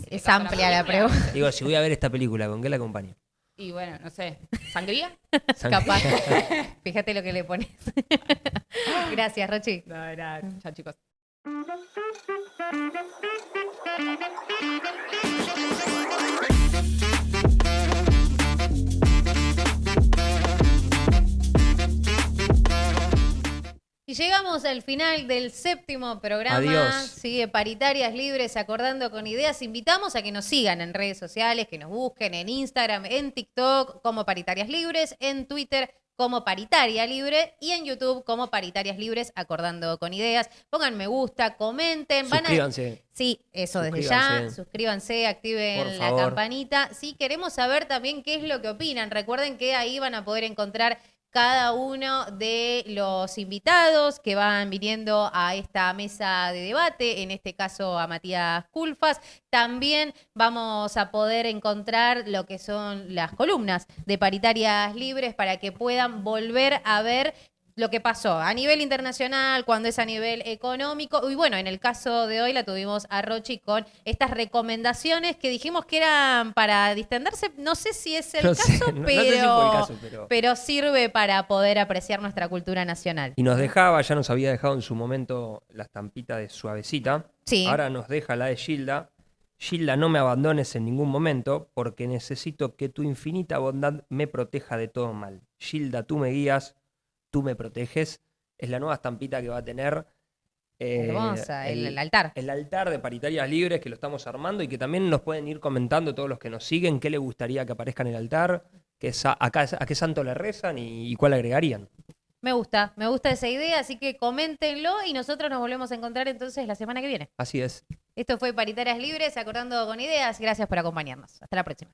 Es amplia la pregunta. Digo, si voy a ver esta película, ¿con qué la acompaño? Y bueno, no sé, ¿sangría? Capaz. Fíjate lo que le pones. Gracias, Rochi. No, chao, chicos. Y llegamos al final del 7º programa. Adiós. Sigue Paritarias Libres, Acordando con Ideas. Invitamos a que nos sigan en redes sociales, que nos busquen en Instagram, en TikTok como Paritarias Libres, en Twitter como Paritaria Libre y en YouTube como Paritarias Libres, Acordando con Ideas. Pongan me gusta, comenten. Suscríbanse. Sí, eso desde ya. Suscríbanse, activen la campanita. Sí, queremos saber también qué es lo que opinan. Recuerden que ahí van a poder encontrar cada uno de los invitados que van viniendo a esta mesa de debate, en este caso a Matías Culfas. También vamos a poder encontrar lo que son las columnas de Paritarias Libres para que puedan volver a ver lo que pasó a nivel internacional, cuando es a nivel económico. Y bueno, en el caso de hoy la tuvimos a Rochi con estas recomendaciones que dijimos que eran para distenderse. No sé si es el caso, pero sirve para poder apreciar nuestra cultura nacional. Y nos ya nos había dejado en su momento la estampita de Suavecita. Sí. Ahora nos deja la de Gilda. Gilda, no me abandones en ningún momento porque necesito que tu infinita bondad me proteja de todo mal. Gilda, tú me guías. Tú me proteges, es la nueva estampita que va a tener. Hermosa, el altar. El altar de Paritarias Libres que lo estamos armando y que también nos pueden ir comentando todos los que nos siguen qué les gustaría que aparezca en el altar, a qué santo le rezan y cuál agregarían. Me gusta esa idea, así que coméntenlo y nosotros nos volvemos a encontrar entonces la semana que viene. Así es. Esto fue Paritarias Libres, Acordando con Ideas. Gracias por acompañarnos. Hasta la próxima.